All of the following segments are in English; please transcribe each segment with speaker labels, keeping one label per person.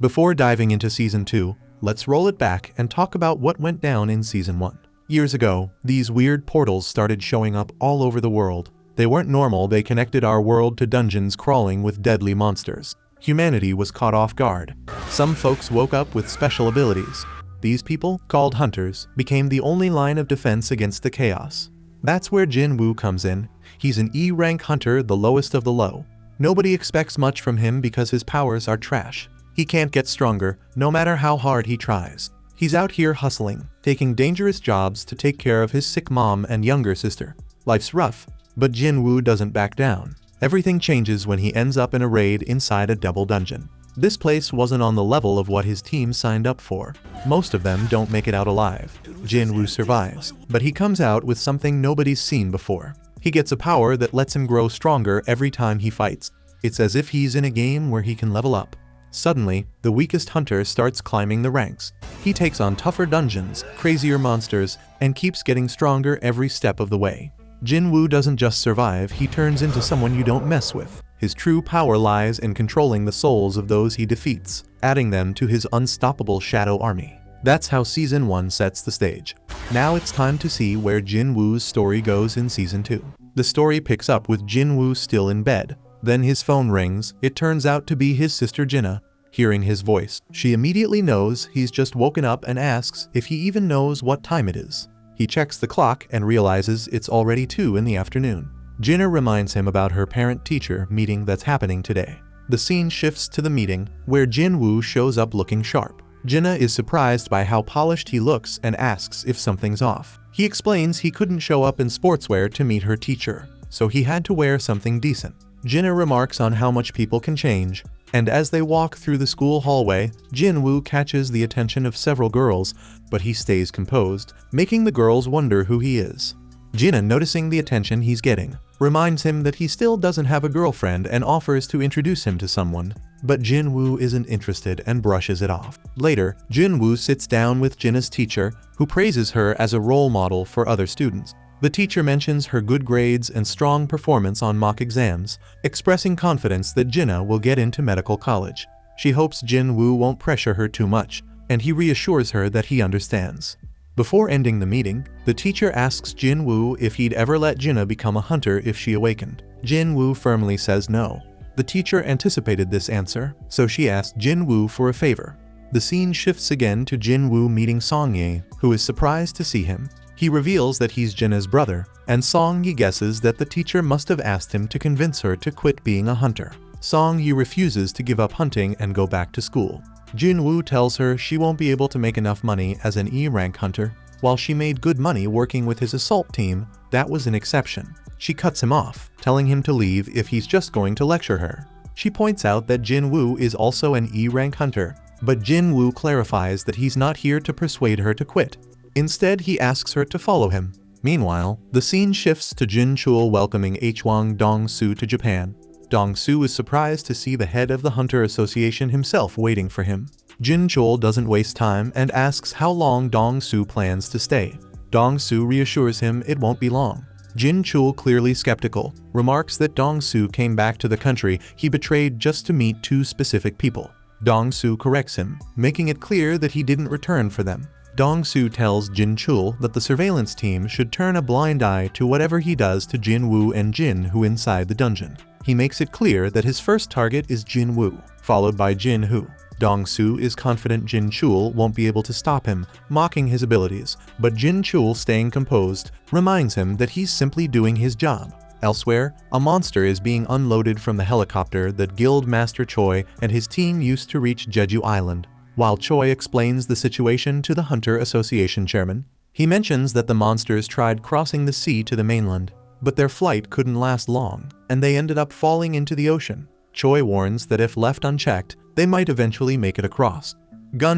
Speaker 1: Before diving into Season 2, let's roll it back and talk about what went down in Season 1. Years ago, these weird portals started showing up all over the world. They weren't normal, they connected our world to dungeons crawling with deadly monsters. Humanity was caught off guard. Some folks woke up with special abilities. These people, called hunters, became the only line of defense against the chaos. That's where Jin Wu comes in. He's an E-rank hunter, the lowest of the low. Nobody expects much from him because his powers are trash. He can't get stronger, no matter how hard he tries. He's out here hustling, taking dangerous jobs to take care of his sick mom and younger sister. Life's rough, but Jin Wu doesn't back down. Everything changes when he ends up in a raid inside a double dungeon. This place wasn't on the level of what his team signed up for. Most of them don't make it out alive. Jin Wu survives, but he comes out with something nobody's seen before. He gets a power that lets him grow stronger every time he fights. It's as if he's in a game where he can level up. Suddenly, the weakest hunter starts climbing the ranks. He takes on tougher dungeons, crazier monsters, and keeps getting stronger every step of the way. Jin Wu doesn't just survive, he turns into someone you don't mess with. His true power lies in controlling the souls of those he defeats, adding them to his unstoppable shadow army. That's how Season 1 sets the stage. Now it's time to see where Jin Wu's story goes in Season 2. The story picks up with Jin Wu still in bed. Then his phone rings. It turns out to be his sister Jinna. Hearing his voice, she immediately knows he's just woken up and asks if he even knows what time it is. He checks the clock and realizes it's already 2 in the afternoon. Jinna reminds him about her parent-teacher meeting that's happening today. The scene shifts to the meeting, where Jin Wu shows up looking sharp. Jinna is surprised by how polished he looks and asks if something's off. He explains he couldn't show up in sportswear to meet her teacher, so he had to wear something decent. Jinna remarks on how much people can change, and as they walk through the school hallway, Jin Wu catches the attention of several girls, but he stays composed, making the girls wonder who he is. Jinna, noticing the attention he's getting, reminds him that he still doesn't have a girlfriend and offers to introduce him to someone, but Jin Wu isn't interested and brushes it off. Later, Jin Wu sits down with Jinna's teacher, who praises her as a role model for other students. The teacher mentions her good grades and strong performance on mock exams, expressing confidence that Jinna will get into medical college. She hopes Jin Wu won't pressure her too much, and he reassures her that he understands. Before ending the meeting, the teacher asks Jin Wu if he'd ever let Jinna become a hunter if she awakened. Jin Wu firmly says no. The teacher anticipated this answer, so she asked Jin Wu for a favor. The scene shifts again to Jin Wu meeting Song Yi, who is surprised to see him. He reveals that he's Jinna's brother, and Song Yi guesses that the teacher must have asked him to convince her to quit being a hunter. Song Yi refuses to give up hunting and go back to school. Jin Wu tells her she won't be able to make enough money as an E-rank hunter. While she made good money working with his assault team, that was an exception. She cuts him off, telling him to leave if he's just going to lecture her. She points out that Jin Wu is also an E-rank hunter, but Jin Wu clarifies that he's not here to persuade her to quit. Instead, he asks her to follow him. Meanwhile, the scene shifts to Jin Chul welcoming Hwang Dong-su to Japan. Dong-su is surprised to see the head of the Hunter Association himself waiting for him. Jin Chul doesn't waste time and asks how long Dong-su plans to stay. Dong-su reassures him it won't be long. Jin Chul, clearly skeptical, remarks that Dong-su came back to the country he betrayed just to meet 2 specific people. Dong-su corrects him, making it clear that he didn't return for them. Dong-su tells Jin Chul that the surveillance team should turn a blind eye to whatever he does to Jin Wu and Jin Hu inside the dungeon. He makes it clear that his first target is Jin Wu, followed by Jin Hu. Dong-su is confident Jin Chul won't be able to stop him, mocking his abilities, but Jin Chul, staying composed, reminds him that he's simply doing his job. Elsewhere, a monster is being unloaded from the helicopter that Guild Master Choi and his team used to reach Jeju Island. While Choi explains the situation to the Hunter Association chairman, he mentions that the monsters tried crossing the sea to the mainland, but their flight couldn't last long, and they ended up falling into the ocean. Choi warns that if left unchecked, they might eventually make it across.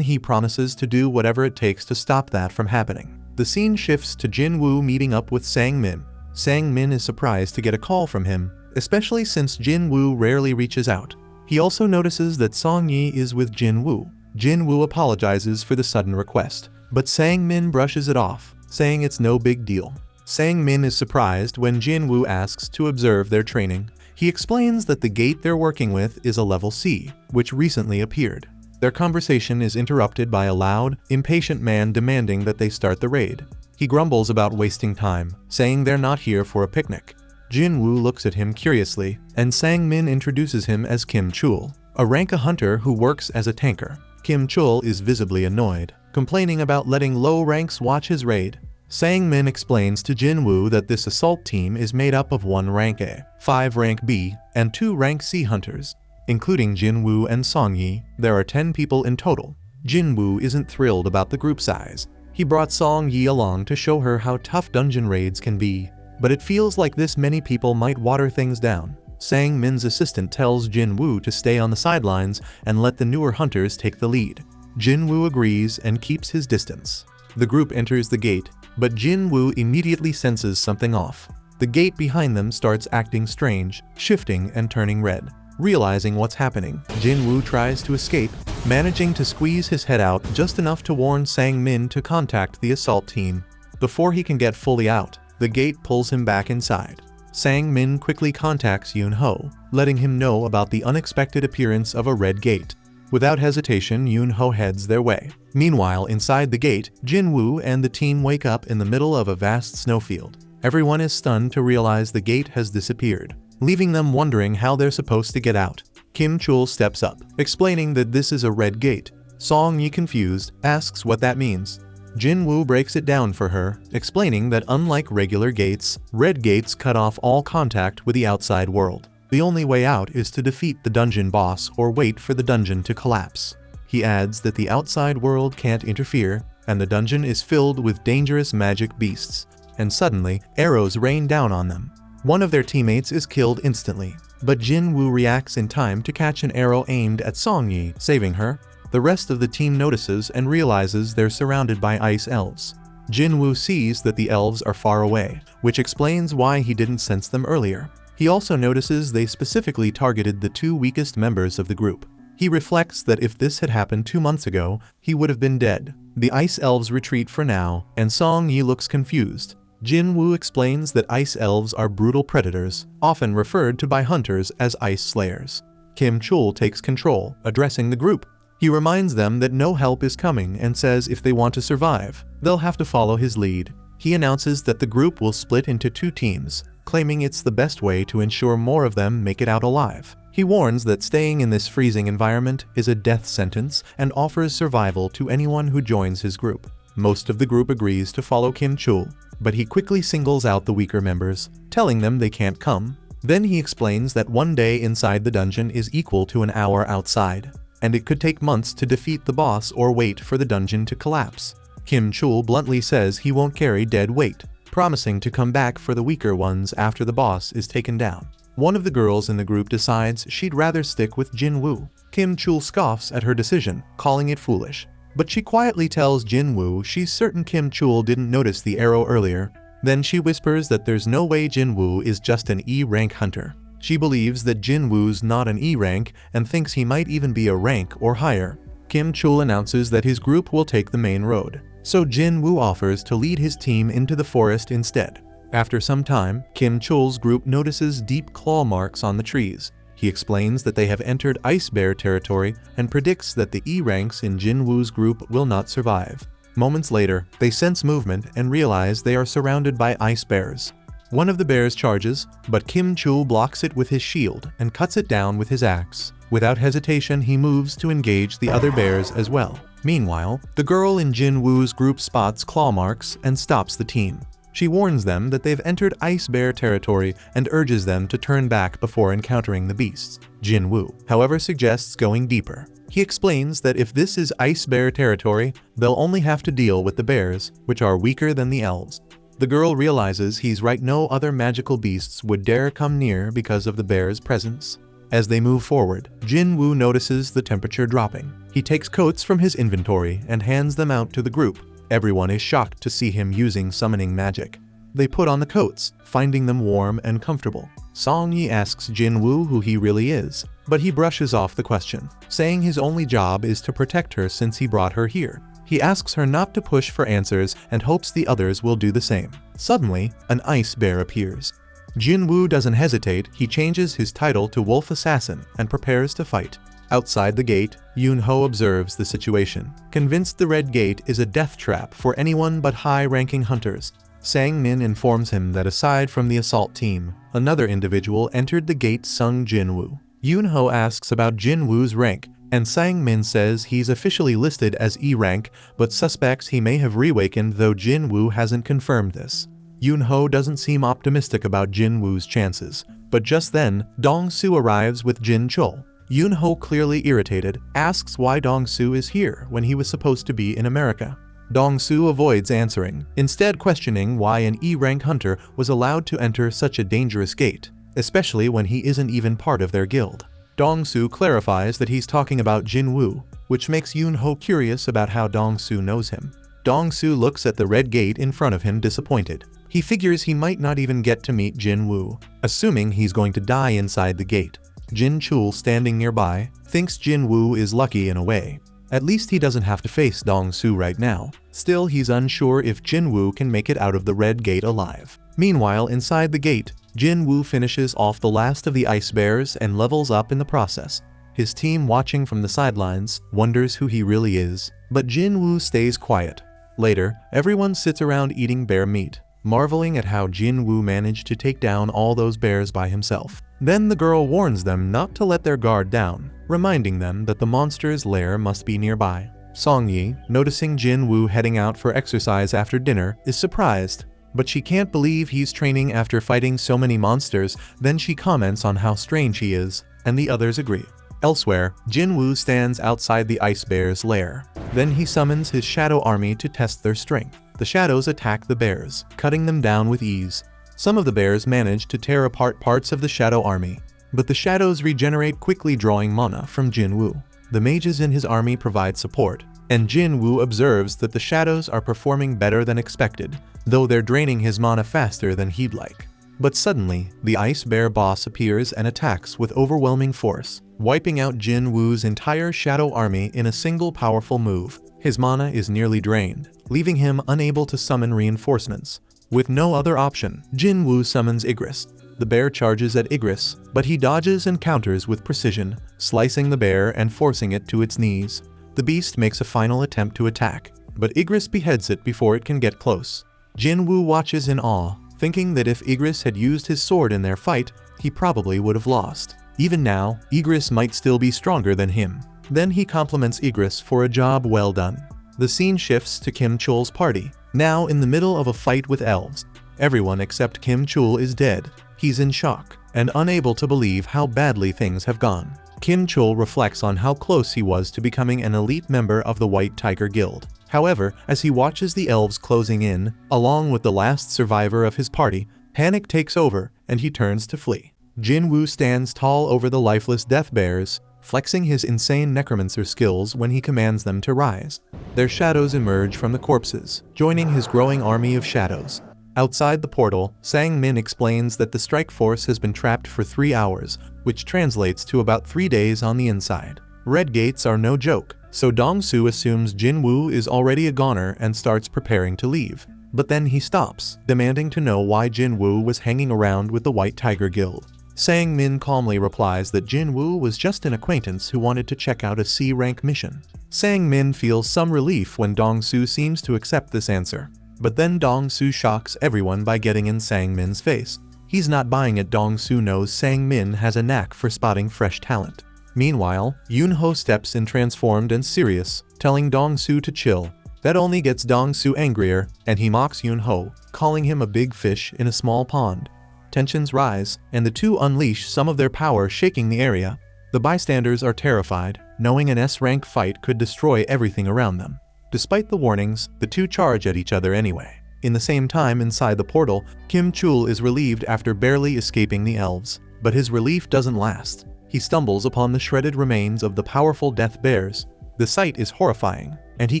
Speaker 1: He promises to do whatever it takes to stop that from happening. The scene shifts to Jin Wu meeting up with Sang Min. Sang Min is surprised to get a call from him, especially since Jin Wu rarely reaches out. He also notices that Song Yi is with Jin Wu. Jin Wu apologizes for the sudden request, but Sang Min brushes it off, saying it's no big deal. Sang Min is surprised when Jin Wu asks to observe their training. He explains that the gate they're working with is a level C, which recently appeared. Their conversation is interrupted by a loud, impatient man demanding that they start the raid. He grumbles about wasting time, saying they're not here for a picnic. Jin Wu looks at him curiously, and Sang Min introduces him as Kim Chul, a rank hunter who works as a tanker. Kim Chul is visibly annoyed, complaining about letting low ranks watch his raid. Sang Min explains to Jin Wu that this assault team is made up of 1 rank A, 5 rank B, and 2 rank C hunters. Including Jin Wu and Song Yi, there are 10 people in total. Jin Wu isn't thrilled about the group size. He brought Song Yi along to show her how tough dungeon raids can be, but it feels like this many people might water things down. Sang Min's assistant tells Jin Wu to stay on the sidelines and let the newer hunters take the lead. Jin Wu agrees and keeps his distance. The group enters the gate, but Jin Wu immediately senses something off. The gate behind them starts acting strange, shifting and turning red. Realizing what's happening, Jin Wu tries to escape, managing to squeeze his head out just enough to warn Sang Min to contact the assault team. Before he can get fully out, the gate pulls him back inside. Sang Min quickly contacts Yun Ho, letting him know about the unexpected appearance of a red gate. Without hesitation, Yun Ho heads their way. Meanwhile, inside the gate, Jin Wu and the team wake up in the middle of a vast snowfield. Everyone is stunned to realize the gate has disappeared, leaving them wondering how they're supposed to get out. Kim Chul steps up, explaining that this is a red gate. Song Yi, confused, asks what that means. Jin Wu breaks it down for her, explaining that unlike regular gates, red gates cut off all contact with the outside world. The only way out is to defeat the dungeon boss or wait for the dungeon to collapse. He adds that the outside world can't interfere, and the dungeon is filled with dangerous magic beasts. And suddenly, arrows rain down on them. One of their teammates is killed instantly, but Jin Wu reacts in time to catch an arrow aimed at Song Yi, saving her. The rest of the team notices and realizes they're surrounded by ice elves. Jin Wu sees that the elves are far away, which explains why he didn't sense them earlier. He also notices they specifically targeted the 2 weakest members of the group. He reflects that if this had happened 2 months ago, he would have been dead. The ice elves retreat for now, and Song Yi looks confused. Jin Wu explains that ice elves are brutal predators, often referred to by hunters as ice slayers. Kim Chul takes control, addressing the group. He reminds them that no help is coming and says if they want to survive, they'll have to follow his lead. He announces that the group will split into 2 teams, claiming it's the best way to ensure more of them make it out alive. He warns that staying in this freezing environment is a death sentence and offers survival to anyone who joins his group. Most of the group agrees to follow Kim Chul, but he quickly singles out the weaker members, telling them they can't come. Then he explains that 1 day inside the dungeon is equal to an hour outside, and it could take months to defeat the boss or wait for the dungeon to collapse. Kim Chul bluntly says he won't carry dead weight, promising to come back for the weaker ones after the boss is taken down. One of the girls in the group decides she'd rather stick with Jin Wu. Kim Chul scoffs at her decision, calling it foolish. But she quietly tells Jin Wu she's certain Kim Chul didn't notice the arrow earlier. Then she whispers that there's no way Jin Wu is just an E-rank hunter. She believes that Jin Wu's not an E-rank and thinks he might even be a rank or higher. Kim Chul announces that his group will take the main road, so Jin Wu offers to lead his team into the forest instead. After some time, Kim Chul's group notices deep claw marks on the trees. He explains that they have entered ice bear territory and predicts that the E-ranks in Jin Wu's group will not survive. Moments later, they sense movement and realize they are surrounded by ice bears. One of the bears charges, but Kim Chul blocks it with his shield and cuts it down with his axe. Without hesitation, he moves to engage the other bears as well. Meanwhile, the girl in Jin Wu's group spots claw marks and stops the team. She warns them that they've entered ice bear territory and urges them to turn back before encountering the beasts. Jin Wu, however, suggests going deeper. He explains that if this is ice bear territory, they'll only have to deal with the bears, which are weaker than the elves. The girl realizes he's right, no other magical beasts would dare come near because of the bear's presence. As they move forward, Jin Wu notices the temperature dropping. He takes coats from his inventory and hands them out to the group. Everyone is shocked to see him using summoning magic. They put on the coats, finding them warm and comfortable. Song Yi asks Jin Wu who he really is, but he brushes off the question, saying his only job is to protect her since he brought her here. He asks her not to push for answers and hopes the others will do the same. Suddenly, an ice bear appears. Jin Wu doesn't hesitate, he changes his title to Wolf Assassin and prepares to fight. Outside the gate, Yun-ho observes the situation, convinced the red gate is a death trap for anyone but high-ranking hunters. Sang-min informs him that aside from the assault team, another individual entered the gate, sung Jin Wu. Yun-ho asks about Jin Wu's rank, and Sang-min says he's officially listed as E rank, but suspects he may have reawakened, though Jin Wu hasn't confirmed this. Yun-ho doesn't seem optimistic about Jin Wu's chances, but just then, Dong-su arrives with Jin Chul. Yun-ho, clearly irritated, asks why Dong-su is here when he was supposed to be in America. Dong-su avoids answering, instead questioning why an E-rank hunter was allowed to enter such a dangerous gate, especially when he isn't even part of their guild. Dong-su clarifies that he's talking about Jin Wu, which makes Yun-ho curious about how Dong-su knows him. Dong-su looks at the red gate in front of him, disappointed. He figures he might not even get to meet Jin Wu, assuming he's going to die inside the gate. Jin Chul, standing nearby, thinks Jin Wu is lucky in a way. At least he doesn't have to face Dong-su right now. Still, he's unsure if Jin Wu can make it out of the red gate alive. Meanwhile, inside the gate, Jin Wu finishes off the last of the ice bears and levels up in the process. His team, watching from the sidelines, wonders who he really is, but Jin Wu stays quiet. Later, everyone sits around eating bear meat, marveling at how Jin Wu managed to take down all those bears by himself. Then the girl warns them not to let their guard down, reminding them that the monster's lair must be nearby. Song-yi, noticing Jin Wu heading out for exercise after dinner, is surprised, but she can't believe he's training after fighting so many monsters. Then she comments on how strange he is, and the others agree. Elsewhere, Jin Wu stands outside the ice bear's lair. Then he summons his shadow army to test their strength. The shadows attack the bears, cutting them down with ease. Some of the bears manage to tear apart parts of the shadow army, but the shadows regenerate quickly, drawing mana from Jin Wu. The mages in his army provide support, and Jin Wu observes that the shadows are performing better than expected, though they're draining his mana faster than he'd like. But suddenly, the ice bear boss appears and attacks with overwhelming force, wiping out Jin Wu's entire shadow army in a single powerful move. His mana is nearly drained, leaving him unable to summon reinforcements. With no other option, Jin Wu summons Igris. The bear charges at Igris, but he dodges and counters with precision, slicing the bear and forcing it to its knees. The beast makes a final attempt to attack, but Igris beheads it before it can get close. Jin Wu watches in awe, thinking that if Igris had used his sword in their fight, he probably would have lost. Even now, Igris might still be stronger than him. Then he compliments Igris for a job well done. The scene shifts to Kim Chul's party, now in the middle of a fight with elves. Everyone except Kim Chul is dead. He's in shock, and unable to believe how badly things have gone. Kim Chul reflects on how close he was to becoming an elite member of the White Tiger Guild. However, as he watches the elves closing in, along with the last survivor of his party, panic takes over, and he turns to flee. Jin Wu stands tall over the lifeless death bears, flexing his insane necromancer skills when he commands them to rise. Their shadows emerge from the corpses, joining his growing army of shadows. Outside the portal, Sang-min explains that the strike force has been trapped for 3 hours, which translates to about 3 days on the inside. Red gates are no joke, so Dong-su assumes Jin Wu is already a goner and starts preparing to leave. But then he stops, demanding to know why Jin Wu was hanging around with the White Tiger Guild. Sang-min calmly replies that Jin Wu was just an acquaintance who wanted to check out a C-rank mission. Sang-min feels some relief when Dong-su seems to accept this answer. But then Dong-su shocks everyone by getting in Sang-min's face. He's not buying it. Dong-su knows Sang-min has a knack for spotting fresh talent. Meanwhile, Yun-ho steps in transformed and serious, telling Dong-su to chill. That only gets Dong-su angrier, and he mocks Yun-ho, calling him a big fish in a small pond. Tensions rise, and the two unleash some of their power, shaking the area. The bystanders are terrified, knowing an S-rank fight could destroy everything around them. Despite the warnings, the two charge at each other anyway. In the same time, inside the portal, Kim Chul is relieved after barely escaping the elves. But his relief doesn't last. He stumbles upon the shredded remains of the powerful death bears. The sight is horrifying, and he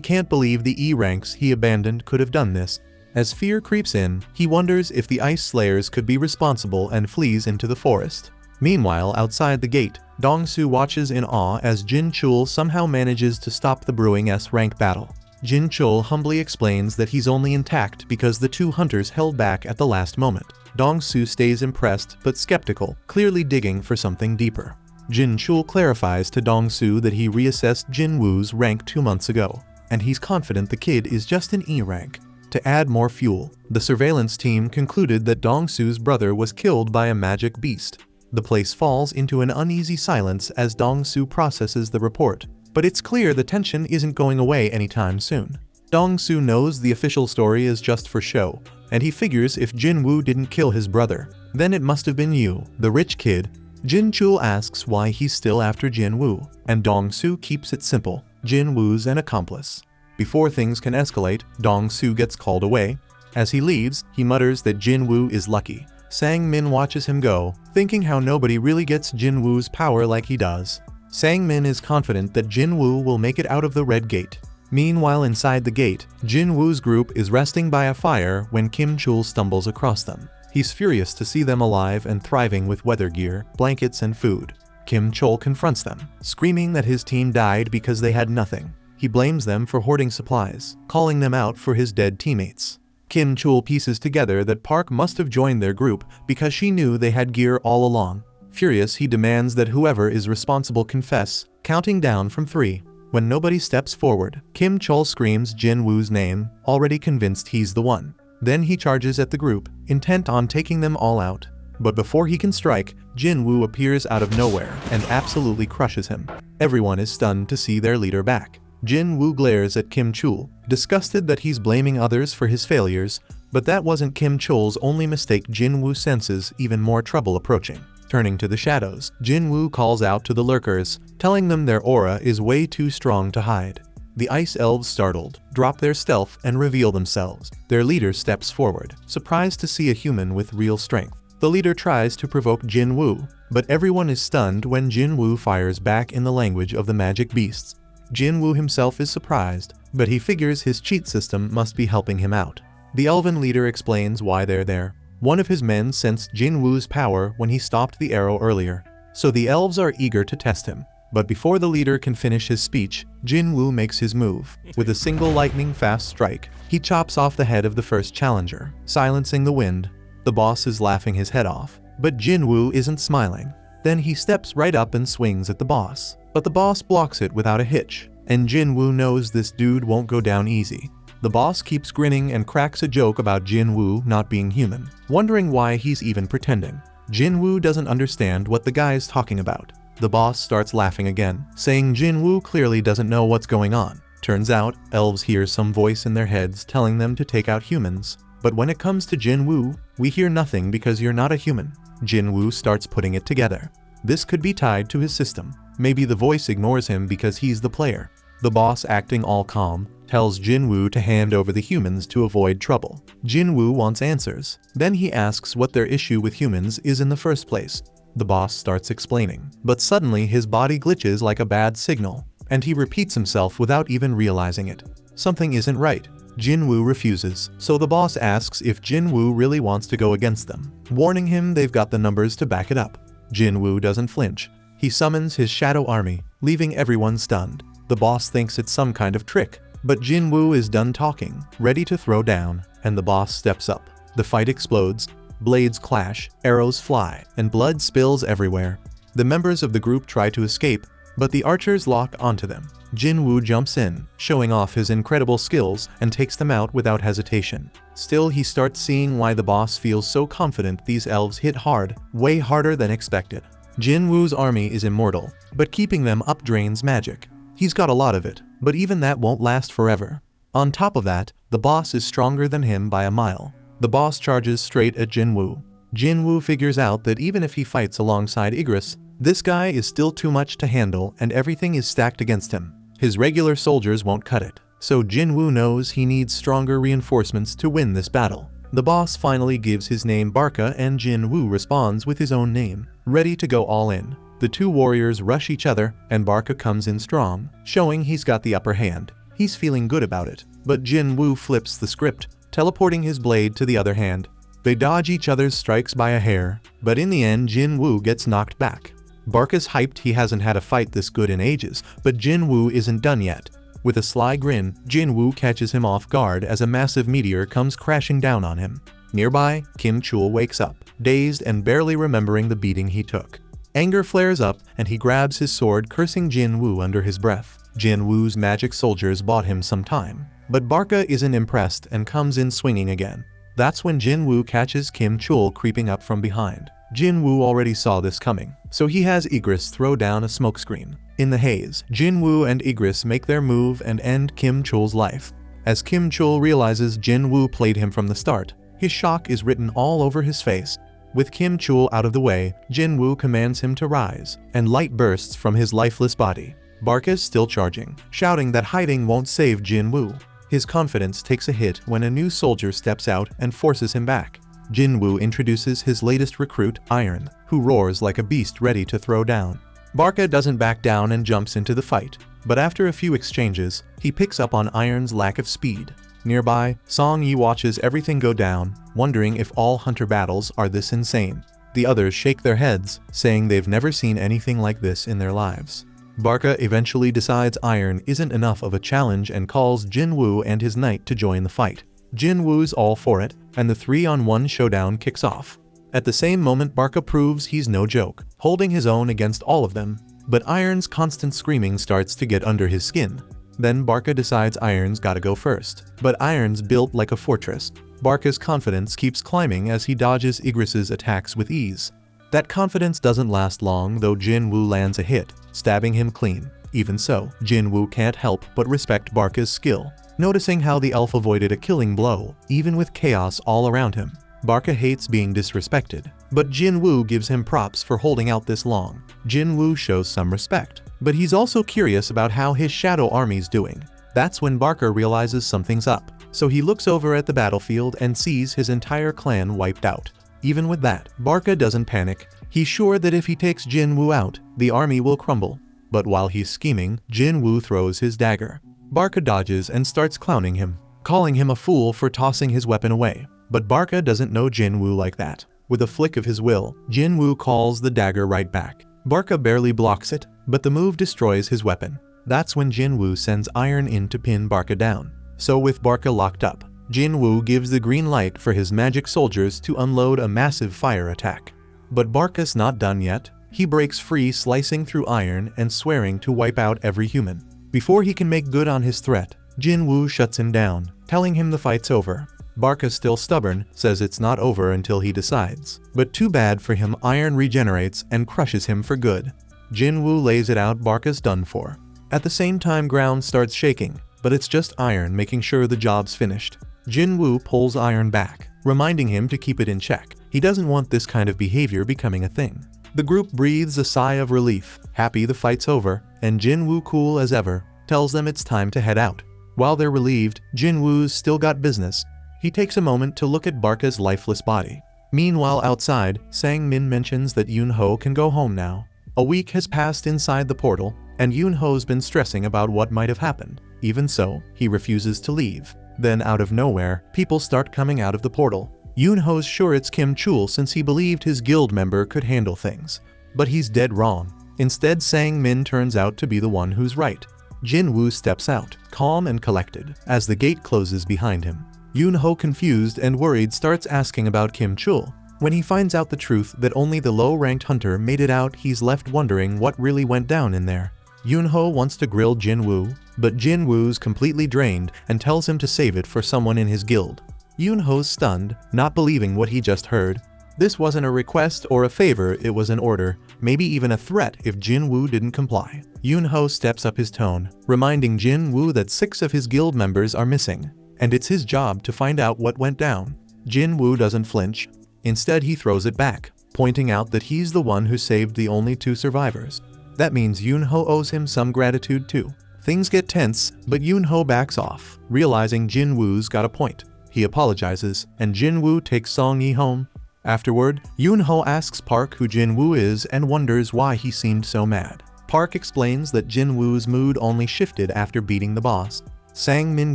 Speaker 1: can't believe the E-ranks he abandoned could have done this. As fear creeps in, he wonders if the Ice Slayers could be responsible and flees into the forest. Meanwhile, outside the gate, Dong-su watches in awe as Jin Chul somehow manages to stop the brewing S-rank battle. Jin Chul humbly explains that he's only intact because the two hunters held back at the last moment. Dong-su stays impressed but skeptical, clearly digging for something deeper. Jin Chul clarifies to Dong-su that he reassessed Jin Wu's rank 2 months ago, and he's confident the kid is just an E rank. To add more fuel, the surveillance team concluded that Dong-su's brother was killed by a magic beast. The place falls into an uneasy silence as Dong-su processes the report, but it's clear the tension isn't going away anytime soon. Dong-su knows the official story is just for show, and he figures if Jin Wu didn't kill his brother, then it must have been you, the rich kid. Jin Chul asks why he's still after Jin Wu, and Dong-su keeps it simple: Jin Wu's an accomplice. Before things can escalate, Dong-su gets called away. As he leaves, he mutters that Jin Wu is lucky. Sang-min watches him go, thinking how nobody really gets Jin Wu's power like he does. Sang-min is confident that Jin Wu will make it out of the Red Gate. Meanwhile, inside the gate, Jin Wu's group is resting by a fire when Kim Chul stumbles across them. He's furious to see them alive and thriving with weather gear, blankets, and food. Kim Chul confronts them, screaming that his team died because they had nothing. He blames them for hoarding supplies, calling them out for his dead teammates. Kim Chul pieces together that Park must have joined their group because she knew they had gear all along. Furious, he demands that whoever is responsible confess, counting down from 3. When nobody steps forward, Kim Chul screams Jin Wu's name, already convinced he's the one. Then he charges at the group, intent on taking them all out. But before he can strike, Jin Wu appears out of nowhere and absolutely crushes him. Everyone is stunned to see their leader back. Jin Wu glares at Kim Chul, disgusted that he's blaming others for his failures, but that wasn't Kim Chul's only mistake. Jin Wu senses even more trouble approaching. Turning to the shadows, Jin Wu calls out to the lurkers, telling them their aura is way too strong to hide. The ice elves, startled, drop their stealth and reveal themselves. Their leader steps forward, surprised to see a human with real strength. The leader tries to provoke Jin Wu, but everyone is stunned when Jin Wu fires back in the language of the magic beasts. Jin Wu himself is surprised, but he figures his cheat system must be helping him out. The elven leader explains why they're there. One of his men sensed Jin Wu's power when he stopped the arrow earlier, so the elves are eager to test him. But before the leader can finish his speech, Jin Wu makes his move. With a single lightning-fast strike, he chops off the head of the first challenger, silencing the wind. The boss is laughing his head off, but Jin Wu isn't smiling. Then he steps right up and swings at the boss. But the boss blocks it without a hitch, and Jin Wu knows this dude won't go down easy. The boss keeps grinning and cracks a joke about Jin Wu not being human, wondering why he's even pretending. Jin Wu doesn't understand what the guy is talking about. The boss starts laughing again, saying Jin Wu clearly doesn't know what's going on. Turns out, elves hear some voice in their heads telling them to take out humans. But when it comes to Jin Wu, we hear nothing because you're not a human. Jin Wu starts putting it together. This could be tied to his system. Maybe the voice ignores him because he's the player. The boss, acting all calm, tells Jin Wu to hand over the humans to avoid trouble. Jin Wu wants answers. Then he asks what their issue with humans is in the first place. The boss starts explaining, but suddenly his body glitches like a bad signal, and he repeats himself without even realizing it. Something isn't right. Jin Wu refuses, so the boss asks if Jin Wu really wants to go against them, warning him they've got the numbers to back it up. Jin Wu doesn't flinch. He summons his shadow army, leaving everyone stunned. The boss thinks it's some kind of trick, but Jin Wu is done talking, ready to throw down, and the boss steps up. The fight explodes, blades clash, arrows fly, and blood spills everywhere. The members of the group try to escape, but the archers lock onto them. Jin Wu jumps in, showing off his incredible skills, and takes them out without hesitation. Still, he starts seeing why the boss feels so confident. These elves hit hard, way harder than expected. Jin Wu's army is immortal, but keeping them up drains magic. He's got a lot of it, but even that won't last forever. On top of that, the boss is stronger than him by a mile. The boss charges straight at Jin Wu. Jin Wu figures out that even if he fights alongside Igris, this guy is still too much to handle and everything is stacked against him. His regular soldiers won't cut it, so Jin Wu knows he needs stronger reinforcements to win this battle. The boss finally gives his name Barca and Jin Wu responds with his own name, ready to go all in. The two warriors rush each other and Barca comes in strong, showing he's got the upper hand. He's feeling good about it, but Jin Wu flips the script, teleporting his blade to the other hand. They dodge each other's strikes by a hair, but in the end Jin Wu gets knocked back. Barca's hyped he hasn't had a fight this good in ages, but Jin Wu isn't done yet. With a sly grin, Jin Wu catches him off guard as a massive meteor comes crashing down on him. Nearby, Kim Chul wakes up, dazed and barely remembering the beating he took. Anger flares up and he grabs his sword, cursing Jin Wu under his breath. Jin Wu's magic soldiers bought him some time, but Barca isn't impressed and comes in swinging again. That's when Jin Wu catches Kim Chul creeping up from behind. Jin Wu already saw this coming, so he has Igris throw down a smokescreen. In the haze, Jin Wu and Igris make their move and end Kim Chul's life. As Kim Chul realizes Jin Wu played him from the start, his shock is written all over his face. With Kim Chul out of the way, Jin Wu commands him to rise, and light bursts from his lifeless body. Barca's still charging, shouting that hiding won't save Jin Wu. His confidence takes a hit when a new soldier steps out and forces him back. Jin Wu introduces his latest recruit, Iron, who roars like a beast ready to throw down. Barca doesn't back down and jumps into the fight, but after a few exchanges, he picks up on Iron's lack of speed. Nearby, Song Yi watches everything go down, wondering if all hunter battles are this insane. The others shake their heads, saying they've never seen anything like this in their lives. Barca eventually decides Iron isn't enough of a challenge and calls Jin Wu and his knight to join the fight. Jin Wu's all for it, and the 3-on-1 showdown kicks off. At the same moment, Barca proves he's no joke, holding his own against all of them, but Iron's constant screaming starts to get under his skin. Then Barca decides Iron's gotta go first, but Iron's built like a fortress. Barca's confidence keeps climbing as he dodges Igris's attacks with ease. That confidence doesn't last long, though Jin Wu lands a hit, stabbing him clean. Even so, Jin Wu can't help but respect Barca's skill, noticing how the elf avoided a killing blow, even with chaos all around him. Barca hates being disrespected, but Jin Wu gives him props for holding out this long. Jin Wu shows some respect, but he's also curious about how his shadow army's doing. That's when Barca realizes something's up, so he looks over at the battlefield and sees his entire clan wiped out. Even with that, Barca doesn't panic. He's sure that if he takes Jin Wu out, the army will crumble. But while he's scheming, Jin Wu throws his dagger. Barca dodges and starts clowning him, calling him a fool for tossing his weapon away. But Barca doesn't know Jin Wu like that. With a flick of his will, Jin Wu calls the dagger right back. Barca barely blocks it, but the move destroys his weapon. That's when Jin Wu sends Iron in to pin Barca down. So with Barca locked up, Jin Wu gives the green light for his magic soldiers to unload a massive fire attack. But Barca's not done yet. He breaks free, slicing through Iron and swearing to wipe out every human. Before he can make good on his threat, Jin Wu shuts him down, telling him the fight's over. Barca's still stubborn, says it's not over until he decides. But too bad for him, Iron regenerates and crushes him for good. Jin Wu lays it out, Barca's done for. At the same time, ground starts shaking, but it's just Iron making sure the job's finished. Jin Wu pulls Iron back, reminding him to keep it in check. He doesn't want this kind of behavior becoming a thing. The group breathes a sigh of relief, happy the fight's over, and Jin Wu, cool as ever, tells them it's time to head out. While they're relieved, Jin Wu's still got business. He takes a moment to look at Barca's lifeless body. Meanwhile outside, Sang Min mentions that Yun Ho can go home now. A week has passed inside the portal, and Yun Ho's been stressing about what might have happened. Even so, he refuses to leave. Then out of nowhere, people start coming out of the portal. Yun Ho's sure it's Kim Chul since he believed his guild member could handle things. But he's dead wrong. Instead, Sang Min turns out to be the one who's right. Jin Wu steps out, calm and collected, as the gate closes behind him. Yun Ho, confused and worried, starts asking about Kim Chul. When he finds out the truth that only the low-ranked hunter made it out, he's left wondering what really went down in there. Yun Ho wants to grill Jin Wu, but Jin Wu's completely drained and tells him to save it for someone in his guild. Yun Ho's stunned, not believing what he just heard. This wasn't a request or a favor, it was an order, maybe even a threat if Jin Wu didn't comply. Yun Ho steps up his tone, reminding Jin Wu that 6 of his guild members are missing, and it's his job to find out what went down. Jin Wu doesn't flinch. Instead, he throws it back, pointing out that he's the one who saved the only 2 survivors. That means Yun Ho owes him some gratitude too. Things get tense, but Yun Ho backs off, realizing Jin Wu's got a point. He apologizes, and Jin Wu takes Song Yi home. Afterward, Yun Ho asks Park who Jin Wu is and wonders why he seemed so mad. Park explains that Jin Wu's mood only shifted after beating the boss. Sang Min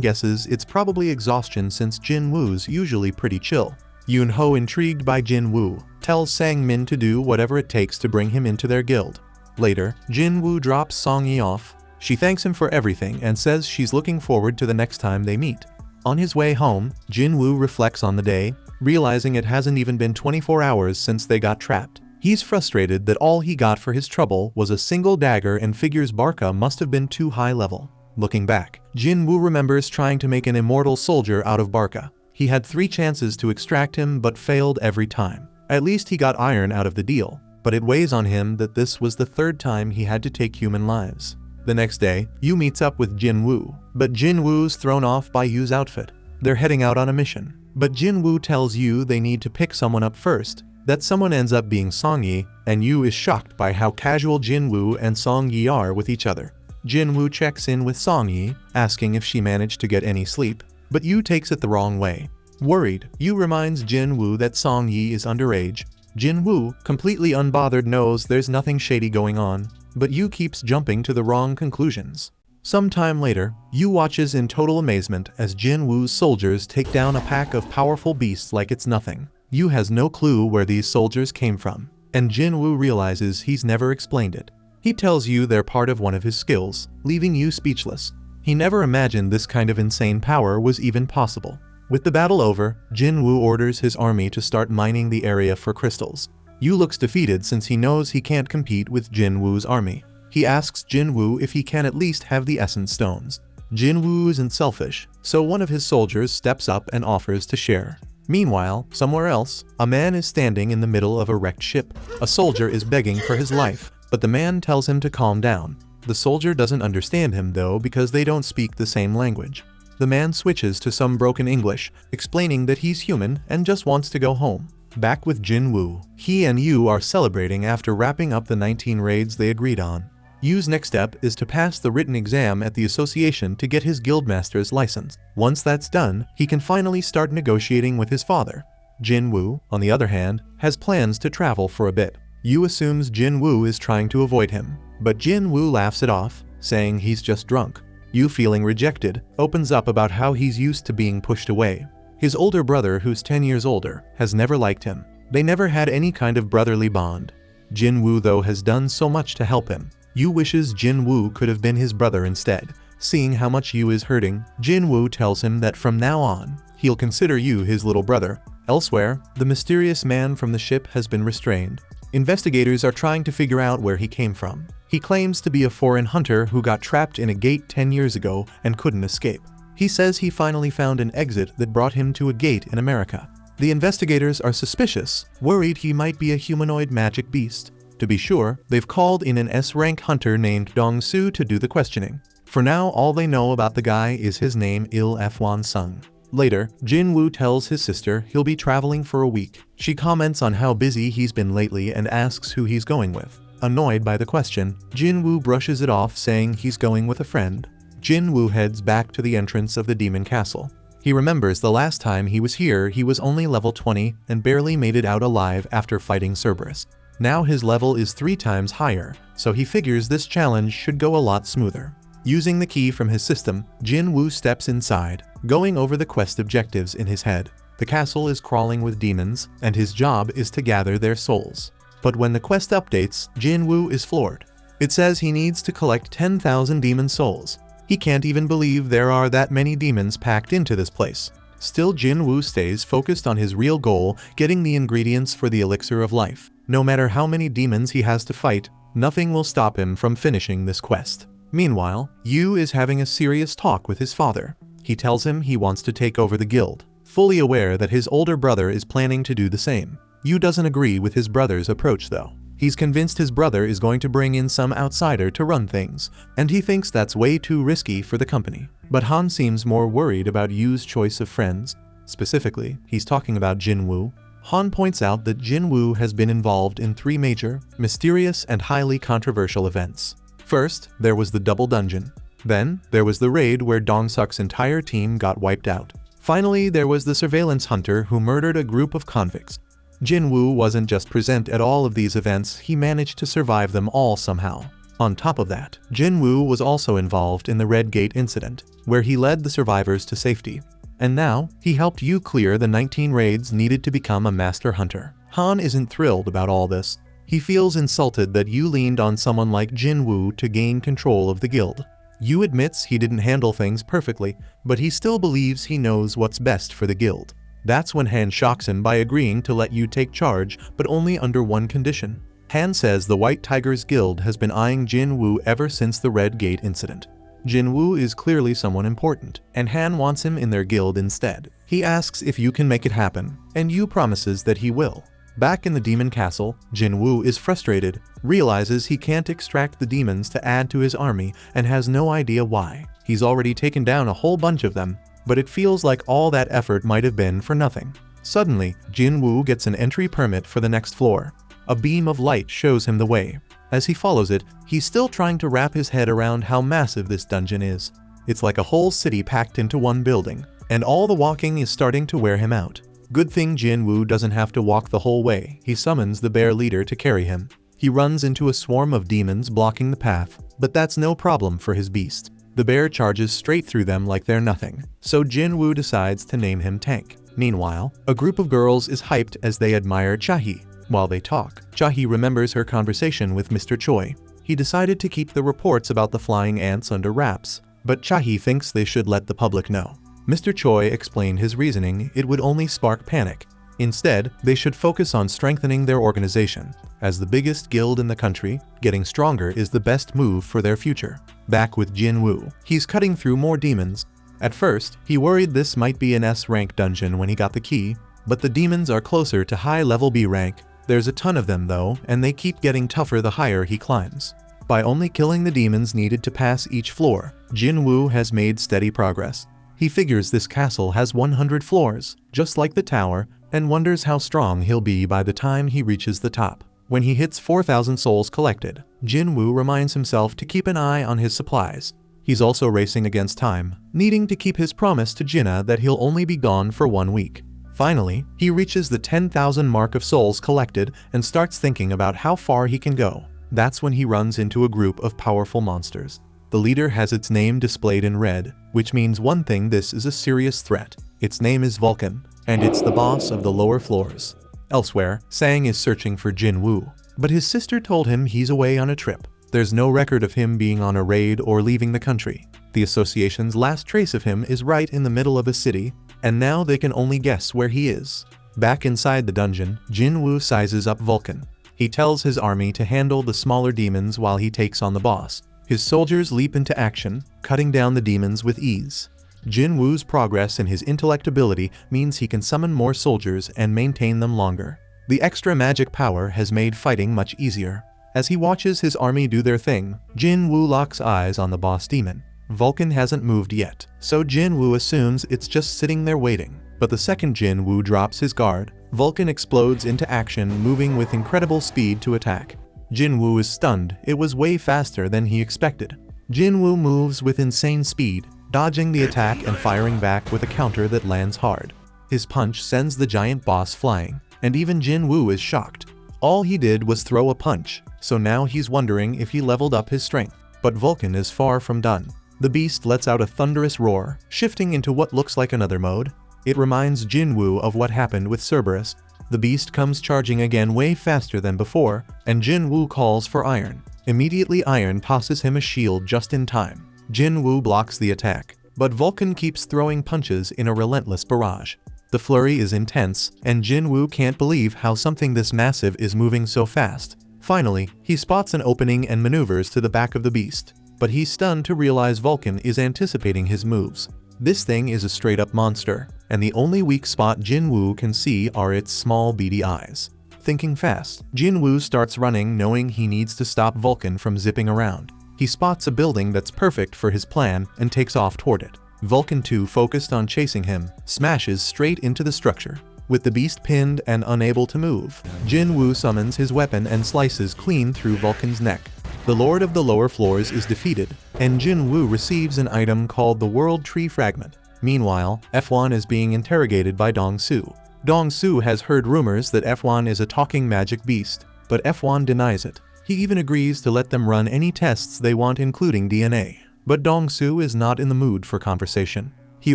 Speaker 1: guesses it's probably exhaustion since Jin Wu's usually pretty chill. Yun Ho, intrigued by Jin Wu, tells Sang Min to do whatever it takes to bring him into their guild. Later, Jin Wu drops Song Yi off. She thanks him for everything and says she's looking forward to the next time they meet. On his way home, Jin Wu reflects on the day, realizing it hasn't even been 24 hours since they got trapped. He's frustrated that all he got for his trouble was a single dagger and figures Barca must have been too high level. Looking back, Jin Wu remembers trying to make an immortal soldier out of Barca. He had 3 chances to extract him but failed every time. At least he got iron out of the deal, but it weighs on him that this was the 3rd time he had to take human lives. The next day, Yu meets up with Jin Wu, but Jin Wu's thrown off by Yu's outfit. They're heading out on a mission, but Jin Wu tells Yu they need to pick someone up first. That someone ends up being Song Yi, and Yu is shocked by how casual Jin Wu and Song Yi are with each other. Jin Wu checks in with Song Yi, asking if she managed to get any sleep, but Yu takes it the wrong way. Worried, Yu reminds Jin Wu that Song Yi is underage. Jin Wu, completely unbothered, knows there's nothing shady going on, but Yu keeps jumping to the wrong conclusions. Some time later, Yu watches in total amazement as Jin Wu's soldiers take down a pack of powerful beasts like it's nothing. Yu has no clue where these soldiers came from, and Jin Wu realizes he's never explained it. He tells Yu they're part of one of his skills, leaving Yu speechless. He never imagined this kind of insane power was even possible. With the battle over, Jin Wu orders his army to start mining the area for crystals. Yu looks defeated since he knows he can't compete with Jin Wu's army. He asks Jin Wu if he can at least have the essence stones. Jin Wu isn't selfish, so one of his soldiers steps up and offers to share. Meanwhile, somewhere else, a man is standing in the middle of a wrecked ship. A soldier is begging for his life, but the man tells him to calm down. The soldier doesn't understand him though because they don't speak the same language. The man switches to some broken English, explaining that he's human and just wants to go home. Back with Jin Wu, he and Yu are celebrating after wrapping up the 19 raids they agreed on. Yu's next step is to pass the written exam at the association to get his guildmaster's license. Once that's done, he can finally start negotiating with his father. Jin Wu, on the other hand, has plans to travel for a bit. Yu assumes Jin Wu is trying to avoid him, but Jin Wu laughs it off, saying he's just drunk. Yu, feeling rejected, opens up about how he's used to being pushed away. His older brother, who's 10 years older, has never liked him. They never had any kind of brotherly bond. Jin Wu though has done so much to help him. Yu wishes Jin Wu could have been his brother instead. Seeing how much Yu is hurting, Jin Wu tells him that from now on, he'll consider Yu his little brother. Elsewhere, the mysterious man from the ship has been restrained. Investigators are trying to figure out where he came from. He claims to be a foreign hunter who got trapped in a gate 10 years ago and couldn't escape. He says he finally found an exit that brought him to a gate in America. The investigators are suspicious, worried he might be a humanoid magic beast. To be sure, they've called in an S-rank hunter named Dong Su to do the questioning. For now, all they know about the guy is his name Il F1 Sung. Later, Jin Wu tells his sister he'll be traveling for a week. She comments on how busy he's been lately and asks who he's going with. Annoyed by the question, Jin Wu brushes it off, saying he's going with a friend. Jin Wu heads back to the entrance of the demon castle. He remembers the last time he was here he was only level 20 and barely made it out alive after fighting Cerberus. Now his level is 3 times higher, so he figures this challenge should go a lot smoother. Using the key from his system, Jin Wu steps inside, going over the quest objectives in his head. The castle is crawling with demons, and his job is to gather their souls. But when the quest updates, Jin Wu is floored. It says he needs to collect 10,000 demon souls. He can't even believe there are that many demons packed into this place. Still, Jin Wu stays focused on his real goal, getting the ingredients for the elixir of life. No matter how many demons he has to fight, nothing will stop him from finishing this quest. Meanwhile, Yu is having a serious talk with his father. He tells him he wants to take over the guild, fully aware that his older brother is planning to do the same. Yu doesn't agree with his brother's approach though. He's convinced his brother is going to bring in some outsider to run things, and he thinks that's way too risky for the company. But Han seems more worried about Yu's choice of friends. Specifically, he's talking about Jin Wu. Han points out that Jin Wu has been involved in 3 major, mysterious and highly controversial events. First, there was the double dungeon. Then, there was the raid where Dong Suk's entire team got wiped out. Finally, there was the surveillance hunter who murdered a group of convicts. Jin Wu wasn't just present at all of these events, he managed to survive them all somehow. On top of that, Jin Wu was also involved in the Red Gate incident, where he led the survivors to safety. And now, he helped Yu clear the 19 raids needed to become a master hunter. Han isn't thrilled about all this. He feels insulted that Yu leaned on someone like Jin Wu to gain control of the guild. Yu admits he didn't handle things perfectly, but he still believes he knows what's best for the guild. That's when Han shocks him by agreeing to let you take charge, but only under one condition. Han says the White Tigers Guild has been eyeing Jin Wu ever since the Red Gate incident. Jin Wu is clearly someone important, and Han wants him in their guild instead. He asks if you can make it happen, and Yu promises that he will. Back in the demon castle, Jin Wu is frustrated, realizes he can't extract the demons to add to his army, and has no idea why. He's already taken down a whole bunch of them, but it feels like all that effort might have been for nothing. Suddenly, Jin Wu gets an entry permit for the next floor. A beam of light shows him the way. As he follows it, he's still trying to wrap his head around how massive this dungeon is. It's like a whole city packed into one building, and all the walking is starting to wear him out. Good thing Jin Wu doesn't have to walk the whole way. He summons the bear leader to carry him. He runs into a swarm of demons blocking the path, but that's no problem for his beast. The bear charges straight through them like they're nothing, so Jin Wu decides to name him Tank. Meanwhile, a group of girls is hyped as they admire Chahi. While they talk, Chahi remembers her conversation with Mr. Choi. He decided to keep the reports about the flying ants under wraps, but Chahi thinks they should let the public know. Mr. Choi explained his reasoning: it would only spark panic. Instead, they should focus on strengthening their organization. As the biggest guild in the country, getting stronger is the best move for their future. Back with Jin Wu, he's cutting through more demons. At first, he worried this might be an S-rank dungeon when he got the key, but the demons are closer to high-level B rank. There's a ton of them though, and they keep getting tougher the higher he climbs. By only killing the demons needed to pass each floor, Jin Wu has made steady progress. He figures this castle has 100 floors, just like the tower, and wonders how strong he'll be by the time he reaches the top. When he hits 4,000 souls collected, Jin Wu reminds himself to keep an eye on his supplies. He's also racing against time, needing to keep his promise to Jinna that he'll only be gone for 1 week. Finally, he reaches the 10,000 mark of souls collected and starts thinking about how far he can go. That's when he runs into a group of powerful monsters. The leader has its name displayed in red, which means one thing: this is a serious threat. Its name is Vulcan, and it's the boss of the lower floors. Elsewhere, Sang is searching for Jin Wu, but his sister told him he's away on a trip. There's no record of him being on a raid or leaving the country. The association's last trace of him is right in the middle of a city, and now they can only guess where he is. Back inside the dungeon, Jin Wu sizes up Vulcan. He tells his army to handle the smaller demons while he takes on the boss. His soldiers leap into action, cutting down the demons with ease. Jin Wu's progress in his intellect ability means he can summon more soldiers and maintain them longer. The extra magic power has made fighting much easier. As he watches his army do their thing, Jin Wu locks eyes on the boss demon. Vulcan hasn't moved yet, so Jin Wu assumes it's just sitting there waiting. But the second Jin Wu drops his guard, Vulcan explodes into action, moving with incredible speed to attack. Jin Wu is stunned. It was way faster than he expected. Jin Wu moves with insane speed, dodging the attack and firing back with a counter that lands hard. His punch sends the giant boss flying, and even Jin Wu is shocked. All he did was throw a punch, so now he's wondering if he leveled up his strength. But Vulcan is far from done. The beast lets out a thunderous roar, shifting into what looks like another mode. It reminds Jin Wu of what happened with Cerberus. The beast comes charging again way faster than before, and Jin Wu calls for Iron. Immediately Iron tosses him a shield just in time. Jin Wu blocks the attack, but Vulcan keeps throwing punches in a relentless barrage. The flurry is intense, and Jin Wu can't believe how something this massive is moving so fast. Finally, he spots an opening and maneuvers to the back of the beast, but he's stunned to realize Vulcan is anticipating his moves. This thing is a straight-up monster, and the only weak spot Jin Wu can see are its small beady eyes. Thinking fast, Jin Wu starts running, knowing he needs to stop Vulcan from zipping around. He spots a building that's perfect for his plan and takes off toward it. Vulcan, too focused on chasing him, smashes straight into the structure. With the beast pinned and unable to move, Jin Wu summons his weapon and slices clean through Vulcan's neck. The Lord of the Lower Floors is defeated, and Jin Wu receives an item called the World Tree Fragment. Meanwhile, F1 is being interrogated by Dong Su. Dong Su has heard rumors that F1 is a talking magic beast, but F1 denies it. He even agrees to let them run any tests they want, including DNA. But Dong Su is not in the mood for conversation. He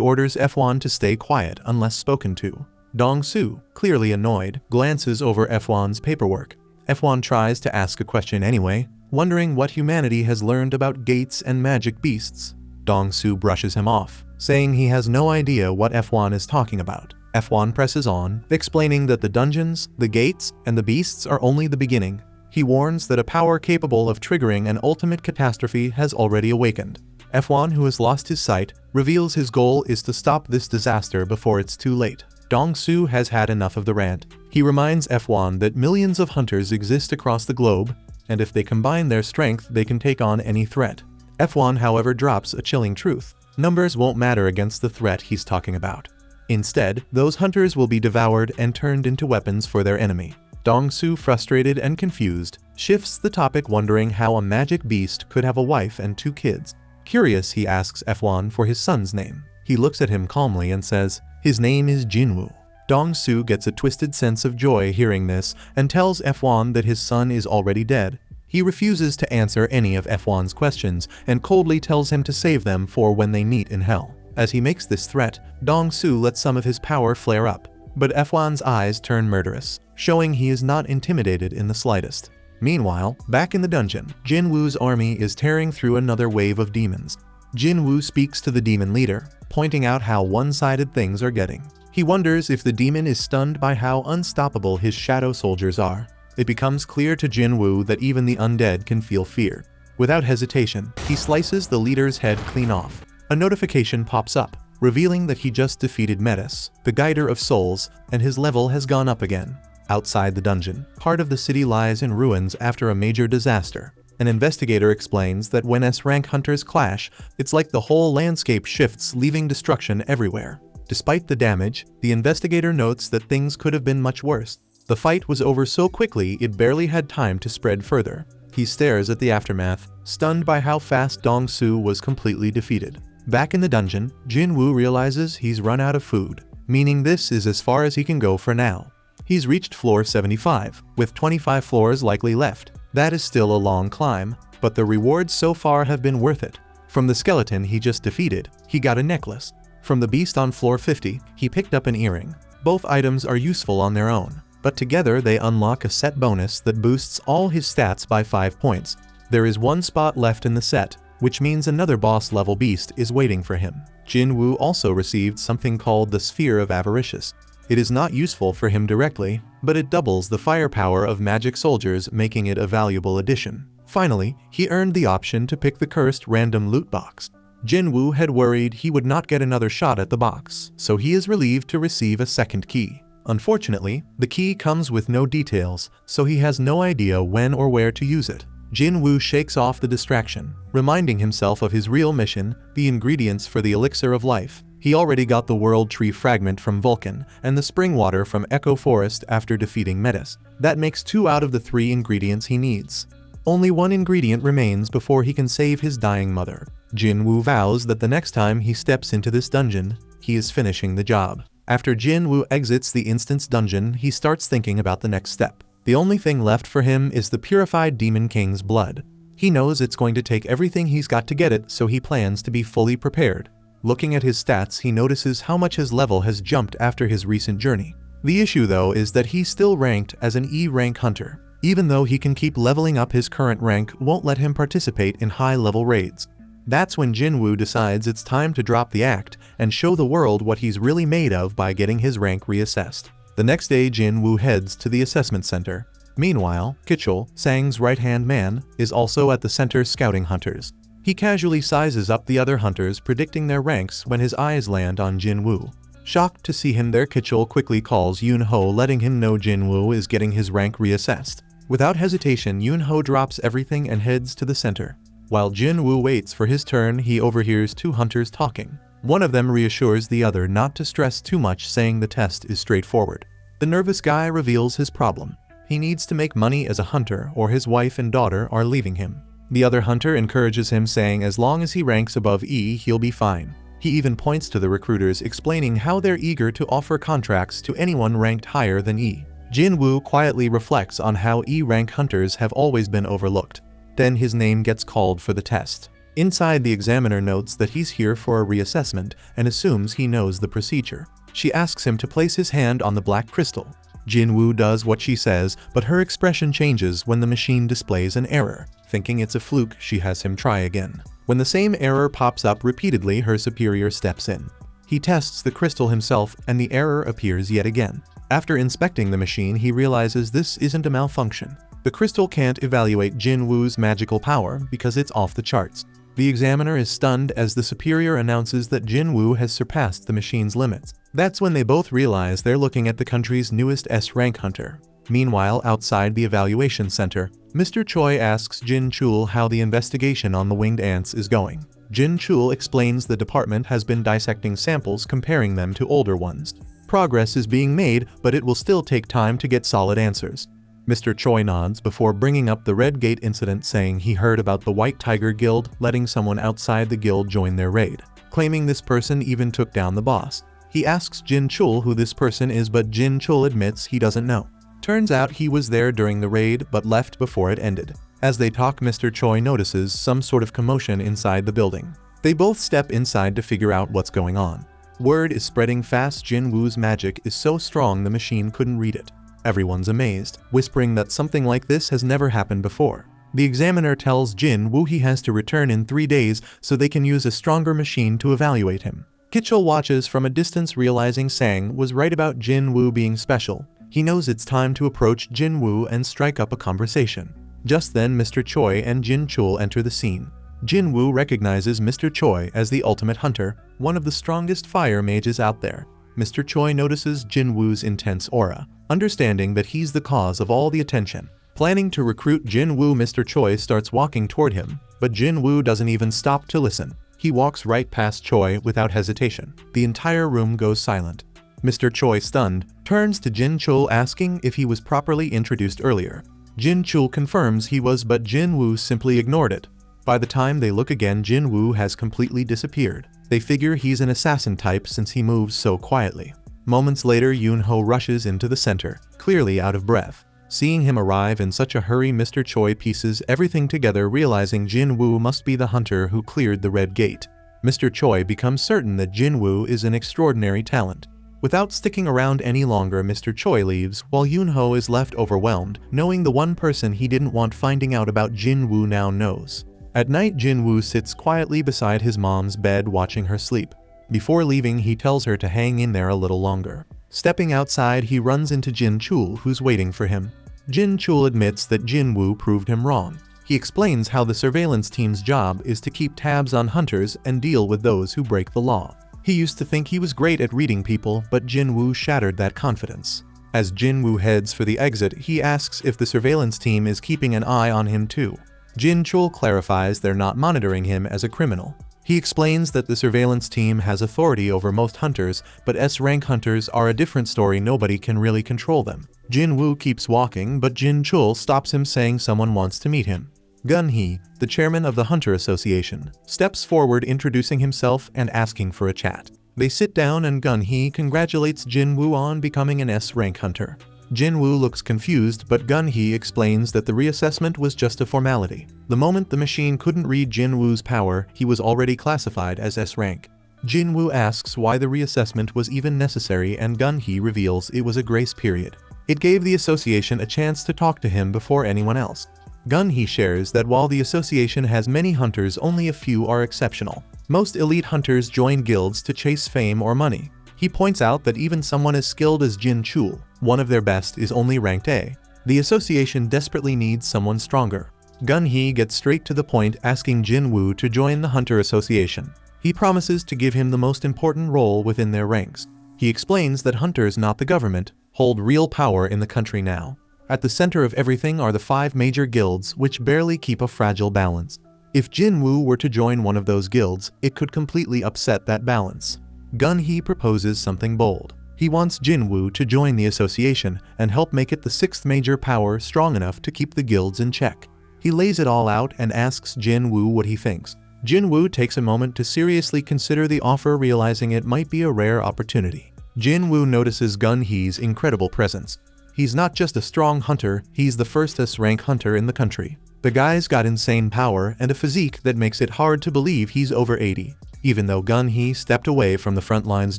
Speaker 1: orders F1 to stay quiet unless spoken to. Dong Su, clearly annoyed, glances over F1's paperwork. F1 tries to ask a question anyway, wondering what humanity has learned about gates and magic beasts. Dong Su brushes him off, saying he has no idea what F1 is talking about. F1 presses on, explaining that the dungeons, the gates, and the beasts are only the beginning. He warns that a power capable of triggering an ultimate catastrophe has already awakened. F1, who has lost his sight, reveals his goal is to stop this disaster before it's too late. Dong-su has had enough of the rant. He reminds F1 that millions of hunters exist across the globe, and if they combine their strength, they can take on any threat. F1, however, drops a chilling truth. Numbers won't matter against the threat he's talking about. Instead, those hunters will be devoured and turned into weapons for their enemy. Dong-su, frustrated and confused, shifts the topic, wondering how a magic beast could have a wife and 2 kids. Curious, he asks F1 for his son's name. He looks at him calmly and says, "His name is Jin Wu." Dong-su gets a twisted sense of joy hearing this and tells F1 that his son is already dead. He refuses to answer any of F1's questions and coldly tells him to save them for when they meet in hell. As he makes this threat, Dong-su lets some of his power flare up, but F1's eyes turn murderous, showing he is not intimidated in the slightest. Meanwhile, back in the dungeon, Jin Wu's army is tearing through another wave of demons. Jin Wu speaks to the demon leader, pointing out how one-sided things are getting. He wonders if the demon is stunned by how unstoppable his shadow soldiers are. It becomes clear to Jin Wu that even the undead can feel fear. Without hesitation, he slices the leader's head clean off. A notification pops up, revealing that he just defeated Metis, the guider of souls, and his level has gone up again. Outside the dungeon, part of the city lies in ruins after a major disaster. An investigator explains that when S-rank hunters clash, it's like the whole landscape shifts, leaving destruction everywhere. Despite the damage, the investigator notes that things could have been much worse. The fight was over so quickly it barely had time to spread further. He stares at the aftermath, stunned by how fast Dong-su was completely defeated. Back in the dungeon, Jin Wu realizes he's run out of food, meaning this is as far as he can go for now. He's reached floor 75, with 25 floors likely left. That is still a long climb, but the rewards so far have been worth it. From the skeleton he just defeated, he got a necklace. From the beast on floor 50, he picked up an earring. Both items are useful on their own, but together they unlock a set bonus that boosts all his stats by 5 points. There is one spot left in the set, which means another boss-level beast is waiting for him. Jin Wu also received something called the Sphere of Avaricious. It is not useful for him directly, but it doubles the firepower of magic soldiers, making it a valuable addition. Finally, he earned the option to pick the cursed random loot box. Jin Wu had worried he would not get another shot at the box, so he is relieved to receive a second key. Unfortunately, the key comes with no details, so he has no idea when or where to use it. Jin Wu shakes off the distraction, reminding himself of his real mission, the ingredients for the elixir of life. He already got the world tree fragment from Vulcan and the spring water from Echo Forest after defeating Metis. That makes 2 out of the 3 ingredients he needs. Only 1 ingredient remains before he can save his dying mother. Jin Wu vows that the next time he steps into this dungeon, he is finishing the job. After Jin Wu exits the instance dungeon, he starts thinking about the next step. The only thing left for him is the purified Demon King's blood. He knows it's going to take everything he's got to get it, so he plans to be fully prepared. Looking at his stats, he notices how much his level has jumped after his recent journey. The issue though is that he's still ranked as an E-rank hunter. Even though he can keep leveling up, his current rank won't let him participate in high-level raids. That's when Jin Wu decides it's time to drop the act and show the world what he's really made of by getting his rank reassessed. The next day, Jin Wu heads to the assessment center. Meanwhile, Kichul, Sang's right-hand man, is also at the center scouting hunters. He casually sizes up the other hunters, predicting their ranks when his eyes land on Jin Wu. Shocked to see him there, Kichul quickly calls Yun-ho, letting him know Jin Wu is getting his rank reassessed. Without hesitation, Yun-ho drops everything and heads to the center. While Jin Wu waits for his turn, he overhears 2 hunters talking. One of them reassures the other not to stress too much, saying the test is straightforward. The nervous guy reveals his problem. He needs to make money as a hunter, or his wife and daughter are leaving him. The other hunter encourages him, saying as long as he ranks above E, he'll be fine. He even points to the recruiters, explaining how they're eager to offer contracts to anyone ranked higher than E. Jin Wu quietly reflects on how E-rank hunters have always been overlooked. Then his name gets called for the test. Inside, the examiner notes that he's here for a reassessment and assumes he knows the procedure. She asks him to place his hand on the black crystal. Jin Wu does what she says, but her expression changes when the machine displays an error. Thinking it's a fluke, she has him try again. When the same error pops up repeatedly, her superior steps in. He tests the crystal himself and the error appears yet again. After inspecting the machine, he realizes this isn't a malfunction. The crystal can't evaluate Jin Wu's magical power because it's off the charts. The examiner is stunned as the superior announces that Jin Wu has surpassed the machine's limits. That's when they both realize they're looking at the country's newest S-rank hunter. Meanwhile, outside the evaluation center, Mr. Choi asks Jin Chul how the investigation on the winged ants is going. Jin Chul explains the department has been dissecting samples, comparing them to older ones. Progress is being made, but it will still take time to get solid answers. Mr. Choi nods before bringing up the Red Gate incident, saying he heard about the White Tiger Guild letting someone outside the guild join their raid, claiming this person even took down the boss. He asks Jin Chul who this person is, but Jin Chul admits he doesn't know. Turns out he was there during the raid but left before it ended. As they talk, Mr. Choi notices some sort of commotion inside the building. They both step inside to figure out what's going on. Word is spreading fast. Jin Wu's magic is so strong the machine couldn't read it. Everyone's amazed, whispering that something like this has never happened before. The examiner tells Jin Wu he has to return in 3 days so they can use a stronger machine to evaluate him. Kitchell watches from a distance, realizing Sang was right about Jin Wu being special. He knows it's time to approach Jin Wu and strike up a conversation. Just then, Mr. Choi and Jin Chul enter the scene. Jin Wu recognizes Mr. Choi as the ultimate hunter, one of the strongest fire mages out there. Mr. Choi notices Jin Wu's intense aura, understanding that he's the cause of all the attention. Planning to recruit Jin Wu, Mr. Choi starts walking toward him, but Jin Wu doesn't even stop to listen. He walks right past Choi without hesitation. The entire room goes silent. Mr. Choi, stunned, turns to Jin Chul asking if he was properly introduced earlier. Jin Chul confirms he was, but Jin Wu simply ignored it. By the time they look again, Jin Wu has completely disappeared. They figure he's an assassin type since he moves so quietly. Moments later, Yoon-ho rushes into the center, clearly out of breath. Seeing him arrive in such a hurry, Mr. Choi pieces everything together, realizing Jin Wu must be the hunter who cleared the Red Gate. Mr. Choi becomes certain that Jin Wu is an extraordinary talent. Without sticking around any longer, Mr. Choi leaves, while Yoon-ho is left overwhelmed, knowing the one person he didn't want finding out about Jin Wu now knows. At night, Jin Wu sits quietly beside his mom's bed watching her sleep. Before leaving, he tells her to hang in there a little longer. Stepping outside, he runs into Jin Chul, who's waiting for him. Jin Chul admits that Jin Wu proved him wrong. He explains how the surveillance team's job is to keep tabs on hunters and deal with those who break the law. He used to think he was great at reading people, but Jin Wu shattered that confidence. As Jin Wu heads for the exit, he asks if the surveillance team is keeping an eye on him too. Jin Chul clarifies they're not monitoring him as a criminal. He explains that the surveillance team has authority over most hunters, but S-rank hunters are a different story. Nobody can really control them. Jin Wu keeps walking, but Jin Chul stops him, saying someone wants to meet him. Gun Hee, the chairman of the Hunter Association, steps forward, introducing himself and asking for a chat. They sit down and Gun Hee congratulates Jin Wu on becoming an S-rank hunter. Jin Wu looks confused, but Gun Hee explains that the reassessment was just a formality. The moment the machine couldn't read Jin Wu's power, he was already classified as S-rank. Jin Wu asks why the reassessment was even necessary, and Gun Hee reveals it was a grace period. It gave the association a chance to talk to him before anyone else. Gun Hee shares that while the association has many hunters, only a few are exceptional. Most elite hunters join guilds to chase fame or money. He points out that even someone as skilled as Jin Chul, one of their best, is only ranked A. The association desperately needs someone stronger. Gun Hee gets straight to the point, asking Jin Wu to join the Hunter Association. He promises to give him the most important role within their ranks. He explains that hunters, not the government, hold real power in the country now. At the center of everything are the 5 major guilds, which barely keep a fragile balance. If Jin Wu were to join one of those guilds, it could completely upset that balance. Gun Hee proposes something bold. He wants Jin Wu to join the association and help make it the 6th major power, strong enough to keep the guilds in check. He lays it all out and asks Jin Wu what he thinks. Jin Wu takes a moment to seriously consider the offer, realizing it might be a rare opportunity. Jin Wu notices Gun Hee's incredible presence. He's not just a strong hunter, he's the first S-rank hunter in the country. The guy's got insane power and a physique that makes it hard to believe he's over 80. Even though Gun Hee stepped away from the front lines,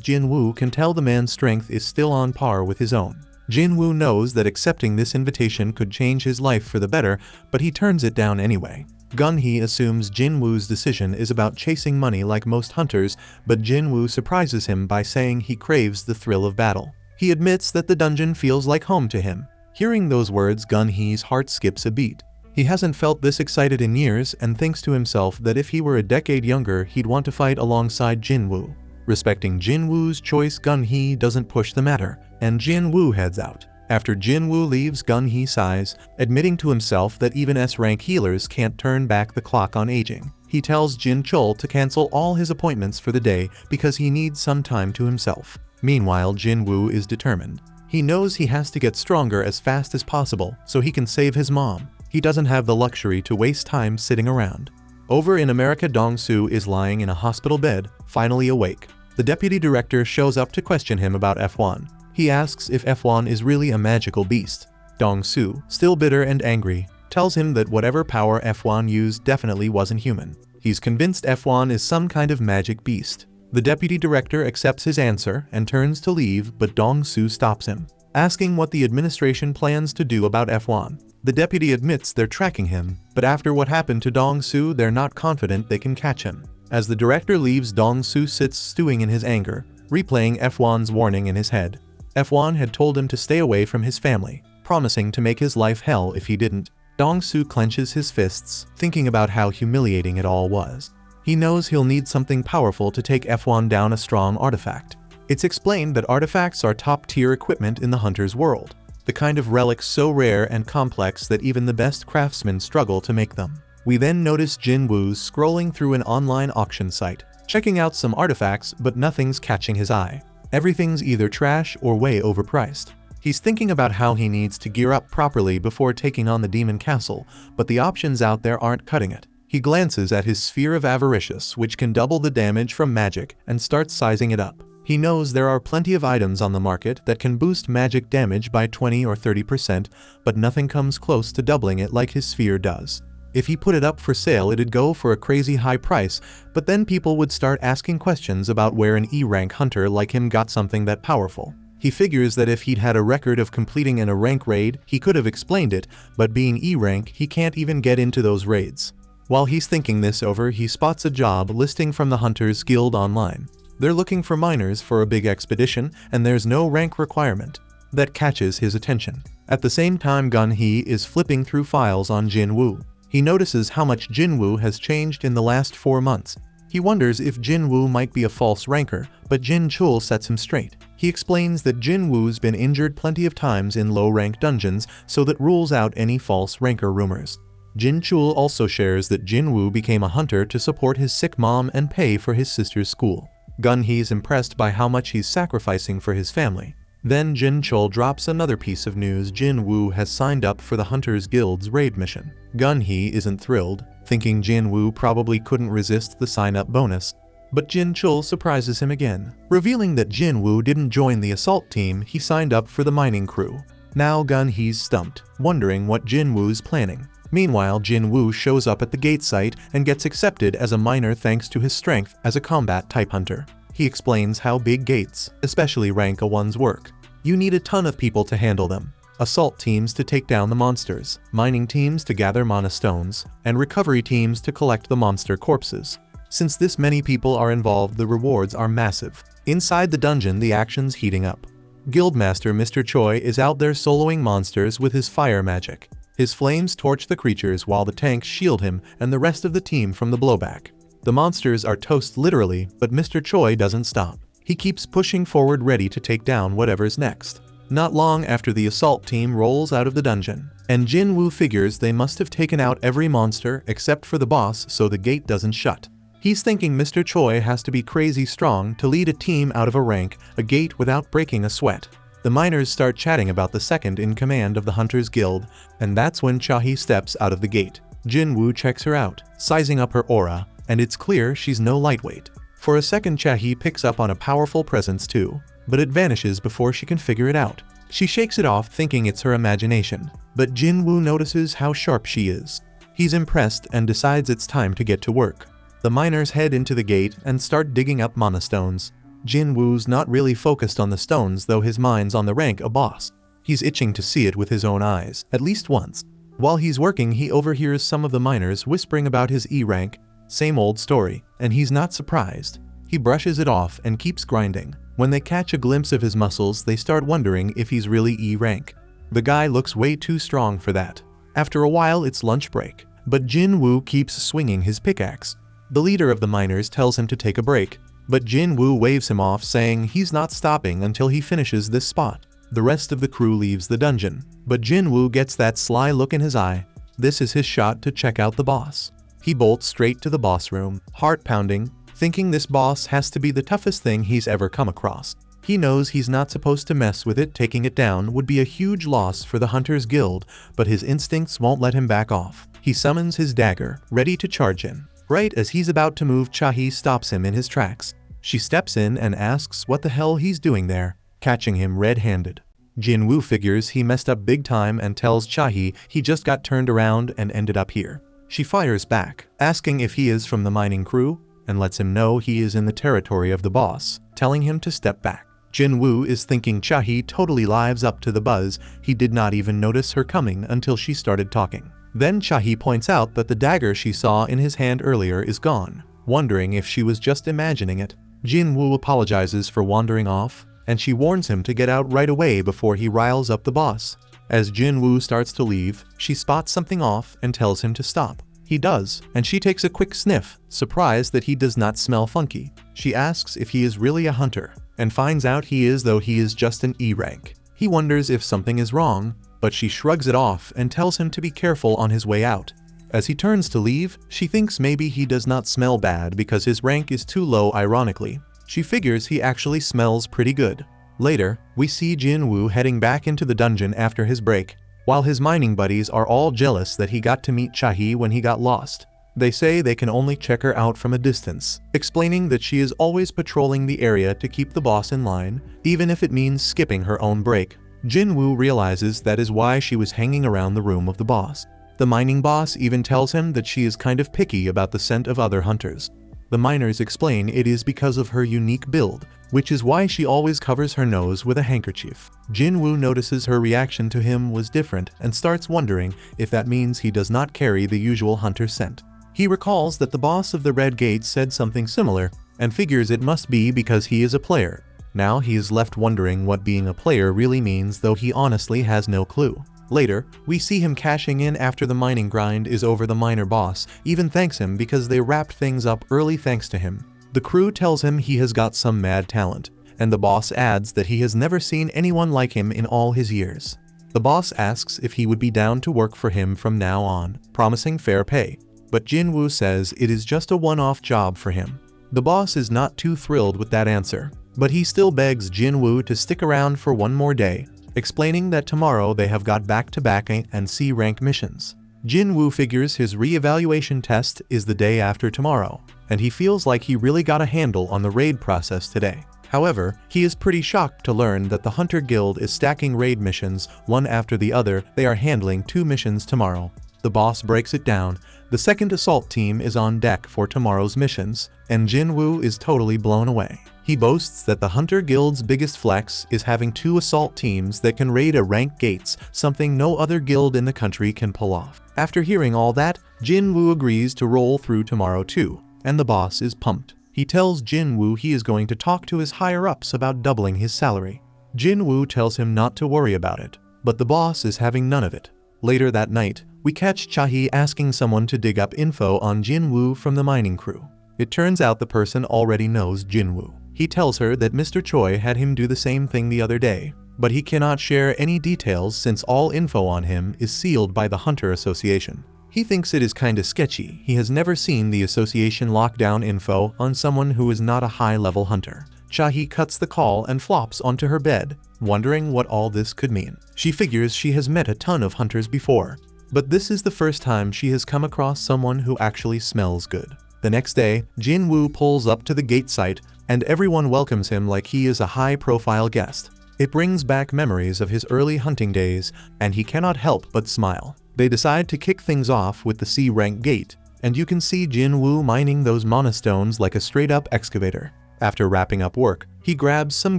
Speaker 1: Jin Wu can tell the man's strength is still on par with his own. Jin Wu knows that accepting this invitation could change his life for the better, but he turns it down anyway. Gun-hee assumes Jin Wu's decision is about chasing money like most hunters, but Jin Wu surprises him by saying he craves the thrill of battle. He admits that the dungeon feels like home to him. Hearing those words, Gun-hee's heart skips a beat. He hasn't felt this excited in years and thinks to himself that if he were a decade younger, he'd want to fight alongside Jin Wu. Respecting Jin Wu's choice, Gun-hee doesn't push the matter, and Jin Wu heads out. After Jin Wu leaves, Gun-hee sighs, admitting to himself that even S-rank healers can't turn back the clock on aging. He tells Jin Chul to cancel all his appointments for the day because he needs some time to himself. Meanwhile, Jin Wu is determined. He knows he has to get stronger as fast as possible so he can save his mom. He doesn't have the luxury to waste time sitting around. Over in America, Dong-soo is lying in a hospital bed, finally awake. The deputy director shows up to question him about F1. He asks if F1 is really a magical beast. Dong-soo, still bitter and angry, tells him that whatever power F1 used definitely wasn't human. He's convinced F1 is some kind of magic beast. The deputy director accepts his answer and turns to leave, but Dong-soo stops him, asking what the administration plans to do about F1. The deputy admits they're tracking him, but after what happened to Dong-soo, they're not confident they can catch him. As the director leaves, Dong-soo sits stewing in his anger, replaying F1's warning in his head. F1 had told him to stay away from his family, promising to make his life hell if he didn't. Dong-soo clenches his fists, thinking about how humiliating it all was. He knows he'll need something powerful to take F1 down, a strong artifact. It's explained that artifacts are top-tier equipment in the hunter's world, the kind of relics so rare and complex that even the best craftsmen struggle to make them. We then notice Jin Wu scrolling through an online auction site, checking out some artifacts, but nothing's catching his eye. Everything's either trash or way overpriced. He's thinking about how he needs to gear up properly before taking on the Demon Castle, but the options out there aren't cutting it. He glances at his Sphere of Avaricious, which can double the damage from magic, and starts sizing it up. He knows there are plenty of items on the market that can boost magic damage by 20 or 30%, but nothing comes close to doubling it like his sphere does. If he put it up for sale, it'd go for a crazy high price, but then people would start asking questions about where an E-rank hunter like him got something that powerful. He figures that if he'd had a record of completing a rank raid, he could have explained it, but being E-rank, he can't even get into those raids. While he's thinking this over, he spots a job listing from the Hunters Guild online. They're looking for miners for a big expedition, and there's no rank requirement. That catches his attention. At the same time, Gun-hee is flipping through files on Jin Wu. He notices how much Jin Wu has changed in the last 4 months. He wonders if Jin Wu might be a false ranker, but Jin Chul sets him straight. He explains that Jin Wu's been injured plenty of times in low-rank dungeons, so that rules out any false ranker rumors. Jin Chul also shares that Jin Wu became a hunter to support his sick mom and pay for his sister's school. Gun-hee's impressed by how much he's sacrificing for his family. Then Jin Chul drops another piece of news: Jin Wu has signed up for the Hunters Guild's raid mission. Gun-hee isn't thrilled, thinking Jin Wu probably couldn't resist the sign-up bonus. But Jin Chul surprises him again, revealing that Jin Wu didn't join the assault team, he signed up for the mining crew. Now Gun-hee's stumped, wondering what Jin Wu's planning. Meanwhile, Jin Wu shows up at the gate site and gets accepted as a miner thanks to his strength as a combat-type hunter. He explains how big gates, especially rank A1's, work. You need a ton of people to handle them. Assault teams to take down the monsters, mining teams to gather mana stones, and recovery teams to collect the monster corpses. Since this many people are involved, the rewards are massive. Inside the dungeon, the action's heating up. Guildmaster Mr. Choi is out there soloing monsters with his fire magic. His flames torch the creatures while the tanks shield him and the rest of the team from the blowback. The monsters are toast literally, but Mr. Choi doesn't stop. He keeps pushing forward, ready to take down whatever's next. Not long after, the assault team rolls out of the dungeon, and Jin Wu figures they must have taken out every monster except for the boss so the gate doesn't shut. He's thinking Mr. Choi has to be crazy strong to lead a team out of a gate without breaking a sweat. The miners start chatting about the second in command of the Hunters Guild, and that's when Chahi steps out of the gate. Jin Wu checks her out, sizing up her aura, and it's clear she's no lightweight. For a second, Chahi picks up on a powerful presence too, but it vanishes before she can figure it out. She shakes it off, thinking it's her imagination, but Jin Wu notices how sharp she is. He's impressed and decides it's time to get to work. The miners head into the gate and start digging up mana stones. Jin Wu's not really focused on the stones, though his mind's on the rank A boss. He's itching to see it with his own eyes, at least once. While he's working, he overhears some of the miners whispering about his E rank. Same old story, and he's not surprised. He brushes it off and keeps grinding. When they catch a glimpse of his muscles, they start wondering if he's really E rank. The guy looks way too strong for that. After a while, it's lunch break, but Jin Wu keeps swinging his pickaxe. The leader of the miners tells him to take a break, but Jin Wu waves him off, saying he's not stopping until he finishes this spot. The rest of the crew leaves the dungeon, but Jin Wu gets that sly look in his eye. This is his shot to check out the boss. He bolts straight to the boss room, heart pounding, thinking this boss has to be the toughest thing he's ever come across. He knows he's not supposed to mess with it. Taking it down would be a huge loss for the Hunters Guild, but his instincts won't let him back off. He summons his dagger, ready to charge in. Right as he's about to move, Chahi stops him in his tracks. She steps in and asks what the hell he's doing there, catching him red-handed. Jin Wu figures he messed up big time and tells Chahi he just got turned around and ended up here. She fires back, asking if he is from the mining crew, and lets him know he is in the territory of the boss, telling him to step back. Jin Wu is thinking Chahi totally lives up to the buzz. He did not even notice her coming until she started talking. Then Chahi points out that the dagger she saw in his hand earlier is gone, wondering if she was just imagining it. Jin Wu apologizes for wandering off, and she warns him to get out right away before he riles up the boss. As Jin Wu starts to leave, she spots something off and tells him to stop. He does, and she takes a quick sniff, surprised that he does not smell funky. She asks if he is really a hunter, and finds out he is, though he is just an E rank. He wonders if something is wrong, but she shrugs it off and tells him to be careful on his way out. As he turns to leave, she thinks maybe he does not smell bad because his rank is too low. Ironically, she figures he actually smells pretty good. Later, we see Jin Wu heading back into the dungeon after his break, while his mining buddies are all jealous that he got to meet Chahi when he got lost. They say they can only check her out from a distance, explaining that she is always patrolling the area to keep the boss in line, even if it means skipping her own break. Jin Wu realizes that is why she was hanging around the room of the boss. The mining boss even tells him that she is kind of picky about the scent of other hunters. The miners explain it is because of her unique build, which is why she always covers her nose with a handkerchief. Jin Wu notices her reaction to him was different and starts wondering if that means he does not carry the usual hunter scent. He recalls that the boss of the Red Gate said something similar and figures it must be because he is a player. Now he is left wondering what being a player really means, though he honestly has no clue. Later, we see him cashing in after the mining grind is over. The miner boss even thanks him because they wrapped things up early thanks to him. The crew tells him he has got some mad talent, and the boss adds that he has never seen anyone like him in all his years. The boss asks if he would be down to work for him from now on, promising fair pay, but Jin Wu says it is just a one-off job for him. The boss is not too thrilled with that answer, but he still begs Jin Wu to stick around for one more day, explaining that tomorrow they have got back-to-back A and C rank missions. Jin Wu figures his re-evaluation test is the day after tomorrow, and he feels like he really got a handle on the raid process today. However, he is pretty shocked to learn that the Hunter Guild is stacking raid missions one after the other. They are handling 2 missions tomorrow. The boss breaks it down. The second assault team is on deck for tomorrow's missions, and Jin Wu is totally blown away. He boasts that the Hunter Guild's biggest flex is having 2 assault teams that can raid a rank gates, something no other guild in the country can pull off. After hearing all that, Jin Wu agrees to roll through tomorrow too, and the boss is pumped. He tells Jin Wu he is going to talk to his higher-ups about doubling his salary. Jin Wu tells him not to worry about it, but the boss is having none of it. Later that night, we catch Chahi asking someone to dig up info on Jin Wu from the mining crew. It turns out the person already knows Jin Wu. He tells her that Mr. Choi had him do the same thing the other day, but he cannot share any details since all info on him is sealed by the Hunter Association. He thinks it is kinda sketchy. He has never seen the association lock down info on someone who is not a high-level hunter. Chahi cuts the call and flops onto her bed, wondering what all this could mean. She figures she has met a ton of hunters before, but this is the first time she has come across someone who actually smells good. The next day, Jin Wu pulls up to the gate site, and everyone welcomes him like he is a high-profile guest. It brings back memories of his early hunting days, and he cannot help but smile. They decide to kick things off with the C-rank gate, and you can see Jin Wu mining those monostones like a straight-up excavator. After wrapping up work, he grabs some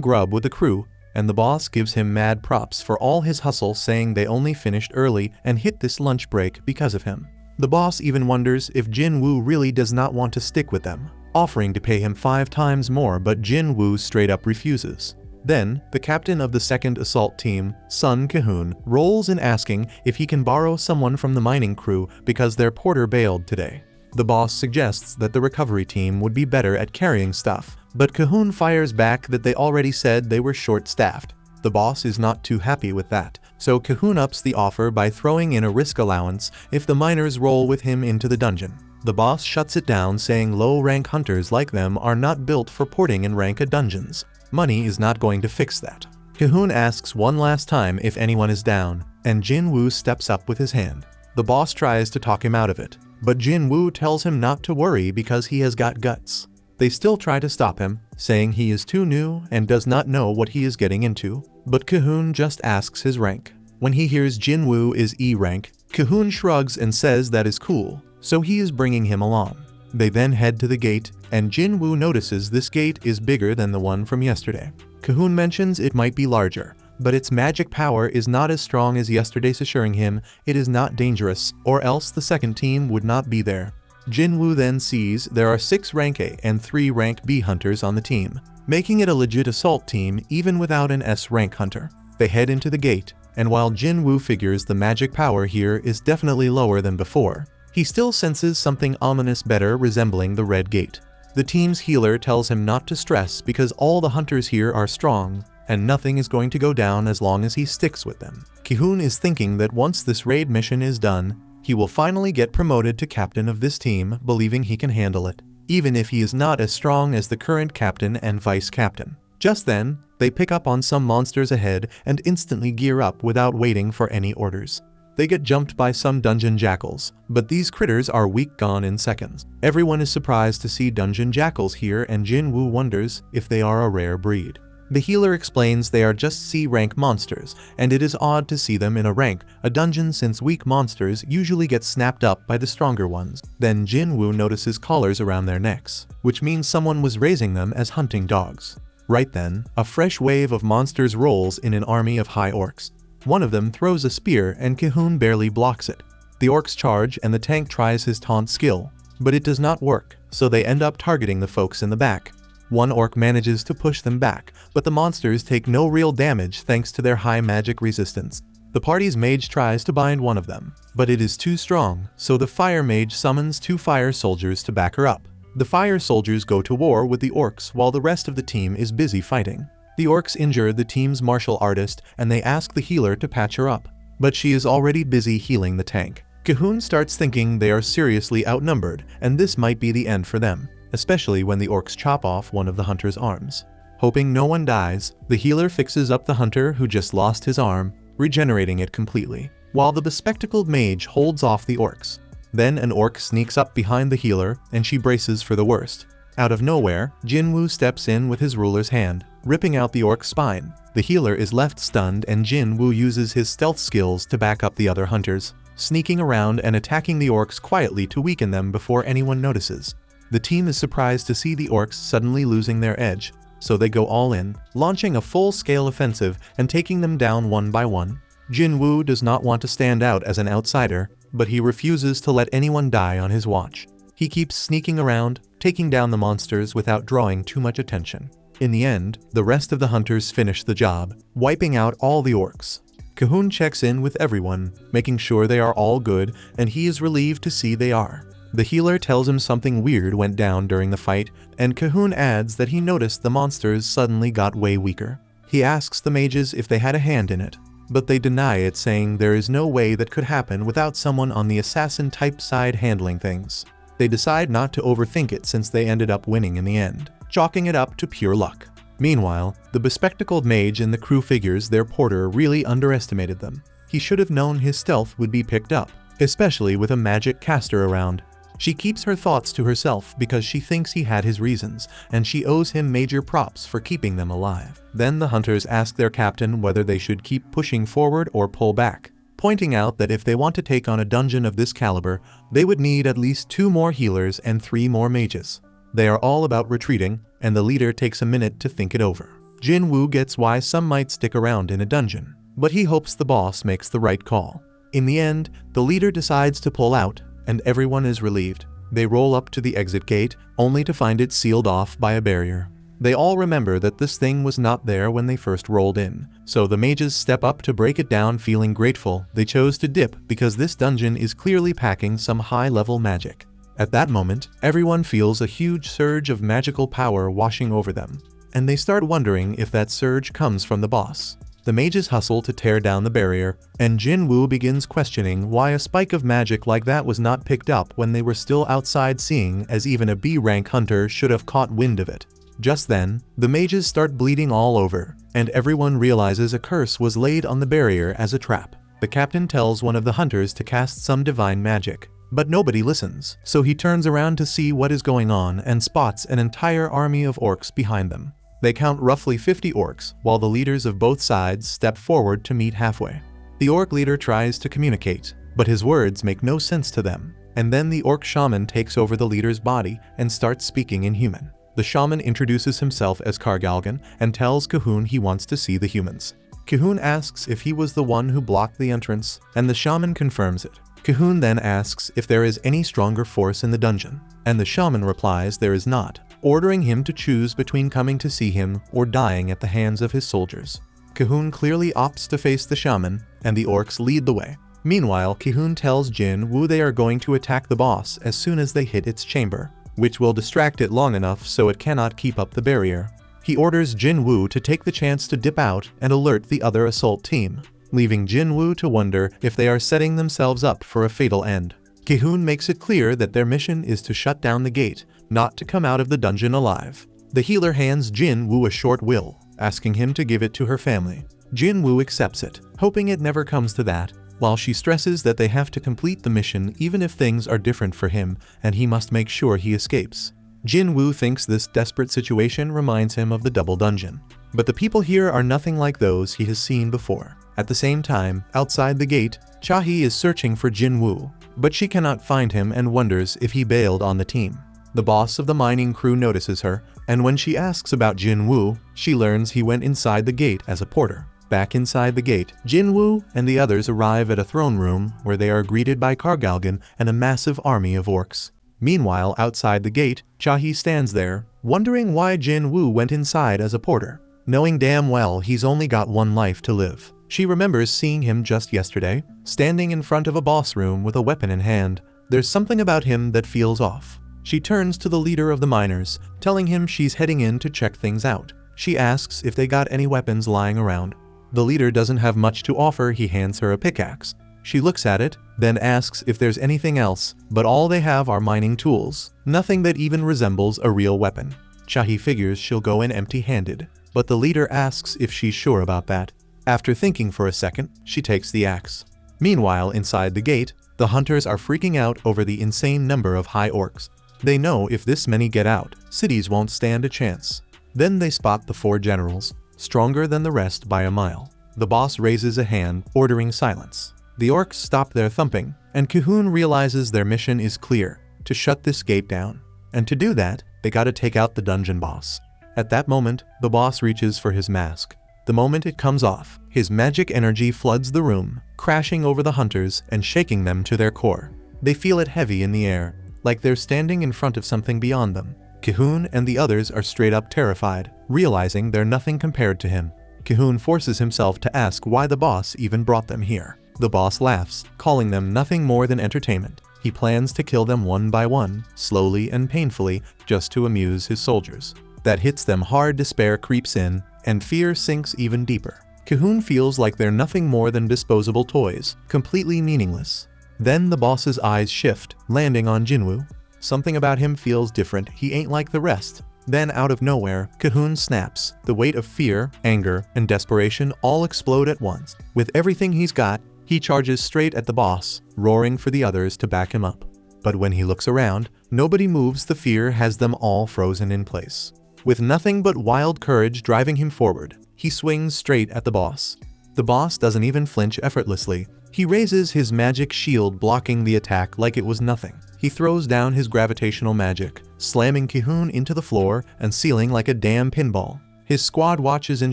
Speaker 1: grub with the crew, and the boss gives him mad props for all his hustle, saying they only finished early and hit this lunch break because of him. The boss even wonders if Jin Wu really does not want to stick with them, offering to pay him 5 times more, but Jin Wu straight up refuses. Then, the captain of the second assault team, Sun Cahoon, rolls in asking if he can borrow someone from the mining crew because their porter bailed today. The boss suggests that the recovery team would be better at carrying stuff, but Cahoon fires back that they already said they were short-staffed. The boss is not too happy with that, so Cahoon ups the offer by throwing in a risk allowance if the miners roll with him into the dungeon. The boss shuts it down, saying low-rank hunters like them are not built for porting in rank dungeons. Money is not going to fix that. Cahoon asks one last time if anyone is down, and Jin Wu steps up with his hand. The boss tries to talk him out of it, but Jin Wu tells him not to worry because he has got guts. They still try to stop him, saying he is too new and does not know what he is getting into, but Cahoon just asks his rank. When he hears Jin Wu is E rank, Cahoon shrugs and says that is cool, so he is bringing him along. They then head to the gate, and Jin Wu notices this gate is bigger than the one from yesterday. Cahoon mentions it might be larger, but its magic power is not as strong as yesterday's, assuring him it is not dangerous, or else the second team would not be there. Jin Wu then sees there are 6 rank A and 3 rank B hunters on the team, making it a legit assault team even without an S rank hunter. They head into the gate, and while Jin Wu figures the magic power here is definitely lower than before, he still senses something ominous better resembling the red gate. The team's healer tells him not to stress because all the hunters here are strong, and nothing is going to go down as long as he sticks with them. Cahoon is thinking that once this raid mission is done, he will finally get promoted to captain of this team, believing he can handle it, even if he is not as strong as the current captain and vice captain. Just then, they pick up on some monsters ahead and instantly gear up without waiting for any orders. They get jumped by some dungeon jackals, but these critters are weak, gone in seconds. Everyone is surprised to see dungeon jackals here, and Jin Wu wonders if they are a rare breed. The healer explains they are just C-rank monsters, and it is odd to see them in a dungeon since weak monsters usually get snapped up by the stronger ones. Then Jin Wu notices collars around their necks, which means someone was raising them as hunting dogs. Right then, a fresh wave of monsters rolls in, an army of high orcs. One of them throws a spear and Cahoon barely blocks it. The orcs charge and the tank tries his taunt skill, but it does not work, so they end up targeting the folks in the back. One orc manages to push them back, but the monsters take no real damage thanks to their high magic resistance. The party's mage tries to bind one of them, but it is too strong, so the fire mage summons 2 fire soldiers to back her up. The fire soldiers go to war with the orcs while the rest of the team is busy fighting. The orcs injure the team's martial artist and they ask the healer to patch her up, but she is already busy healing the tank. Cahoon starts thinking they are seriously outnumbered and this might be the end for them, especially when the orcs chop off one of the hunter's arms. Hoping no one dies, the healer fixes up the hunter who just lost his arm, regenerating it completely, while the bespectacled mage holds off the orcs. Then an orc sneaks up behind the healer and she braces for the worst. Out of nowhere, Jin Wu steps in with his ruler's hand, ripping out the orc's spine. The healer is left stunned and Jin Wu uses his stealth skills to back up the other hunters, sneaking around and attacking the orcs quietly to weaken them before anyone notices. The team is surprised to see the orcs suddenly losing their edge, so they go all in, launching a full-scale offensive and taking them down one by one. Jin Wu does not want to stand out as an outsider, but he refuses to let anyone die on his watch. He keeps sneaking around, taking down the monsters without drawing too much attention. In the end, the rest of the hunters finish the job, wiping out all the orcs. Cahoon checks in with everyone, making sure they are all good, and he is relieved to see they are. The healer tells him something weird went down during the fight, and Cahoon adds that he noticed the monsters suddenly got way weaker. He asks the mages if they had a hand in it, but they deny it, saying there is no way that could happen without someone on the assassin-type side handling things. They decide not to overthink it since they ended up winning in the end, chalking it up to pure luck. Meanwhile, the bespectacled mage in the crew figures their porter really underestimated them. He should have known his stealth would be picked up, especially with a magic caster around. She keeps her thoughts to herself because she thinks he had his reasons, and she owes him major props for keeping them alive. Then the hunters ask their captain whether they should keep pushing forward or pull back, pointing out that if they want to take on a dungeon of this caliber, they would need at least 2 more healers and 3 more mages. They are all about retreating, and the leader takes a minute to think it over. Jin Wu gets why some might stick around in a dungeon, but he hopes the boss makes the right call. In the end, the leader decides to pull out, and everyone is relieved. They roll up to the exit gate, only to find it sealed off by a barrier. They all remember that this thing was not there when they first rolled in, so the mages step up to break it down, feeling grateful they chose to dip because this dungeon is clearly packing some high-level magic. At that moment, everyone feels a huge surge of magical power washing over them, and they start wondering if that surge comes from the boss. The mages hustle to tear down the barrier, and Jin Wu begins questioning why a spike of magic like that was not picked up when they were still outside, seeing as even a B-rank hunter should have caught wind of it. Just then, the mages start bleeding all over, and everyone realizes a curse was laid on the barrier as a trap. The captain tells one of the hunters to cast some divine magic, but nobody listens, so he turns around to see what is going on and spots an entire army of orcs behind them. They count roughly 50 orcs, while the leaders of both sides step forward to meet halfway. The orc leader tries to communicate, but his words make no sense to them, and then the orc shaman takes over the leader's body and starts speaking in human. The shaman introduces himself as Kargalgan and tells Kahun he wants to see the humans. Kahun asks if he was the one who blocked the entrance, and the shaman confirms it. Kahun then asks if there is any stronger force in the dungeon, and the shaman replies there is not, ordering him to choose between coming to see him or dying at the hands of his soldiers. Kahun clearly opts to face the shaman, and the orcs lead the way. Meanwhile, Kahun tells Jin Wu they are going to attack the boss as soon as they hit its chamber, which will distract it long enough so it cannot keep up the barrier. He orders Jin Wu to take the chance to dip out and alert the other assault team, leaving Jin Wu to wonder if they are setting themselves up for a fatal end. Kahun makes it clear that their mission is to shut down the gate, not to come out of the dungeon alive. The healer hands Jin Wu a short will, asking him to give it to her family. Jin Wu accepts it, hoping it never comes to that, while she stresses that they have to complete the mission even if things are different for him and he must make sure he escapes. Jin Wu thinks this desperate situation reminds him of the double dungeon, but the people here are nothing like those he has seen before. At the same time, outside the gate, Chahi is searching for Jin Wu, but she cannot find him and wonders if he bailed on the team. The boss of the mining crew notices her, and when she asks about Jin Wu, she learns he went inside the gate as a porter. Back inside the gate, Jin Wu and the others arrive at a throne room where they are greeted by Kargalgan and a massive army of orcs. Meanwhile, outside the gate, Chahi stands there, wondering why Jin Wu went inside as a porter, knowing damn well he's only got one life to live. She remembers seeing him just yesterday, standing in front of a boss room with a weapon in hand. There's something about him that feels off. She turns to the leader of the miners, telling him she's heading in to check things out. She asks if they got any weapons lying around. The leader doesn't have much to offer. He hands her a pickaxe. She looks at it, then asks if there's anything else, but all they have are mining tools, nothing that even resembles a real weapon. Chahi figures she'll go in empty-handed, but the leader asks if she's sure about that. After thinking for a second, she takes the axe. Meanwhile, inside the gate, the hunters are freaking out over the insane number of high orcs. They know if this many get out, cities won't stand a chance. Then they spot the 4 generals, stronger than the rest by a mile. The boss raises a hand, ordering silence. The orcs stop their thumping, and Kahun realizes their mission is clear, to shut this gate down. And to do that, they gotta take out the dungeon boss. At that moment, the boss reaches for his mask. The moment it comes off, his magic energy floods the room, crashing over the hunters and shaking them to their core. They feel it heavy in the air, like they're standing in front of something beyond them. Kahun and the others are straight up terrified, realizing they're nothing compared to him. Kahun forces himself to ask why the boss even brought them here. The boss laughs, calling them nothing more than entertainment. He plans to kill them one by one, slowly and painfully, just to amuse his soldiers. That hits them hard. Despair creeps in, and fear sinks even deeper. Kahun feels like they're nothing more than disposable toys, completely meaningless. Then the boss's eyes shift, landing on Jin Wu. Something about him feels different. He ain't like the rest. Then out of nowhere, Kahun snaps. The weight of fear, anger, and desperation all explode at once. With everything he's got, he charges straight at the boss, roaring for the others to back him up. But when he looks around, nobody moves. The fear has them all frozen in place. With nothing but wild courage driving him forward, he swings straight at the boss. The boss doesn't even flinch effortlessly. He raises his magic shield, blocking the attack like it was nothing. He throws down his gravitational magic, slamming Kahun into the floor and sealing like a damn pinball. His squad watches in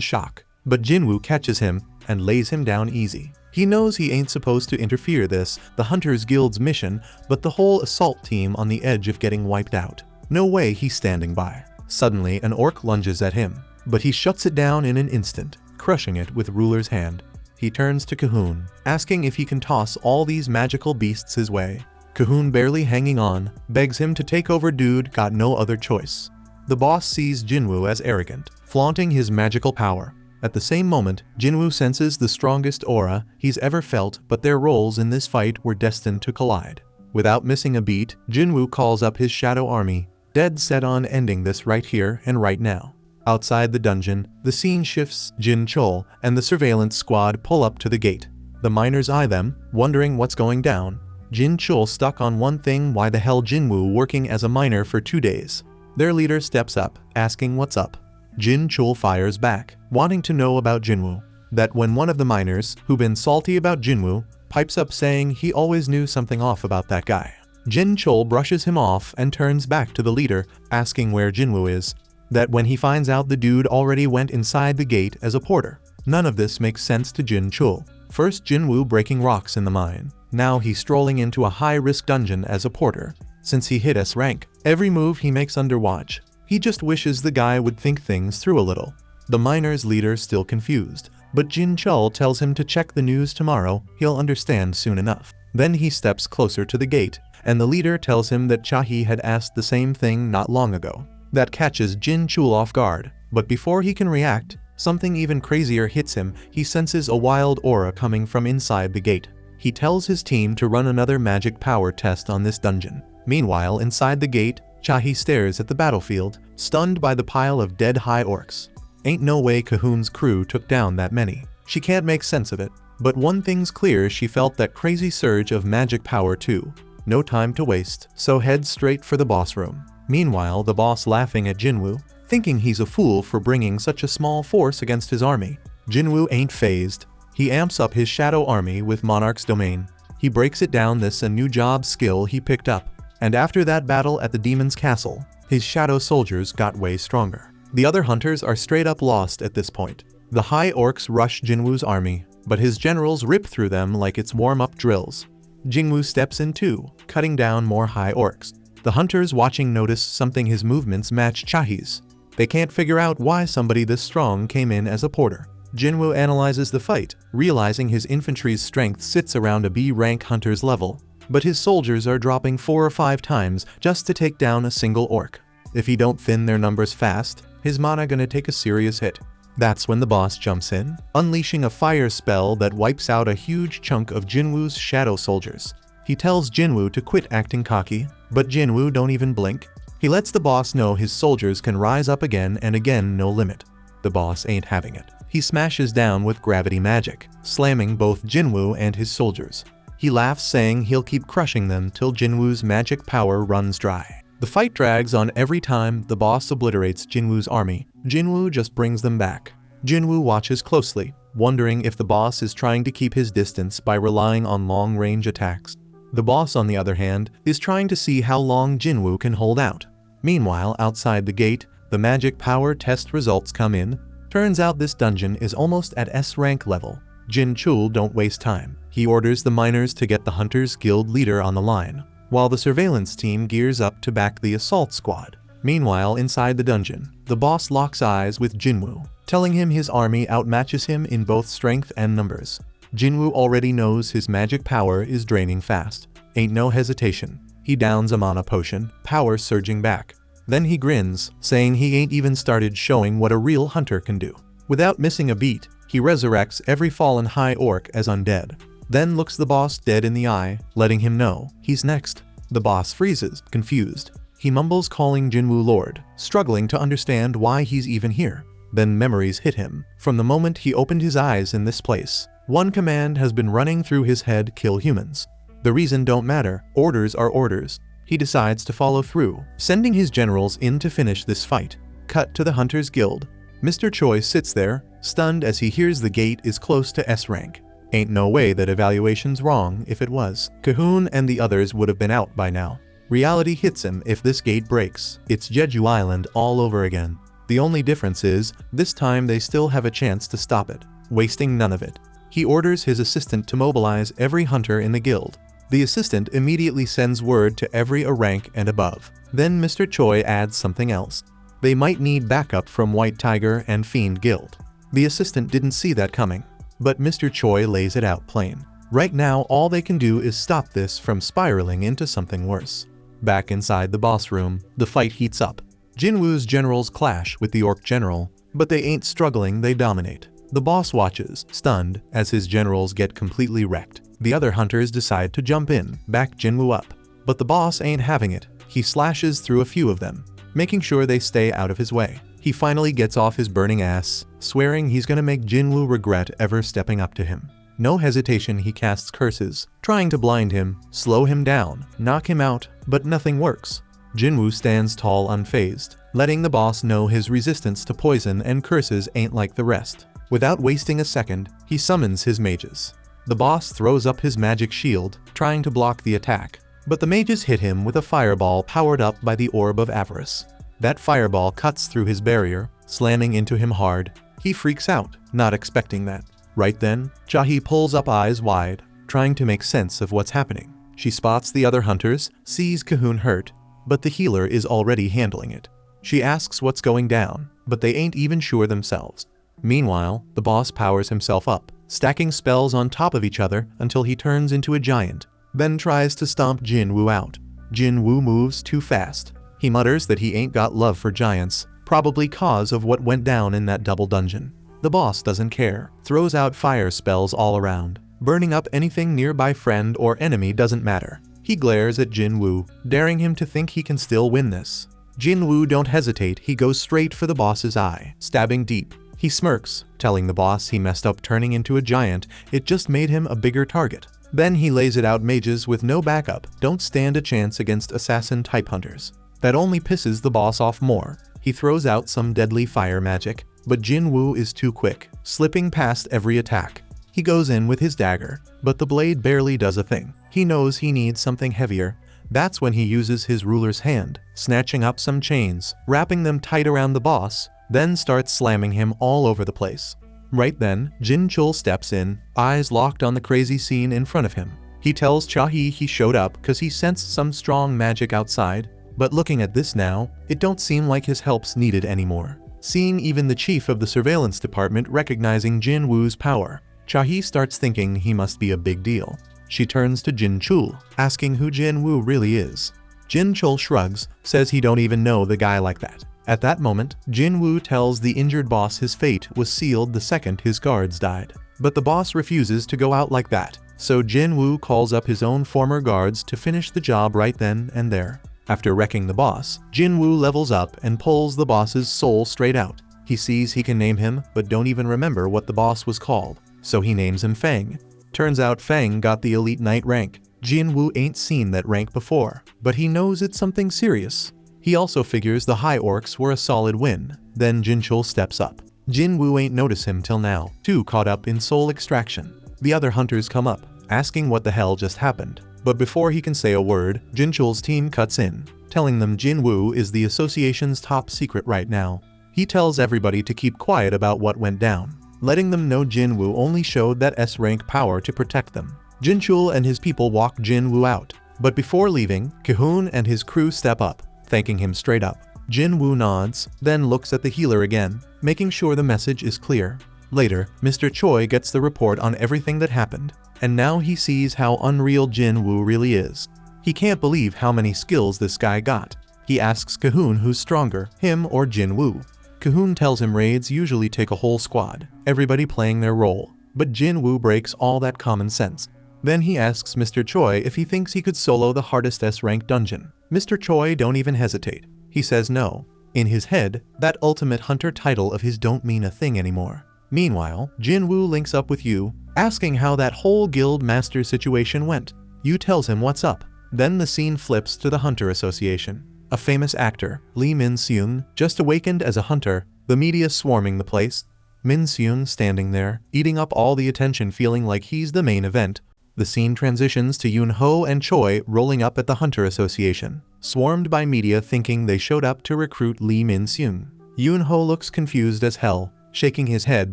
Speaker 1: shock, but Jin Wu catches him and lays him down easy. He knows he ain't supposed to interfere this, the Hunters Guild's mission, but the whole assault team on the edge of getting wiped out. No way he's standing by. Suddenly, an orc lunges at him, but he shuts it down in an instant, crushing it with ruler's hand. He turns to Cahoon, asking if he can toss all these magical beasts his way. Cahoon, barely hanging on, begs him to take over. Dude got no other choice. The boss sees Jin Wu as arrogant, flaunting his magical power. At the same moment, Jin Wu senses the strongest aura he's ever felt, but their roles in this fight were destined to collide. Without missing a beat, Jin Wu calls up his shadow army, dead set on ending this right here and right now. Outside the dungeon, the scene shifts. Jin Chul and the surveillance squad pull up to the gate. The miners eye them, wondering what's going down. Jin Chul stuck on one thing: why the hell Jin Wu working as a miner for 2 days? Their leader steps up, asking what's up. Jin Chul fires back, wanting to know about Jin Wu. That when one of the miners, who been salty about Jin Wu, pipes up saying he always knew something off about that guy. Jin Chul brushes him off and turns back to the leader, asking where Jin Wu is. That when he finds out the dude already went inside the gate as a porter. None of this makes sense to Jin Chul. First Jin Wu breaking rocks in the mine. Now he's strolling into a high-risk dungeon as a porter. Since he hit S rank, every move he makes under watch. He just wishes the guy would think things through a little. The miner's leader still confused, but Jin Chul tells him to check the news tomorrow, he'll understand soon enough. Then he steps closer to the gate, and the leader tells him that Chahi had asked the same thing not long ago. That catches Jin Chul off guard, but before he can react, something even crazier hits him. He senses a wild aura coming from inside the gate. He tells his team to run another magic power test on this dungeon. Meanwhile, inside the gate, Chahi stares at the battlefield, stunned by the pile of dead high orcs. Ain't no way Cahoon's crew took down that many. She can't make sense of it. But one thing's clear: she felt that crazy surge of magic power too. No time to waste, so head straight for the boss room. Meanwhile, the boss laughing at Jin Wu, thinking he's a fool for bringing such a small force against his army. Jin Wu ain't phased. He amps up his shadow army with Monarch's Domain. He breaks it down. This a new job skill he picked up. And after that battle at the demon's castle, his shadow soldiers got way stronger. The other hunters are straight up lost at this point. The high orcs rush Jin Wu's army, but his generals rip through them like it's warm-up drills. Jin Wu steps in too, cutting down more high orcs. The hunters watching notice something: his movements match Chahi's. They can't figure out why somebody this strong came in as a porter. Jin Wu analyzes the fight, realizing his infantry's strength sits around a B-rank hunter's level, but his soldiers are dropping 4 or 5 times just to take down a single orc. If he don't thin their numbers fast, his mana gonna take a serious hit. That's when the boss jumps in, unleashing a fire spell that wipes out a huge chunk of Jin Wu's shadow soldiers. He tells Jin Wu to quit acting cocky, but Jin Wu don't even blink. He lets the boss know his soldiers can rise up again and again, no limit. The boss ain't having it. He smashes down with gravity magic, slamming both Jin Wu and his soldiers. He laughs, saying he'll keep crushing them till Jin Wu's magic power runs dry. The fight drags on. Every time the boss obliterates Jin Wu's army, Jin Wu just brings them back. Jin Wu watches closely, wondering if the boss is trying to keep his distance by relying on long-range attacks. The boss, on the other hand, is trying to see how long Jin Wu can hold out. Meanwhile, outside the gate, the magic power test results come in. Turns out this dungeon is almost at S rank level. Jin Chul don't waste time. He orders the miners to get the Hunters Guild leader on the line, while the surveillance team gears up to back the assault squad. Meanwhile, inside the dungeon, the boss locks eyes with Jin Wu, telling him his army outmatches him in both strength and numbers. Jin Wu already knows his magic power is draining fast. Ain't no hesitation. He downs a mana potion, power surging back. Then he grins, saying he ain't even started showing what a real hunter can do. Without missing a beat, he resurrects every fallen high orc as undead. Then looks the boss dead in the eye, letting him know he's next. The boss freezes, confused. He mumbles, calling Jin Wu Lord, struggling to understand why he's even here. Then memories hit him. From the moment he opened his eyes in this place, one command has been running through his head: kill humans. The reason don't matter, orders are orders. He decides to follow through, sending his generals in to finish this fight. Cut to the Hunters Guild. Mr. Choi sits there, stunned as he hears the gate is close to S rank. Ain't no way that evaluation's wrong. If it was, Cahoon and the others would have been out by now. Reality hits him: if this gate breaks, it's Jeju Island all over again. The only difference is, this time they still have a chance to stop it, wasting none of it. He orders his assistant to mobilize every hunter in the guild. The assistant immediately sends word to every A rank and above. Then Mr. Choi adds something else. They might need backup from White Tiger and Fiend Guild. The assistant didn't see that coming, but Mr. Choi lays it out plain. Right now all they can do is stop this from spiraling into something worse. Back inside the boss room, the fight heats up. Jin Wu's generals clash with the Orc general, but they ain't struggling, they dominate. The boss watches, stunned, as his generals get completely wrecked. The other hunters decide to jump in, back Jin Wu up. But the boss ain't having it. He slashes through a few of them, making sure they stay out of his way. He finally gets off his burning ass, swearing he's gonna make Jin Wu regret ever stepping up to him. No hesitation, he casts curses, trying to blind him, slow him down, knock him out, but nothing works. Jin Wu stands tall unfazed, letting the boss know his resistance to poison and curses ain't like the rest. Without wasting a second, he summons his mages. The boss throws up his magic shield, trying to block the attack, but the mages hit him with a fireball powered up by the Orb of Avarice. That fireball cuts through his barrier, slamming into him hard. He freaks out, not expecting that. Right then, Chahi pulls up eyes wide, trying to make sense of what's happening. She spots the other hunters, sees Cahoon hurt, but the healer is already handling it. She asks what's going down, but they ain't even sure themselves. Meanwhile, the boss powers himself up, stacking spells on top of each other until he turns into a giant, then tries to stomp Jin Wu out. Jin Wu moves too fast. He mutters that he ain't got love for giants, probably cause of what went down in that double dungeon. The boss doesn't care, throws out fire spells all around. Burning up anything nearby, friend or enemy doesn't matter. He glares at Jin Wu, daring him to think he can still win this. Jin Wu don't hesitate, he goes straight for the boss's eye, stabbing deep. He smirks, telling the boss he messed up turning into a giant, it just made him a bigger target. Then he lays it out, mages with no backup don't stand a chance against assassin-type hunters. That only pisses the boss off more. He throws out some deadly fire magic, but Jin Wu is too quick, slipping past every attack. He goes in with his dagger, but the blade barely does a thing. He knows he needs something heavier. That's when he uses his ruler's hand, snatching up some chains, wrapping them tight around the boss, then starts slamming him all over the place. Right then, Jin Chul steps in, eyes locked on the crazy scene in front of him. He tells Chahi he showed up because he sensed some strong magic outside, but looking at this now, it don't seem like his help's needed anymore. Seeing even the chief of the surveillance department recognizing Jin Wu's power, Chahi starts thinking he must be a big deal. She turns to Jin Chul, asking who Jin Wu really is. Jin Chul shrugs, says he don't even know the guy like that. At that moment, Jin Wu tells the injured boss his fate was sealed the second his guards died. But the boss refuses to go out like that, so Jin Wu calls up his own former guards to finish the job right then and there. After wrecking the boss, Jin Wu levels up and pulls the boss's soul straight out. He sees he can name him, but don't even remember what the boss was called, so he names him Feng. Turns out Feng got the Elite Knight rank. Jin Wu ain't seen that rank before, but he knows it's something serious. He also figures the High Orcs were a solid win. Then Jin Chul steps up. Jin Wu ain't noticed him till now, too caught up in soul extraction. The other hunters come up, asking what the hell just happened. But before he can say a word, Jin Chul's team cuts in, telling them Jin Wu is the association's top secret right now. He tells everybody to keep quiet about what went down, letting them know Jin Wu only showed that S-rank power to protect them. Jin Chul and his people walk Jin Wu out, but before leaving, Cahoon and his crew step up, thanking him straight up. Jin Wu nods, then looks at the healer again, making sure the message is clear. Later, Mr. Choi gets the report on everything that happened, and now he sees how unreal Jin Wu really is. He can't believe how many skills this guy got. He asks Cahoon who's stronger, him or Jin Wu. Cahoon tells him raids usually take a whole squad, everybody playing their role, but Jin Wu breaks all that common sense. Then he asks Mr. Choi if he thinks he could solo the hardest S-rank dungeon. Mr. Choi don't even hesitate. He says no. In his head, that ultimate hunter title of his don't mean a thing anymore. Meanwhile, Jin Wu links up with Yu, asking how that whole guild master situation went. Yu tells him what's up. Then the scene flips to the Hunter Association. A famous actor, Lee Min-seung, just awakened as a hunter, the media swarming the place. Min-seung standing there, eating up all the attention, feeling like he's the main event. The scene transitions to Yoon-ho and Choi rolling up at the Hunter Association, swarmed by media thinking they showed up to recruit Lee Min-seung. Yoon-ho looks confused as hell, shaking his head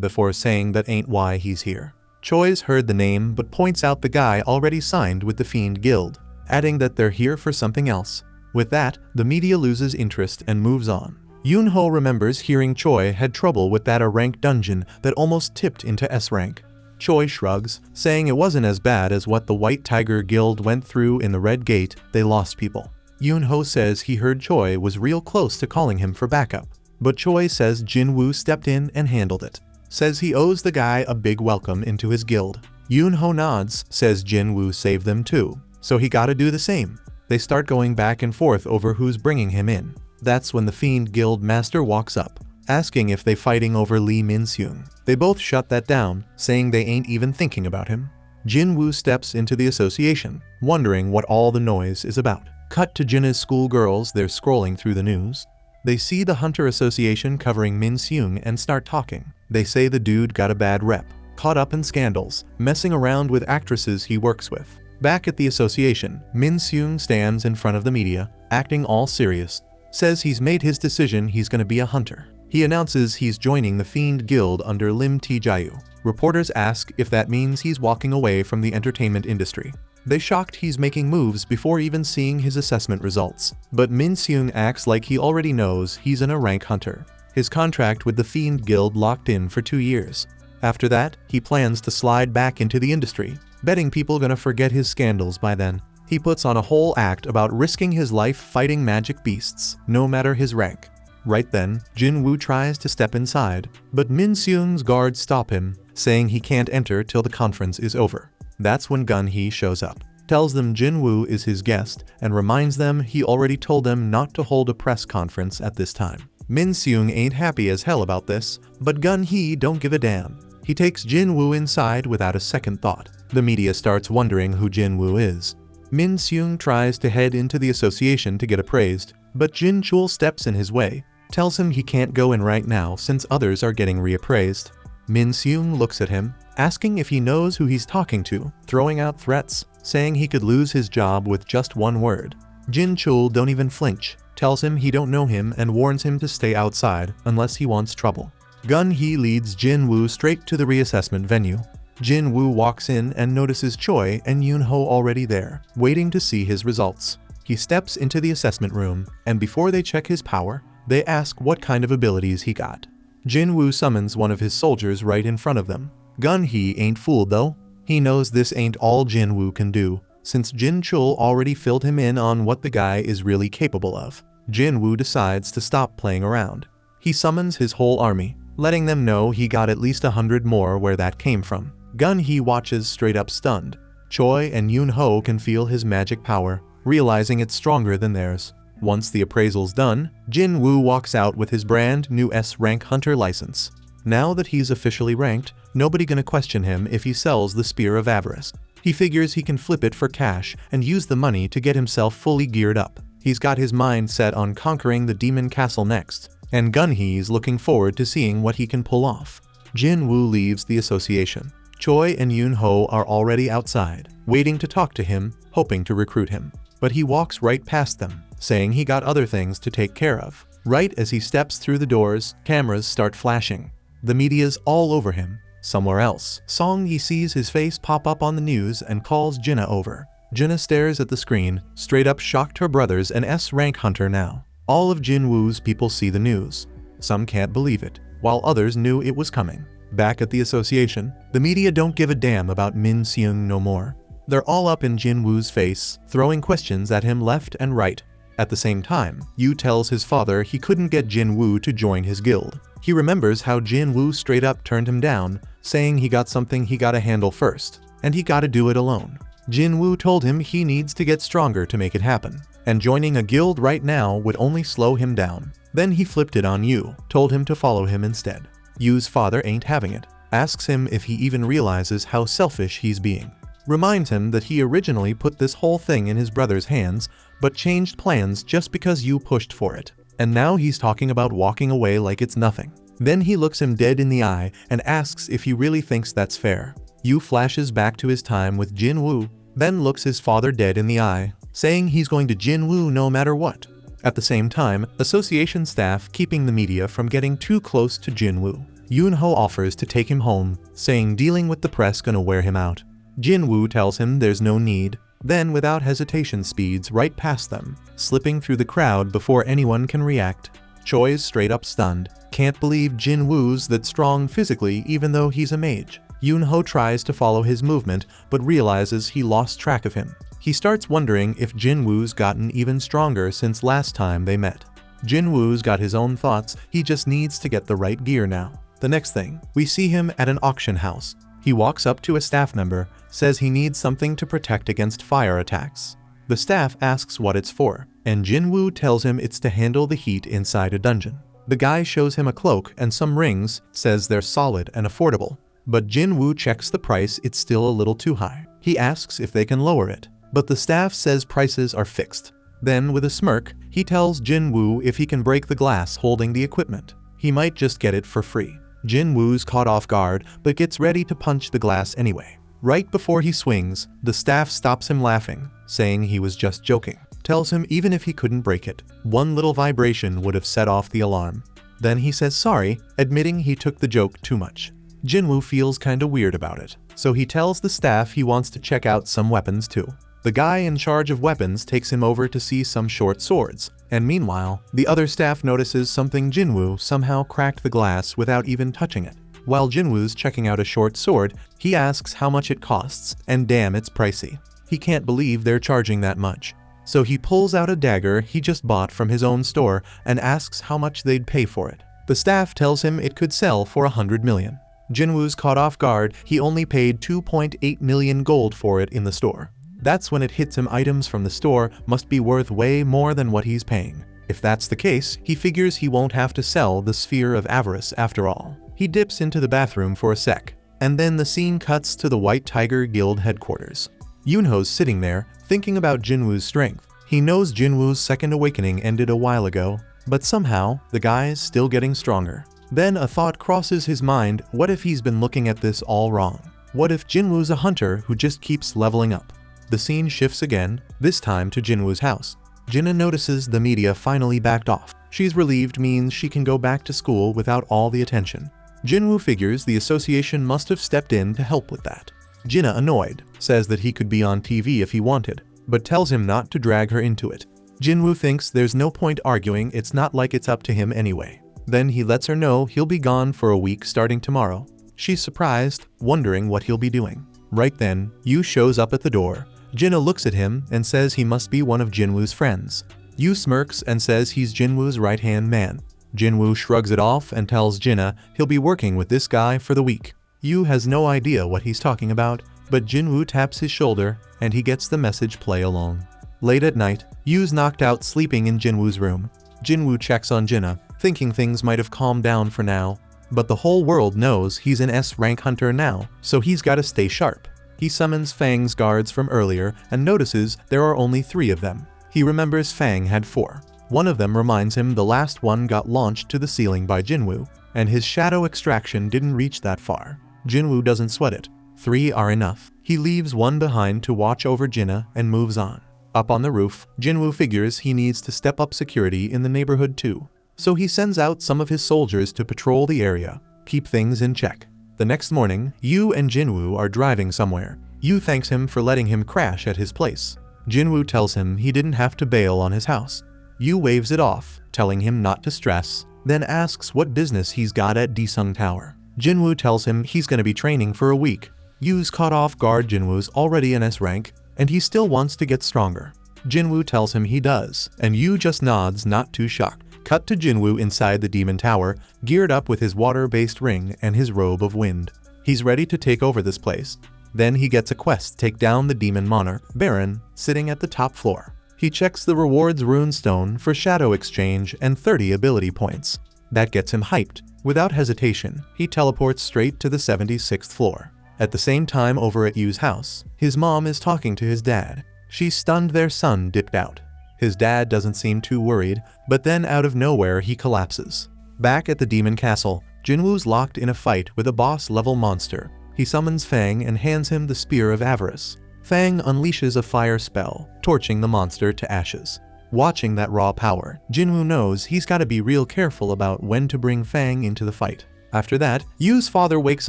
Speaker 1: before saying that ain't why he's here. Choi's heard the name but points out the guy already signed with the Fiend Guild, adding that they're here for something else. With that, the media loses interest and moves on. Yoon-ho remembers hearing Choi had trouble with that A-rank dungeon that almost tipped into S-rank. Choi shrugs, saying it wasn't as bad as what the White Tiger Guild went through in the Red Gate. They lost people. Yoon-ho says he heard Choi was real close to calling him for backup, but Choi says Jin Wu stepped in and handled it. Says he owes the guy a big welcome into his guild. Yoon-ho nods, says Jin Wu saved them too, so he gotta do the same. They start going back and forth over who's bringing him in. That's when the Fiend Guild Master walks up, asking if they fighting over Lee Min-seung. They both shut that down, saying they ain't even thinking about him. Jin Wu steps into the association, wondering what all the noise is about. Cut to Jinna's schoolgirls, they're scrolling through the news. They see the Hunter Association covering Min-seung and start talking. They say the dude got a bad rep, caught up in scandals, messing around with actresses he works with. Back at the association, Min-seung stands in front of the media, acting all serious. Says he's made his decision, he's gonna be a hunter. He announces he's joining the Fiend Guild under Lim Tae-jayu. Reporters ask if that means he's walking away from the entertainment industry. They shocked he's making moves before even seeing his assessment results. But Min-seung acts like he already knows he's an A-rank hunter. His contract with the Fiend Guild locked in for 2 years. After that, he plans to slide back into the industry, betting people gonna forget his scandals by then. He puts on a whole act about risking his life fighting magic beasts, no matter his rank. Right then, Jin Wu tries to step inside, but Min-seung's guards stop him, saying he can't enter till the conference is over. That's when Gun-hee shows up, tells them Jin Wu is his guest, and reminds them he already told them not to hold a press conference at this time. Min-seung ain't happy as hell about this, but Gun-hee don't give a damn. He takes Jin Wu inside without a second thought. The media starts wondering who Jin Wu is. Min-seung tries to head into the association to get appraised, but Jin Chul steps in his way, tells him he can't go in right now since others are getting reappraised. Min-seung looks at him, asking if he knows who he's talking to, throwing out threats, saying he could lose his job with just one word. Jin Chul don't even flinch, tells him he don't know him and warns him to stay outside unless he wants trouble. Gun-hee leads Jin Wu straight to the reassessment venue. Jin Wu walks in and notices Choi and Yoon-ho already there, waiting to see his results. He steps into the assessment room, and before they check his power, they ask what kind of abilities he got. Jin Wu summons one of his soldiers right in front of them. Gun-hee ain't fooled though. He knows this ain't all Jin Wu can do, since Jin Chul already filled him in on what the guy is really capable of. Jin Wu decides to stop playing around. He summons his whole army, letting them know he got at least 100 more where that came from. Gun-hee watches straight up stunned. Choi and Yoon-ho can feel his magic power, realizing it's stronger than theirs. Once the appraisal's done, Jin Wu walks out with his brand new S-rank hunter license. Now that he's officially ranked, nobody gonna question him if he sells the Spear of Avarice. He figures he can flip it for cash and use the money to get himself fully geared up. He's got his mind set on conquering the Demon Castle next, and Gun-hee's looking forward to seeing what he can pull off. Jin Wu leaves the association. Choi and Yoon-ho are already outside, waiting to talk to him, hoping to recruit him. But he walks right past them, saying he got other things to take care of. Right as he steps through the doors, cameras start flashing. The media's all over him. Somewhere else, Song-yi sees his face pop up on the news and calls Jinna over. Jinna stares at the screen, straight up shocked her brother's an S-rank hunter now. All of Jin Wu's people see the news. Some can't believe it, while others knew it was coming. Back at the association, the media don't give a damn about Min-seung no more. They're all up in Jin Wu's face, throwing questions at him left and right. At the same time, Yu tells his father he couldn't get Jin Wu to join his guild. He remembers how Jin Wu straight up turned him down, saying he got something he gotta handle first, and he gotta do it alone. Jin Wu told him he needs to get stronger to make it happen, and joining a guild right now would only slow him down. Then he flipped it on Yu, told him to follow him instead. Yu's father ain't having it, asks him if he even realizes how selfish he's being. Reminds him that he originally put this whole thing in his brother's hands, but changed plans just because Yu pushed for it. And now he's talking about walking away like it's nothing. Then he looks him dead in the eye and asks if he really thinks that's fair. Yu flashes back to his time with Jin Wu, then looks his father dead in the eye, saying he's going to Jin Wu no matter what. At the same time, association staff keeping the media from getting too close to Jin Wu. Yoon-ho offers to take him home, saying dealing with the press gonna wear him out. Jin Wu tells him there's no need, then without hesitation speeds right past them, slipping through the crowd before anyone can react. Choi's straight up stunned. Can't believe Jin Wu's that strong physically even though he's a mage. Yoon-ho tries to follow his movement but realizes he lost track of him. He starts wondering if Jin Wu's gotten even stronger since last time they met. Jin Wu's got his own thoughts, he just needs to get the right gear now. The next thing, we see him at an auction house. He walks up to a staff member, says he needs something to protect against fire attacks. The staff asks what it's for, and Jin Wu tells him it's to handle the heat inside a dungeon. The guy shows him a cloak and some rings, says they're solid and affordable. But Jin Wu checks the price, it's still a little too high. He asks if they can lower it, but the staff says prices are fixed. Then with a smirk, he tells Jin Wu if he can break the glass holding the equipment, he might just get it for free. Jin Wu's caught off guard, but gets ready to punch the glass anyway. Right before he swings, the staff stops him laughing, saying he was just joking. Tells him even if he couldn't break it, one little vibration would have set off the alarm. Then he says sorry, admitting he took the joke too much. Jin Wu feels kinda weird about it, so he tells the staff he wants to check out some weapons too. The guy in charge of weapons takes him over to see some short swords, and meanwhile, the other staff notices something. Jin Wu somehow cracked the glass without even touching it. While Jin Wu's checking out a short sword, he asks how much it costs, and damn, it's pricey. He can't believe they're charging that much. So he pulls out a dagger he just bought from his own store and asks how much they'd pay for it. The staff tells him it could sell for 100 million. Jin Wu's caught off guard, he only paid 2.8 million gold for it in the store. That's when it hits him, items from the store must be worth way more than what he's paying. If that's the case, he figures he won't have to sell the sphere of avarice after all. He dips into the bathroom for a sec, and then the scene cuts to the White Tiger Guild headquarters. Yoon-ho's sitting there, thinking about Jin Wu's strength. He knows Jin Wu's second awakening ended a while ago, but somehow, the guy's still getting stronger. Then a thought crosses his mind, what if he's been looking at this all wrong? What if Jin Wu's a hunter who just keeps leveling up? The scene shifts again, this time to Jin Wu's house. Jinna notices the media finally backed off. She's relieved, means she can go back to school without all the attention. Jin Wu figures the association must have stepped in to help with that. Jinna, annoyed, says that he could be on TV if he wanted, but tells him not to drag her into it. Jin Wu thinks there's no point arguing, it's not like it's up to him anyway. Then he lets her know he'll be gone for a week starting tomorrow. She's surprised, wondering what he'll be doing. Right then, Yu shows up at the door. Jinna looks at him and says he must be one of Jin Wu's friends. Yu smirks and says he's Jin Wu's right-hand man. Jin Wu shrugs it off and tells Jinna he'll be working with this guy for the week. Yu has no idea what he's talking about, but Jin Wu taps his shoulder and he gets the message, play along. Late at night, Yu's knocked out sleeping in Jin Wu's room. Jin Wu checks on Jinna, thinking things might have calmed down for now, but the whole world knows he's an S-rank hunter now, so he's gotta stay sharp. He summons Fang's guards from earlier and notices there are only 3 of them. He remembers Fang had 4. One of them reminds him the last one got launched to the ceiling by Jin Wu, and his shadow extraction didn't reach that far. Jin Wu doesn't sweat it. 3 are enough. He leaves one behind to watch over Jinna and moves on. Up on the roof, Jin Wu figures he needs to step up security in the neighborhood too. So he sends out some of his soldiers to patrol the area, keep things in check. The next morning, Yu and Jin Wu are driving somewhere. Yu thanks him for letting him crash at his place. Jin Wu tells him he didn't have to bail on his house. Yu waves it off, telling him not to stress, then asks what business he's got at Disung Tower. Jin Wu tells him he's gonna be training for a week. Yu's caught off guard. Jin Wu's already an S rank, and he still wants to get stronger. Jin Wu tells him he does, and Yu just nods, not too shocked. Cut to Jin Wu inside the Demon Tower, geared up with his water-based ring and his robe of wind. He's ready to take over this place. Then he gets a quest, take down the Demon Monarch, Baron, sitting at the top floor. He checks the rewards runestone for shadow exchange and 30 ability points. That gets him hyped. Without hesitation, he teleports straight to the 76th floor. At the same time, over at Yu's house, his mom is talking to his dad. She's stunned their son dipped out. His dad doesn't seem too worried, but then out of nowhere he collapses. Back at the Demon Castle, Jin Wu's locked in a fight with a boss-level monster. He summons Fang and hands him the Spear of Avarice. Fang unleashes a fire spell, torching the monster to ashes. Watching that raw power, Jin Wu knows he's gotta be real careful about when to bring Fang into the fight. After that, Yu's father wakes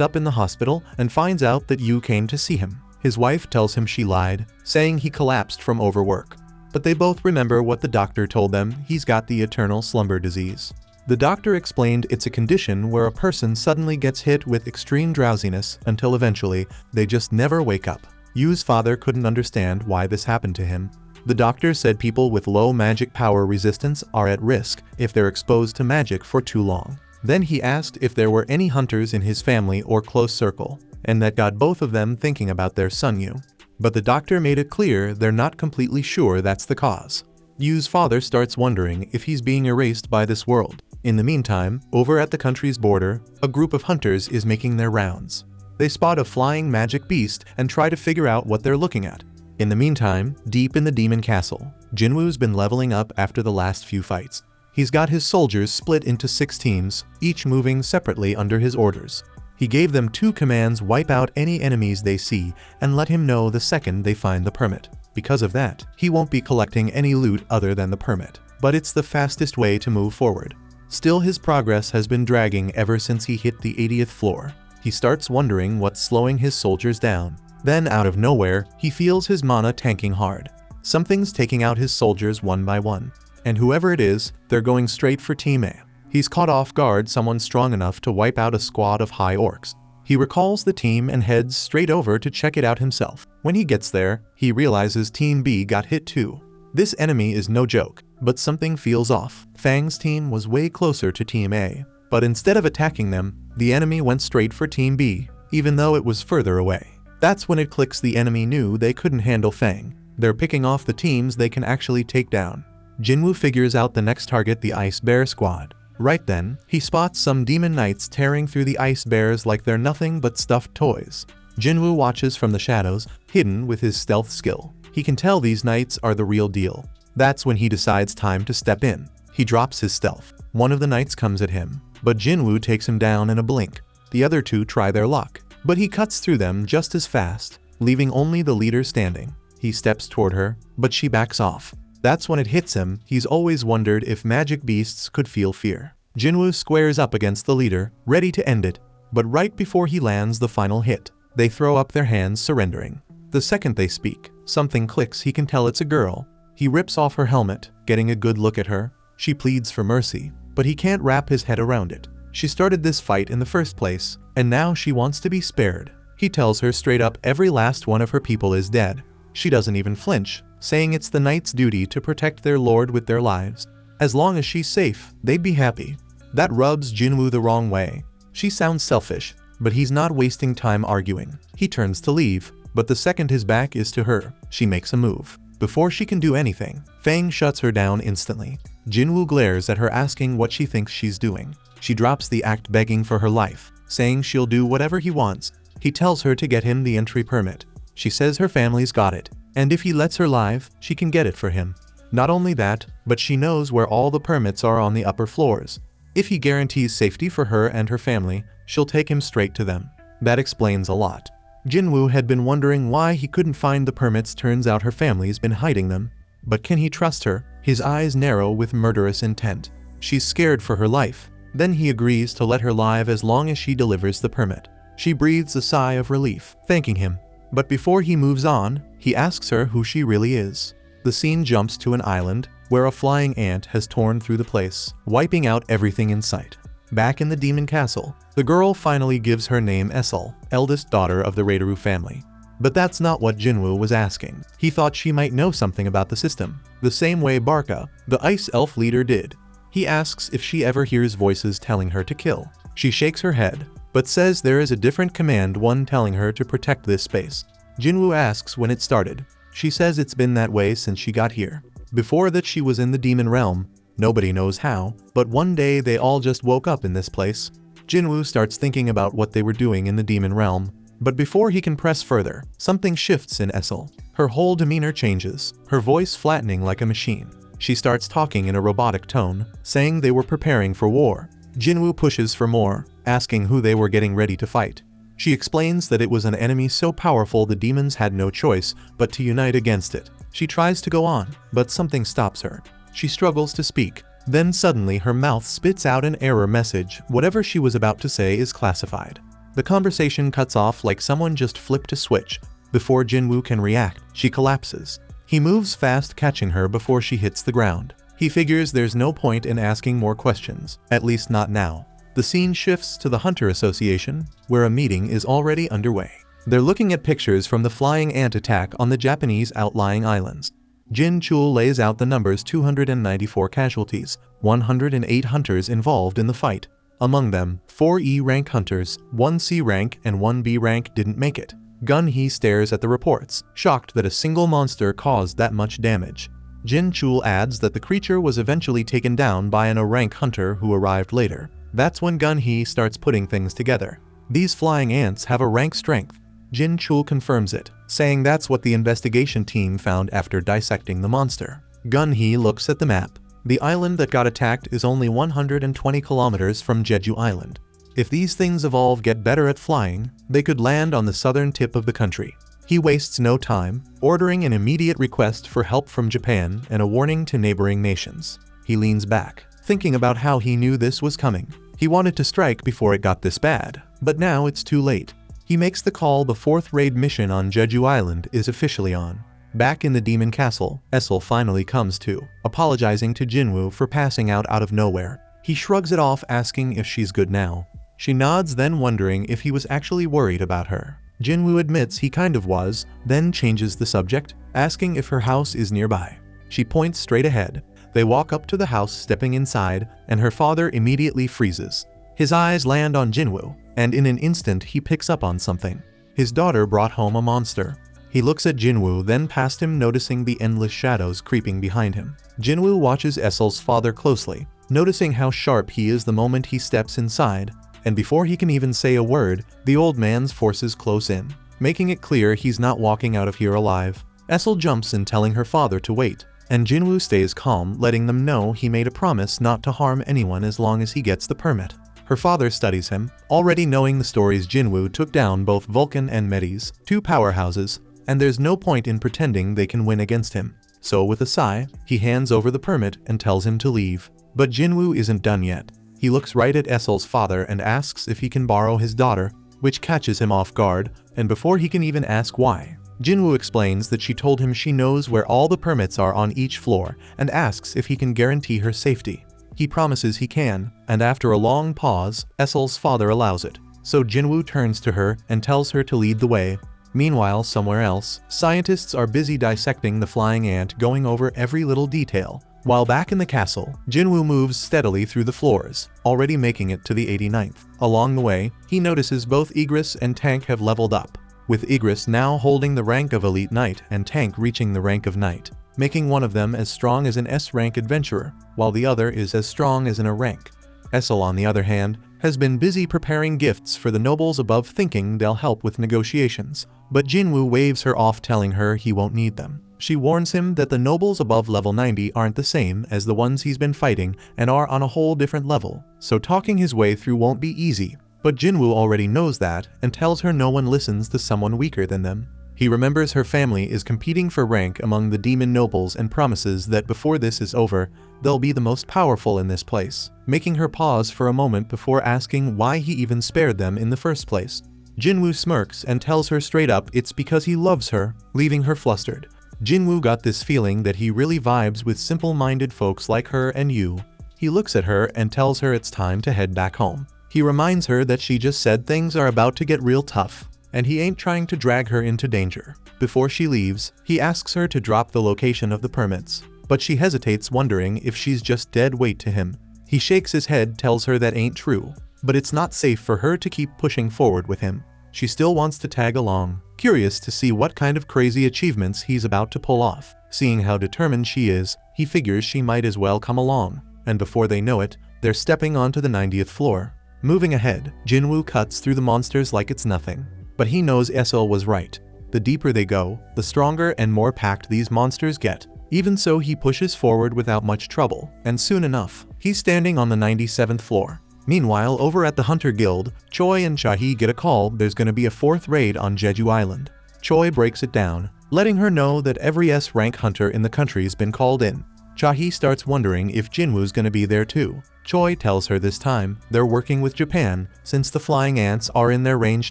Speaker 1: up in the hospital and finds out that Yu came to see him. His wife tells him she lied, saying he collapsed from overwork. But they both remember what the doctor told them: he's got the eternal slumber disease. The doctor explained it's a condition where a person suddenly gets hit with extreme drowsiness until eventually they just never wake up. Yu's father couldn't understand why this happened to him. The doctor said people with low magic power resistance are at risk if they're exposed to magic for too long. Then he asked if there were any hunters in his family or close circle, and that got both of them thinking about their son Yu. But the doctor made it clear they're not completely sure that's the cause. Yu's father starts wondering if he's being erased by this world. In the meantime, over at the country's border, a group of hunters is making their rounds. They spot a flying magic beast and try to figure out what they're looking at. In the meantime, deep in the demon castle, Jin Wu's been leveling up after the last few fights. He's got his soldiers split into 6 teams, each moving separately under his orders. He gave them 2 commands: wipe out any enemies they see and let him know the second they find the permit. Because of that, he won't be collecting any loot other than the permit. But it's the fastest way to move forward. Still, his progress has been dragging ever since he hit the 80th floor. He starts wondering what's slowing his soldiers down. Then, out of nowhere, he feels his mana tanking hard. Something's taking out his soldiers one by one. And whoever it is, they're going straight for Team A. He's caught off guard someone strong enough to wipe out a squad of high orcs. He recalls the team and heads straight over to check it out himself. When he gets there, he realizes Team B got hit too. This enemy is no joke, but something feels off. Fang's team was way closer to Team A, but instead of attacking them, the enemy went straight for Team B, even though it was further away. That's when it clicks: the enemy knew they couldn't handle Fang. They're picking off the teams they can actually take down. Jin Wu figures out the next target: the Ice Bear Squad. Right then, he spots some demon knights tearing through the ice bears like they're nothing but stuffed toys. Jin Wu watches from the shadows, hidden with his stealth skill. He can tell these knights are the real deal. That's when he decides time to step in. He drops his stealth. One of the knights comes at him, but Jin Wu takes him down in a blink. The other 2 try their luck, but he cuts through them just as fast, leaving only the leader standing. He steps toward her, but she backs off. That's when it hits him: he's always wondered if magic beasts could feel fear. Jin Wu squares up against the leader, ready to end it, but right before he lands the final hit, they throw up their hands, surrendering. The second they speak, something clicks. He can tell it's a girl. He rips off her helmet, getting a good look at her. She pleads for mercy, but he can't wrap his head around it. She started this fight in the first place, and now she wants to be spared. He tells her straight up every last one of her people is dead. She doesn't even flinch, saying it's the knight's duty to protect their lord with their lives. As long as she's safe, they'd be happy. That rubs Jin Wu the wrong way. She sounds selfish, but he's not wasting time arguing. He turns to leave, but the second his back is to her, she makes a move. Before she can do anything, Fang shuts her down instantly. Jin Wu glares at her, asking what she thinks she's doing. She drops the act, begging for her life, saying she'll do whatever he wants. He tells her to get him the entry permit. She says her family's got it, and if he lets her live, she can get it for him. Not only that, but she knows where all the permits are on the upper floors. If he guarantees safety for her and her family, she'll take him straight to them. That explains a lot. Jin Wu had been wondering why he couldn't find the permits. Turns out her family's been hiding them. But can he trust her? His eyes narrow with murderous intent. She's scared for her life. Then he agrees to let her live as long as she delivers the permit. She breathes a sigh of relief, thanking him. But before he moves on, he asks her who she really is. The scene jumps to an island, where a flying ant has torn through the place, wiping out everything in sight. Back in the demon castle, the girl finally gives her name: Essel, eldest daughter of the Raideru family. But that's not what Jin Wu was asking. He thought she might know something about the system, the same way Barca, the ice elf leader, did. He asks if she ever hears voices telling her to kill. She shakes her head, but says there is a different command, one telling her to protect this space. Jin Wu asks when it started. She says it's been that way since she got here. Before that she was in the demon realm. Nobody knows how, but one day they all just woke up in this place. Jin Wu starts thinking about what they were doing in the demon realm. But before he can press further, something shifts in Essel. Her whole demeanor changes, her voice flattening like a machine. She starts talking in a robotic tone, saying they were preparing for war. Jin Wu pushes for more, asking who they were getting ready to fight. She explains that it was an enemy so powerful the demons had no choice but to unite against it. She tries to go on, but something stops her. She struggles to speak. Then suddenly her mouth spits out an error message. Whatever she was about to say is classified. The conversation cuts off like someone just flipped a switch. Before Jin Wu can react, she collapses. He moves fast, catching her before she hits the ground. He figures there's no point in asking more questions, at least not now. The scene shifts to the Hunter Association, where a meeting is already underway. They're looking at pictures from the flying ant attack on the Japanese outlying islands. Jin Chul lays out the numbers: 294 casualties, 108 hunters involved in the fight. Among them, 4 E rank hunters, 1 C rank and 1 B rank didn't make it. Gun He stares at the reports, shocked that a single monster caused that much damage. Jin Chul adds that the creature was eventually taken down by an A rank hunter who arrived later. That's when Gun He starts putting things together. These flying ants have a rank strength. Jin Chul confirms it, saying that's what the investigation team found after dissecting the monster. Gun He looks at the map. The island that got attacked is only 120 kilometers from Jeju Island. If these things evolve get better at flying, they could land on the southern tip of the country. He wastes no time, ordering an immediate request for help from Japan and a warning to neighboring nations. He leans back, thinking about how he knew this was coming. He wanted to strike before it got this bad, but now it's too late. He makes the call. The 4th raid mission on Jeju Island is officially on. Back in the demon castle, Essel finally comes to, apologizing to Jin Wu for passing out of nowhere. He shrugs it off, asking if she's good now. She nods, then wondering if he was actually worried about her. Jin Wu admits he kind of was, then changes the subject, asking if her house is nearby. She points straight ahead. They walk up to the house, stepping inside, and her father immediately freezes. His eyes land on Jin Wu, and in an instant he picks up on something. His daughter brought home a monster. He looks at Jin Wu, then past him, noticing the endless shadows creeping behind him. Jin Wu watches Essel's father closely, noticing how sharp he is the moment he steps inside, and before he can even say a word, the old man's forces close in, making it clear he's not walking out of here alive. Essel jumps in, telling her father to wait, and Jin Wu stays calm, letting them know he made a promise not to harm anyone as long as he gets the permit. Her father studies him, already knowing the stories. Jin Wu took down both Vulcan and Medes, 2 powerhouses, and there's no point in pretending they can win against him. So with a sigh, he hands over the permit and tells him to leave. But Jin Wu isn't done yet. He looks right at Essel's father and asks if he can borrow his daughter, which catches him off guard, and before he can even ask why, Jin Wu explains that she told him she knows where all the permits are on each floor and asks if he can guarantee her safety. He promises he can, and after a long pause, Essel's father allows it. So Jin Wu turns to her and tells her to lead the way. Meanwhile, somewhere else, scientists are busy dissecting the flying ant, going over every little detail. While back in the castle, Jin Wu moves steadily through the floors, already making it to the 89th. Along the way, he notices both Igris and Tank have leveled up, with Igris now holding the rank of Elite Knight and Tank reaching the rank of Knight, making one of them as strong as an S-rank adventurer, while the other is as strong as an A rank. Essel, on the other hand, has been busy preparing gifts for the nobles above, thinking they'll help with negotiations, but Jin Wu waves her off, telling her he won't need them. She warns him that the nobles above level 90 aren't the same as the ones he's been fighting and are on a whole different level, so talking his way through won't be easy. But Jin Wu already knows that and tells her no one listens to someone weaker than them. He remembers her family is competing for rank among the demon nobles and promises that before this is over, they'll be the most powerful in this place, making her pause for a moment before asking why he even spared them in the first place. Jin Wu smirks and tells her straight up it's because he loves her, leaving her flustered. Jin Wu got this feeling that he really vibes with simple-minded folks like her and you. He looks at her and tells her it's time to head back home. He reminds her that she just said things are about to get real tough, and he ain't trying to drag her into danger. Before she leaves, he asks her to drop the location of the permits, but she hesitates, wondering if she's just dead weight to him. He shakes his head, tells her that ain't true, but it's not safe for her to keep pushing forward with him. She still wants to tag along, curious to see what kind of crazy achievements he's about to pull off. Seeing how determined she is, he figures she might as well come along, and before they know it, they're stepping onto the 90th floor. Moving ahead, Jin Wu cuts through the monsters like it's nothing. But he knows Essel was right. The deeper they go, the stronger and more packed these monsters get. Even so, he pushes forward without much trouble, and soon enough, he's standing on the 97th floor. Meanwhile, over at the Hunter Guild, Choi and Chahi get a call there's gonna be a 4th raid on Jeju Island. Choi breaks it down, letting her know that every S-rank hunter in the country's been called in. Chahi starts wondering if Jin Wu's gonna be there too. Choi tells her this time they're working with Japan since the flying ants are in their range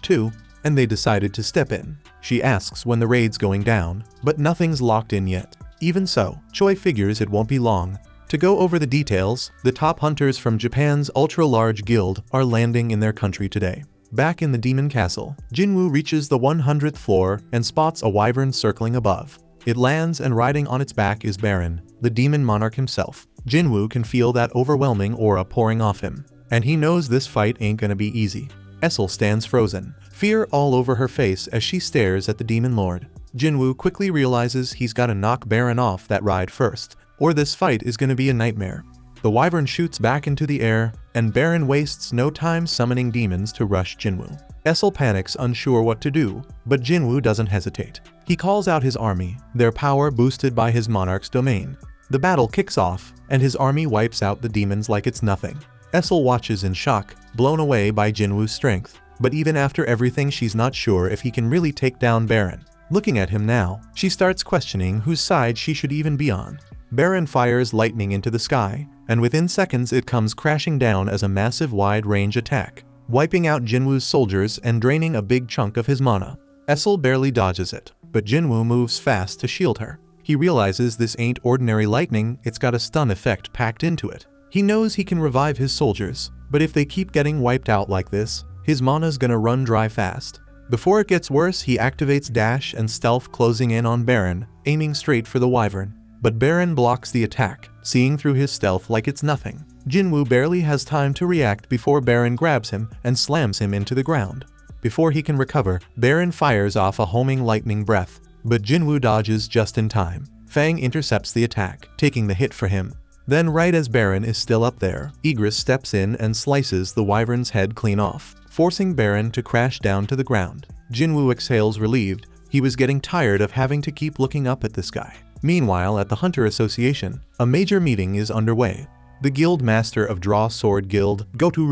Speaker 1: too, and they decided to step in. She asks when the raid's going down, but nothing's locked in yet. Even so, Choi figures it won't be long. To go over the details, the top hunters from Japan's ultra-large guild are landing in their country today. Back in the demon castle, Jin Wu reaches the 100th floor and spots a wyvern circling above. It lands, and riding on its back is Baron, the demon monarch himself. Jin Wu can feel that overwhelming aura pouring off him, and he knows this fight ain't gonna be easy. Essel stands frozen, fear all over her face as she stares at the demon lord. Jin Wu quickly realizes he's gotta knock Baron off that ride first, or this fight is gonna be a nightmare. The wyvern shoots back into the air, and Baron wastes no time summoning demons to rush Jin Wu. Essel panics, unsure what to do, but Jin Wu doesn't hesitate. He calls out his army, their power boosted by his monarch's domain. The battle kicks off, and his army wipes out the demons like it's nothing. Essel watches in shock, blown away by Jin Wu's strength, but even after everything she's not sure if he can really take down Baron. Looking at him now, she starts questioning whose side she should even be on. Baron fires lightning into the sky, and within seconds it comes crashing down as a massive wide-range attack, wiping out Jin Wu's soldiers and draining a big chunk of his mana. Essel barely dodges it, but Jin Wu moves fast to shield her. He realizes this ain't ordinary lightning, it's got a stun effect packed into it. He knows he can revive his soldiers, but if they keep getting wiped out like this, his mana's gonna run dry fast. Before it gets worse, he activates dash and stealth, closing in on Baron, aiming straight for the wyvern. But Baron blocks the attack, seeing through his stealth like it's nothing. Jin Wu barely has time to react before Baron grabs him and slams him into the ground. Before he can recover, Baron fires off a homing lightning breath, but Jin Wu dodges just in time. Fang intercepts the attack, taking the hit for him. Then, right as Baron is still up there, Egress steps in and slices the wyvern's head clean off, forcing Baron to crash down to the ground. Jin Wu exhales relieved. He was getting tired of having to keep looking up at this guy. Meanwhile, at the Hunter Association, a major meeting is underway. The Guild Master of Draw Sword Guild, Goto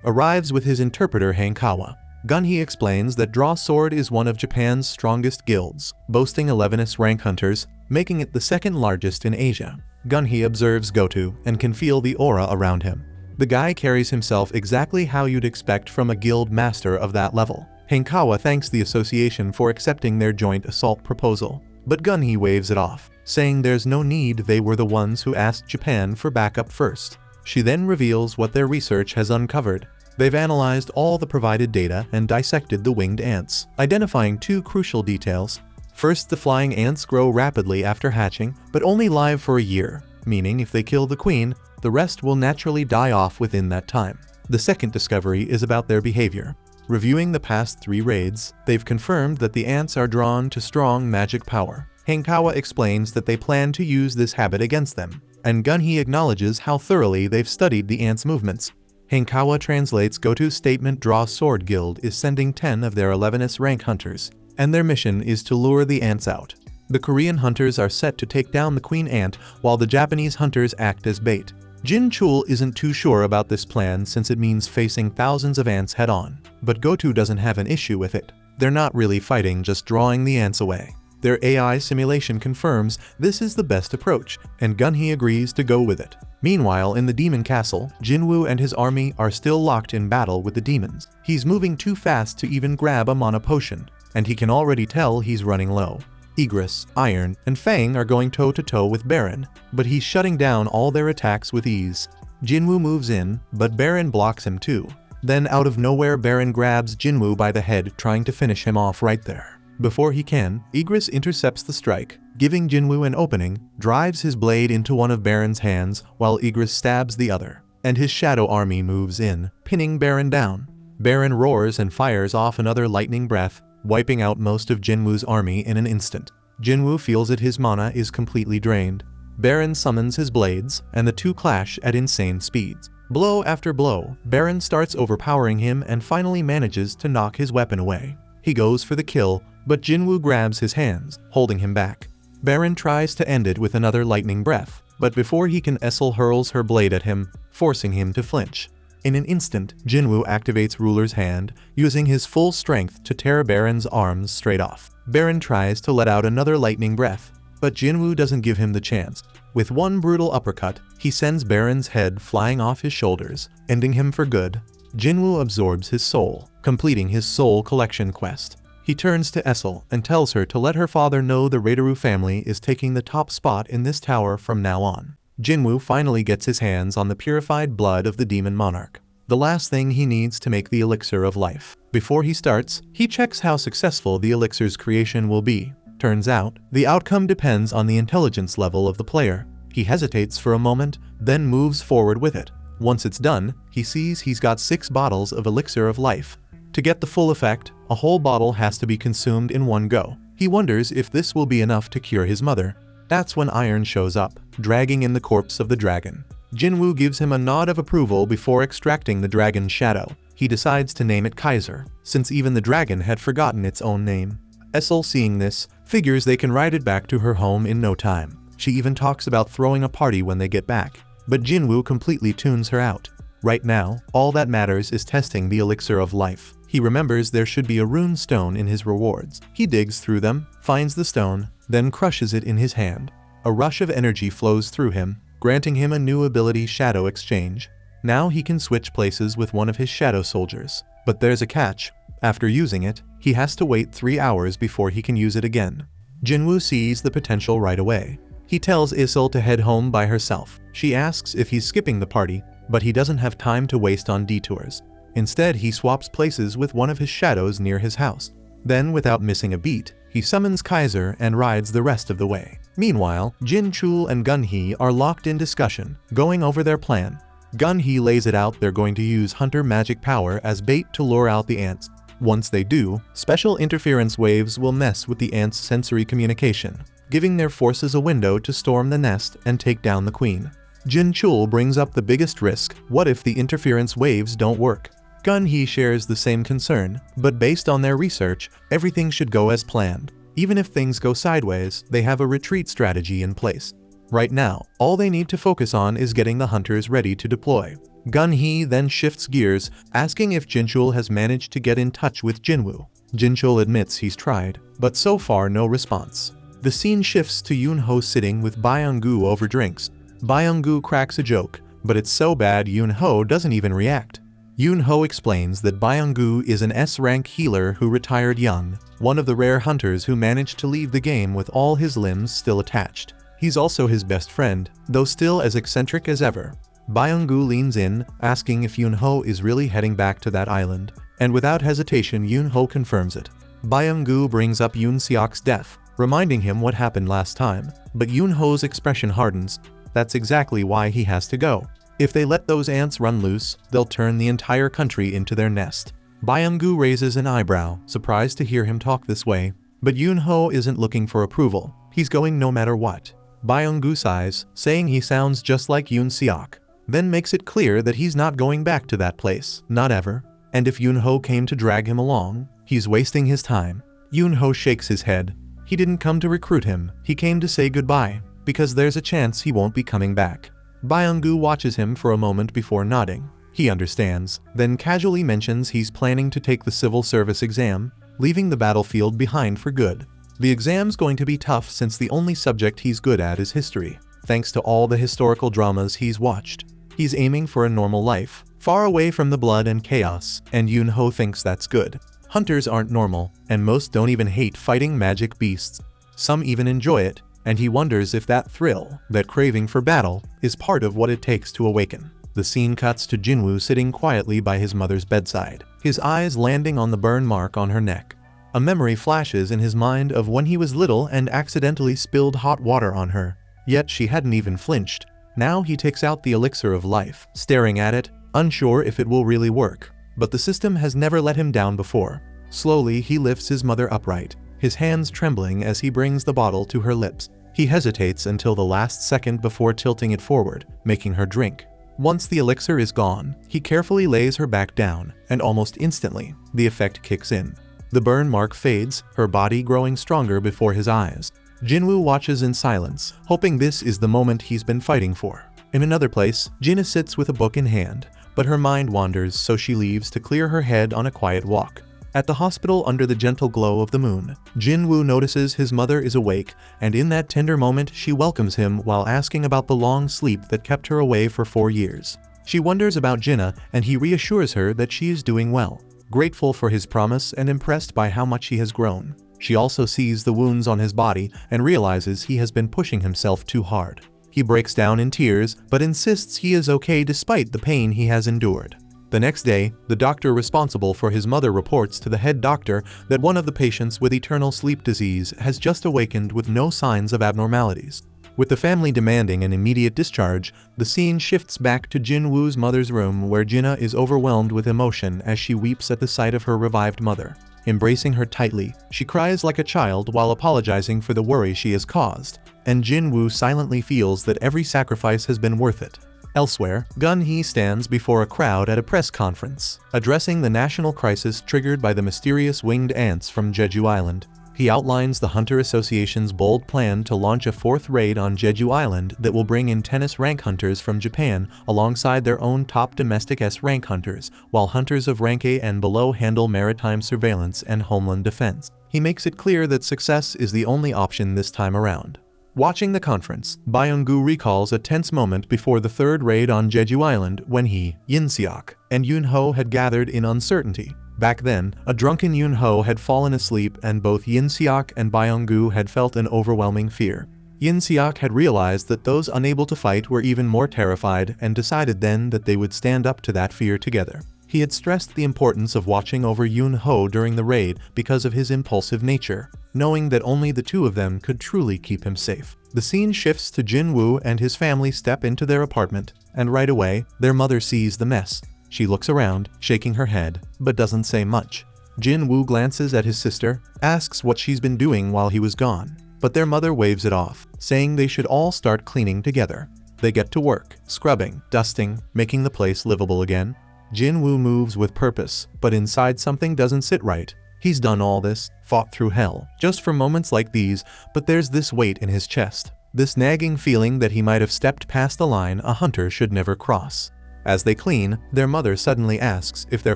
Speaker 1: arrives with his interpreter Hankawa. Gunhee explains that Draw Sword is one of Japan's strongest guilds, boasting 11th rank hunters, making it the 2nd largest in Asia. Gunhee observes Goto and can feel the aura around him. The guy carries himself exactly how you'd expect from a guild master of that level. Hankawa thanks the association for accepting their joint assault proposal, but Gunhee waves it off, saying there's no need, they were the ones who asked Japan for backup first. She then reveals what their research has uncovered. They've analyzed all the provided data and dissected the winged ants, identifying 2 crucial details. First, the flying ants grow rapidly after hatching, but only live for a year, meaning if they kill the queen, the rest will naturally die off within that time. The second discovery is about their behavior. Reviewing the past 3 raids, they've confirmed that the ants are drawn to strong magic power. Hankawa explains that they plan to use this habit against them, and Gunhee acknowledges how thoroughly they've studied the ants' movements. Hankawa translates Goto's statement. Draw Sword Guild is sending 10 of their 11th rank hunters, and their mission is to lure the ants out. The Korean hunters are set to take down the queen ant, while the Japanese hunters act as bait. Jin Chul isn't too sure about this plan since it means facing thousands of ants head-on, but Goto doesn't have an issue with it. They're not really fighting, just drawing the ants away. Their AI simulation confirms this is the best approach, and Gunhee agrees to go with it. Meanwhile, in the demon castle, Jin Wu and his army are still locked in battle with the demons. He's moving too fast to even grab a mana potion, and he can already tell he's running low. Egress, Iron, and Fang are going toe-to-toe with Baron, but he's shutting down all their attacks with ease. Jin Wu moves in, but Baron blocks him too. Then out of nowhere, Baron grabs Jin Wu by the head, trying to finish him off right there. Before he can, Egress intercepts the strike, giving Jin Wu an opening, drives his blade into one of Baron's hands while Egress stabs the other, and his shadow army moves in, pinning Baron down. Baron roars and fires off another lightning breath, wiping out most of Jin Wu's army in an instant. Jin Wu feels that his mana is completely drained. Baron summons his blades, and the two clash at insane speeds. Blow after blow, Baron starts overpowering him and finally manages to knock his weapon away. He goes for the kill, but Jin Wu grabs his hands, holding him back. Baron tries to end it with another lightning breath, but before he can, Essel hurls her blade at him, forcing him to flinch. In an instant, Jin Wu activates Ruler's hand, using his full strength to tear Baron's arms straight off. Baron tries to let out another lightning breath, but Jin Wu doesn't give him the chance. With one brutal uppercut, he sends Baron's head flying off his shoulders, ending him for good. Jin Wu absorbs his soul, completing his soul collection quest. He turns to Essel and tells her to let her father know the Raideru family is taking the top spot in this tower from now on. Jin Wu finally gets his hands on the purified blood of the demon monarch, the last thing he needs to make the elixir of life. Before he starts, he checks how successful the elixir's creation will be. Turns out, the outcome depends on the intelligence level of the player. He hesitates for a moment, then moves forward with it. Once it's done, he sees he's got 6 bottles of elixir of life. To get the full effect, a whole bottle has to be consumed in one go. He wonders if this will be enough to cure his mother. That's when Iron shows up, dragging in the corpse of the dragon. Jin Wu gives him a nod of approval before extracting the dragon's shadow. He decides to name it Kaiser, since even the dragon had forgotten its own name. Essel, seeing this, figures they can ride it back to her home in no time. She even talks about throwing a party when they get back, but Jin Wu completely tunes her out. Right now, all that matters is testing the elixir of life. He remembers there should be a rune stone in his rewards. He digs through them, finds the stone, then crushes it in his hand. A rush of energy flows through him, granting him a new ability, Shadow Exchange. Now he can switch places with one of his shadow soldiers. But there's a catch. After using it, he has to wait 3 hours before he can use it again. Jin Wu sees the potential right away. He tells Essel to head home by herself. She asks if he's skipping the party, but he doesn't have time to waste on detours. Instead, he swaps places with one of his shadows near his house. Then, without missing a beat, he summons Kaiser and rides the rest of the way. Meanwhile, Jin Chul and Gun He are locked in discussion, going over their plan. Gun He lays it out they're going to use hunter magic power as bait to lure out the ants. Once they do, special interference waves will mess with the ants' sensory communication, giving their forces a window to storm the nest and take down the queen. Jin Chul brings up the biggest risk: what if the interference waves don't work? Gun He shares the same concern, but based on their research, everything should go as planned. Even if things go sideways, they have a retreat strategy in place. Right now, all they need to focus on is getting the hunters ready to deploy. Gun He then shifts gears, asking if Jin Chul has managed to get in touch with Jin Wu. Jin Chul admits he's tried, but so far no response. The scene shifts to Yun Ho sitting with Byung-gu over drinks. Byung-gu cracks a joke, but it's so bad Yun Ho doesn't even react. Yun Ho explains that Byung-gu is an S-rank healer who retired young, one of the rare hunters who managed to leave the game with all his limbs still attached. He's also his best friend, though still as eccentric as ever. Byung-gu leans in, asking if Yun Ho is really heading back to that island, and without hesitation Yun Ho confirms it. Byung-gu brings up Yoon Seok's death, reminding him what happened last time, but Yun Ho's expression hardens. That's exactly why he has to go. If they let those ants run loose, they'll turn the entire country into their nest. Byung-gu raises an eyebrow, surprised to hear him talk this way, but Yun Ho isn't looking for approval. He's going no matter what. Byung-gu sighs, saying he sounds just like Yoon Seok, then makes it clear that he's not going back to that place, not ever. And if Yun Ho came to drag him along, he's wasting his time. Yun Ho shakes his head. He didn't come to recruit him, he came to say goodbye, because there's a chance he won't be coming back. Byung-gu watches him for a moment before nodding. He understands, then casually mentions he's planning to take the civil service exam, leaving the battlefield behind for good. The exam's going to be tough since the only subject he's good at is history, thanks to all the historical dramas he's watched. He's aiming for a normal life, far away from the blood and chaos, and Yun Ho thinks that's good. Hunters aren't normal, and most don't even hate fighting magic beasts. Some even enjoy it, and he wonders if that thrill, that craving for battle, is part of what it takes to awaken. The scene cuts to Jin Wu sitting quietly by his mother's bedside, his eyes landing on the burn mark on her neck. A memory flashes in his mind of when he was little and accidentally spilled hot water on her, yet she hadn't even flinched. Now he takes out the elixir of life, staring at it, unsure if it will really work. But the system has never let him down before. Slowly he lifts his mother upright, his hands trembling as he brings the bottle to her lips. He hesitates until the last second before tilting it forward, making her drink. Once the elixir is gone, he carefully lays her back down, and almost instantly, the effect kicks in. The burn mark fades, her body growing stronger before his eyes. Jin Wu watches in silence, hoping this is the moment he's been fighting for. In another place, Jin sits with a book in hand, but her mind wanders, so she leaves to clear her head on a quiet walk. At the hospital under the gentle glow of the moon, Jin Wu notices his mother is awake, and in that tender moment she welcomes him while asking about the long sleep that kept her away for 4 years. She wonders about Jinna, and he reassures her that she is doing well, grateful for his promise and impressed by how much he has grown. She also sees the wounds on his body and realizes he has been pushing himself too hard. He breaks down in tears, but insists he is okay despite the pain he has endured. The next day, the doctor responsible for his mother reports to the head doctor that one of the patients with eternal sleep disease has just awakened with no signs of abnormalities. With the family demanding an immediate discharge, the scene shifts back to Jin Woo's mother's room where Jinna is overwhelmed with emotion as she weeps at the sight of her revived mother. Embracing her tightly, she cries like a child while apologizing for the worry she has caused, and Jin Wu silently feels that every sacrifice has been worth it. Elsewhere, Gun-hee stands before a crowd at a press conference, addressing the national crisis triggered by the mysterious winged ants from Jeju Island. He outlines the Hunter Association's bold plan to launch a 4th raid on Jeju Island that will bring in tennis rank hunters from Japan alongside their own top domestic S-rank hunters, while hunters of rank A and below handle maritime surveillance and homeland defense. He makes it clear that success is the only option this time around. Watching the conference, Byung-gu recalls a tense moment before the 3rd raid on Jeju Island when he, Yin-seok, and Yoon-ho had gathered in uncertainty. Back then, a drunken Yoon-ho had fallen asleep and both Yin-seok and Byung-gu had felt an overwhelming fear. Yin-seok had realized that those unable to fight were even more terrified and decided then that they would stand up to that fear together. He had stressed the importance of watching over Yoon-ho during the raid because of his impulsive nature, knowing that only the two of them could truly keep him safe. The scene shifts to Jin Wu and his family step into their apartment, and right away, their mother sees the mess. She looks around, shaking her head, but doesn't say much. Jin Wu glances at his sister, asks what she's been doing while he was gone, but their mother waves it off, saying they should all start cleaning together. They get to work, scrubbing, dusting, making the place livable again. Jin Wu moves with purpose, but inside something doesn't sit right. He's done all this, fought through hell, just for moments like these, but there's this weight in his chest, this nagging feeling that he might have stepped past a line a hunter should never cross. As they clean, their mother suddenly asks if their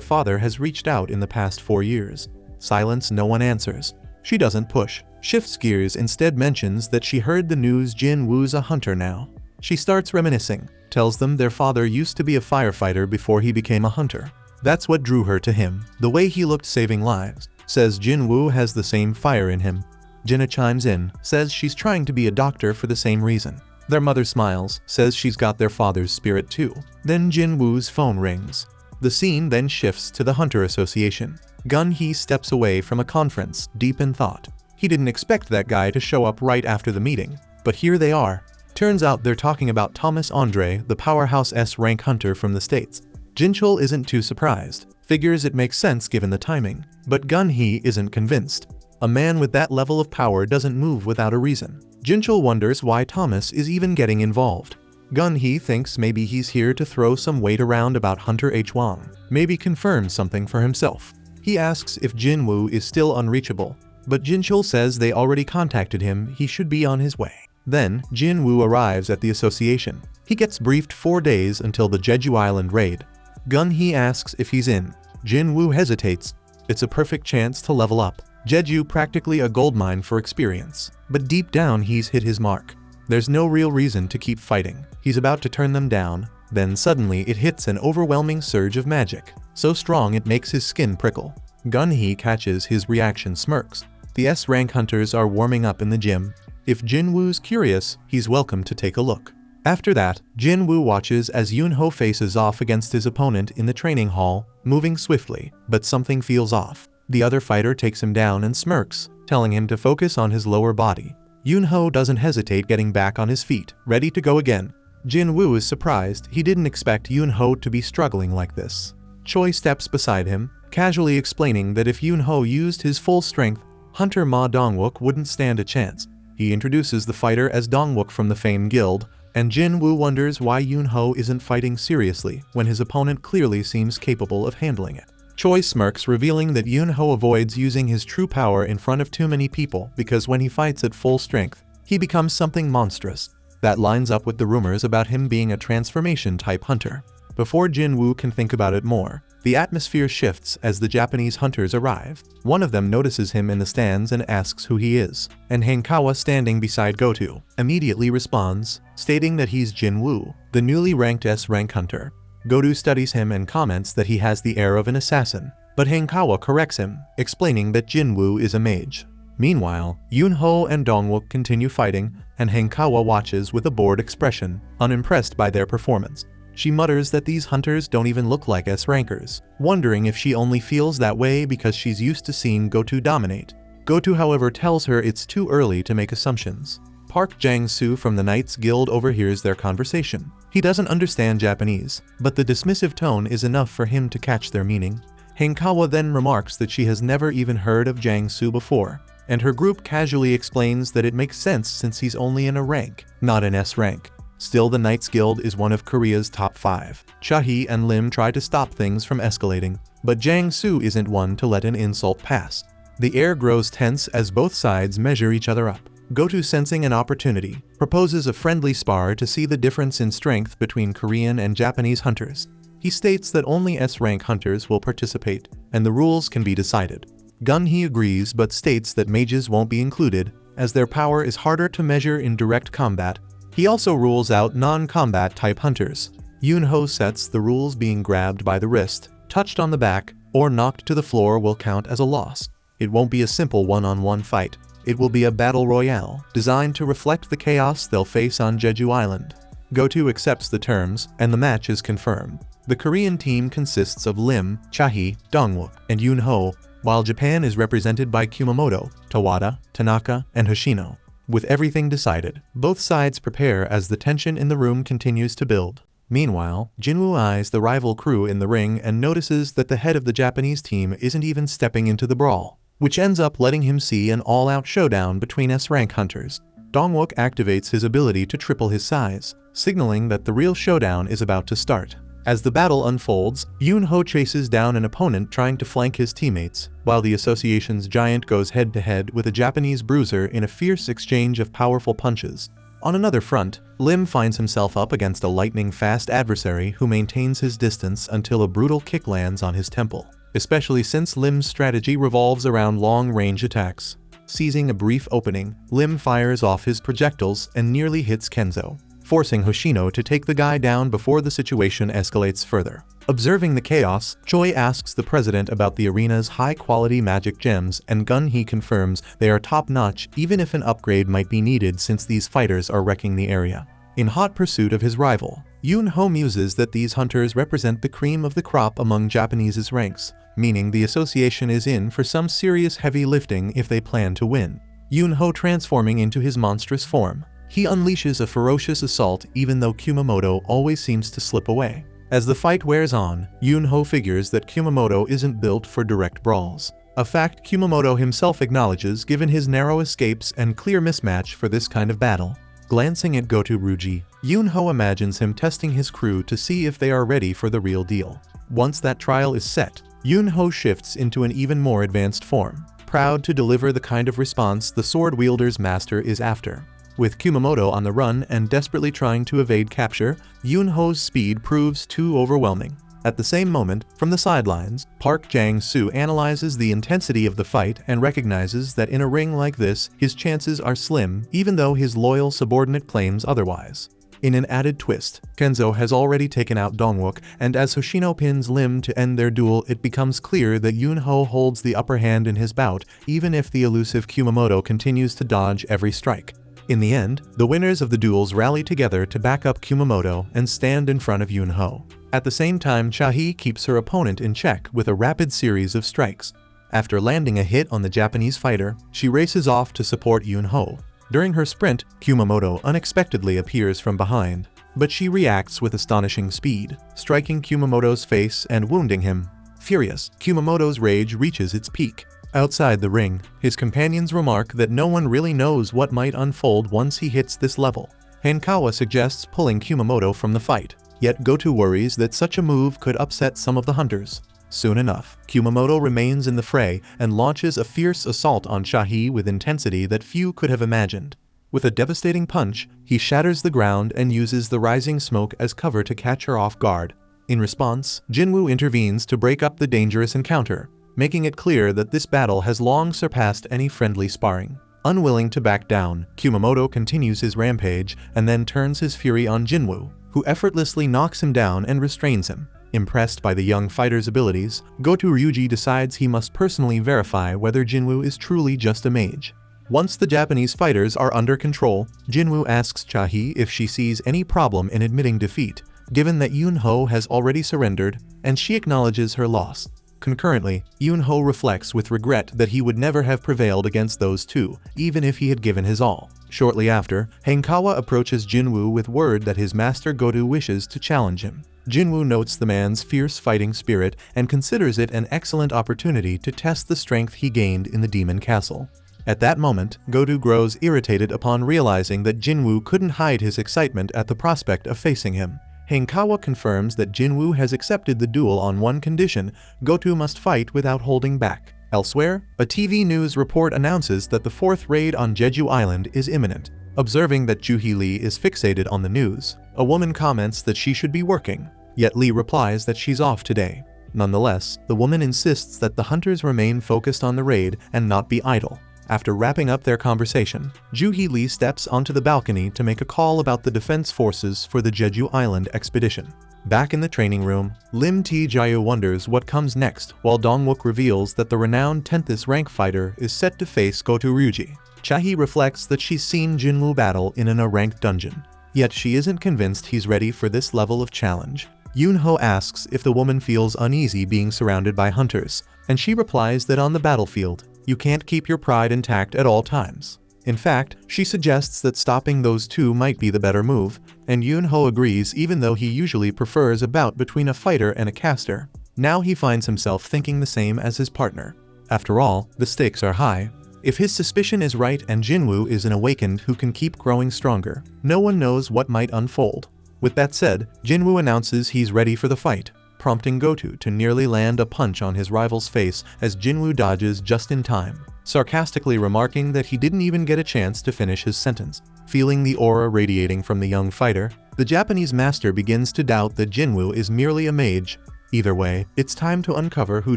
Speaker 1: father has reached out in the past 4 years. Silence, no one answers. She doesn't push, shifts gears, instead mentions that she heard the news Jin Wu's a hunter now. She starts reminiscing, tells them their father used to be a firefighter before he became a hunter. That's what drew her to him, the way he looked saving lives. Says Jin Wu has the same fire in him. Jinna chimes in, says she's trying to be a doctor for the same reason. Their mother smiles, says she's got their father's spirit too. Then Jin Wu's phone rings. The scene then shifts to the Hunter Association. Gun-hee steps away from a conference, deep in thought. He didn't expect that guy to show up right after the meeting, but here they are. Turns out they're talking about Thomas Andre, the powerhouse S-rank hunter from the States. Jinchul isn't too surprised, figures it makes sense given the timing, but Gun-hee isn't convinced. A man with that level of power doesn't move without a reason. Jinchul wonders why Thomas is even getting involved. Gun-hee thinks maybe he's here to throw some weight around about Hunter H. Wang, maybe confirm something for himself. He asks if Jin Wu is still unreachable, but Jinchul says they already contacted him, he should be on his way. Then, Jin Wu arrives at the association. He gets briefed 4 days until the Jeju Island raid. Gun-hee asks if he's in. Jin Wu hesitates. It's a perfect chance to level up. Jeju practically a goldmine for experience. But deep down he's hit his mark. There's no real reason to keep fighting. He's about to turn them down. Then suddenly it hits an overwhelming surge of magic. So strong it makes his skin prickle. Gun-hee catches his reaction, smirks. The S-rank hunters are warming up in the gym. If Jin Wu's curious, he's welcome to take a look. After that, Jin Wu watches as Yoon-ho faces off against his opponent in the training hall, moving swiftly, but something feels off. The other fighter takes him down and smirks, telling him to focus on his lower body. Yoon-ho doesn't hesitate, getting back on his feet, ready to go again. Jin Wu is surprised. He didn't expect Yoon-ho to be struggling like this. Choi steps beside him, casually explaining that if Yoon-ho used his full strength, Hunter Ma Dongwook wouldn't stand a chance. He introduces the fighter as Dongwook from the Fame Guild, and Jin Wu wonders why Yoon-ho isn't fighting seriously when his opponent clearly seems capable of handling it. Choi smirks, revealing that Yoon-ho avoids using his true power in front of too many people because when he fights at full strength, he becomes something monstrous. That lines up with the rumors about him being a transformation-type hunter. Before Jin Wu can think about it more, the atmosphere shifts as the Japanese hunters arrive. One of them notices him in the stands and asks who he is, and Hankawa, standing beside Goto, immediately responds, stating that he's Jin Wu, the newly ranked S-rank hunter. Goto studies him and comments that he has the air of an assassin, but Hankawa corrects him, explaining that Jin Wu is a mage. Meanwhile, Yunho and Dongwook continue fighting, and Hankawa watches with a bored expression, unimpressed by their performance. She mutters that these hunters don't even look like S-rankers, wondering if she only feels that way because she's used to seeing Goto dominate. Goto, however, tells her it's too early to make assumptions. Park Jang-soo from the Knights Guild overhears their conversation. He doesn't understand Japanese, but the dismissive tone is enough for him to catch their meaning. Hankawa then remarks that she has never even heard of Jang-soo before, and her group casually explains that it makes sense since he's only in a rank, not an S rank. Still, the Knights Guild is one of Korea's top 5. Chahi and Lim try to stop things from escalating, but Jang-soo isn't one to let an insult pass. The air grows tense as both sides measure each other up. Goto, sensing an opportunity, proposes a friendly spar to see the difference in strength between Korean and Japanese hunters. He states that only S-rank hunters will participate, and the rules can be decided. Gunhee agrees but states that mages won't be included, as their power is harder to measure in direct combat. He also rules out non-combat type hunters. Yunho sets the rules: being grabbed by the wrist, touched on the back, or knocked to the floor will count as a loss. It won't be a simple one-on-one fight. It will be a battle royale, designed to reflect the chaos they'll face on Jeju Island. Goto accepts the terms, and the match is confirmed. The Korean team consists of Lim, Chahi, Dongwook, and Yunho, while Japan is represented by Kumamoto, Tawada, Tanaka, and Hoshino. With everything decided, both sides prepare as the tension in the room continues to build. Meanwhile, Jin Wu eyes the rival crew in the ring and notices that the head of the Japanese team isn't even stepping into the brawl, which ends up letting him see an all-out showdown between S-rank hunters. Dongwook activates his ability to triple his size, signaling that the real showdown is about to start. As the battle unfolds, Yunho chases down an opponent trying to flank his teammates, while the association's giant goes head-to-head with a Japanese bruiser in a fierce exchange of powerful punches. On another front, Lim finds himself up against a lightning-fast adversary who maintains his distance until a brutal kick lands on his temple, especially since Lim's strategy revolves around long-range attacks. Seizing a brief opening, Lim fires off his projectiles and nearly hits Kenzo, forcing Hoshino to take the guy down before the situation escalates further. Observing the chaos, Choi asks the president about the arena's high-quality magic gems, and Gunhee confirms they are top-notch even if an upgrade might be needed since these fighters are wrecking the area. In hot pursuit of his rival, Yunho muses that these hunters represent the cream of the crop among Japanese's ranks, meaning the association is in for some serious heavy lifting if they plan to win. Yunho transforming into his monstrous form, he unleashes a ferocious assault even though Kumamoto always seems to slip away. As the fight wears on, Yunho figures that Kumamoto isn't built for direct brawls, a fact Kumamoto himself acknowledges given his narrow escapes and clear mismatch for this kind of battle. Glancing at Goto Ruji, Yunho imagines him testing his crew to see if they are ready for the real deal. Once that trial is set, Yunho shifts into an even more advanced form, proud to deliver the kind of response the sword wielder's master is after. With Kumamoto on the run and desperately trying to evade capture, Yunho's speed proves too overwhelming. At the same moment, from the sidelines, Park Jang-soo analyzes the intensity of the fight and recognizes that in a ring like this, his chances are slim even though his loyal subordinate claims otherwise. In an added twist, Kenzo has already taken out Dongwook, and as Hoshino pins Lim to end their duel, it becomes clear that Yunho holds the upper hand in his bout, even if the elusive Kumamoto continues to dodge every strike. In the end, the winners of the duels rally together to back up Kumamoto and stand in front of Yunho. At the same time, Chahi keeps her opponent in check with a rapid series of strikes. After landing a hit on the Japanese fighter, she races off to support Yunho. During her sprint, Kumamoto unexpectedly appears from behind, but she reacts with astonishing speed, striking Kumamoto's face and wounding him. Furious, Kumamoto's rage reaches its peak. Outside the ring, his companions remark that no one really knows what might unfold once he hits this level. Hankawa suggests pulling Kumamoto from the fight, yet Goto worries that such a move could upset some of the hunters. Soon enough, Kumamoto remains in the fray and launches a fierce assault on Chahi with intensity that few could have imagined. With a devastating punch, he shatters the ground and uses the rising smoke as cover to catch her off guard. In response, Jin Wu intervenes to break up the dangerous encounter, making it clear that this battle has long surpassed any friendly sparring. Unwilling to back down, Kumamoto continues his rampage and then turns his fury on Jin Wu, who effortlessly knocks him down and restrains him. Impressed by the young fighter's abilities, Goto Ryuji decides he must personally verify whether Jin Wu is truly just a mage. Once the Japanese fighters are under control, Jin Wu asks Chahi if she sees any problem in admitting defeat, given that Yun-ho has already surrendered, and she acknowledges her loss. Concurrently, Yun-ho reflects with regret that he would never have prevailed against those two, even if he had given his all. Shortly after, Hankawa approaches Jin Wu with word that his master Goto wishes to challenge him. Jin Wu notes the man's fierce fighting spirit and considers it an excellent opportunity to test the strength he gained in the Demon Castle. At that moment, Goto grows irritated upon realizing that Jin Wu couldn't hide his excitement at the prospect of facing him. Hankawa confirms that Jin Wu has accepted the duel on one condition: Goto must fight without holding back. Elsewhere, a TV news report announces that the fourth raid on Jeju Island is imminent. Observing that Juhi Lee is fixated on the news, a woman comments that she should be working, yet Lee replies that she's off today. Nonetheless, the woman insists that the hunters remain focused on the raid and not be idle. After wrapping up their conversation, Juhi Lee steps onto the balcony to make a call about the defense forces for the Jeju Island expedition. Back in the training room, Lim Tae-jae wonders what comes next, while Dong-wook reveals that the renowned 10th rank fighter is set to face Goto Ryuji. Chahi reflects that she's seen Jin Wu battle in an A-ranked dungeon, yet she isn't convinced he's ready for this level of challenge. Yun-ho asks if the woman feels uneasy being surrounded by hunters, and she replies that on the battlefield, you can't keep your pride intact at all times. In fact, she suggests that stopping those two might be the better move, and Yun-ho agrees even though he usually prefers a bout between a fighter and a caster. Now he finds himself thinking the same as his partner. After all, the stakes are high. If his suspicion is right and Jin Wu is an awakened who can keep growing stronger, no one knows what might unfold. With that said, Jin Wu announces he's ready for the fight, prompting Goto to nearly land a punch on his rival's face as Jin Wu dodges just in time, sarcastically remarking that he didn't even get a chance to finish his sentence. Feeling the aura radiating from the young fighter, the Japanese master begins to doubt that Jin Wu is merely a mage. Either way, it's time to uncover who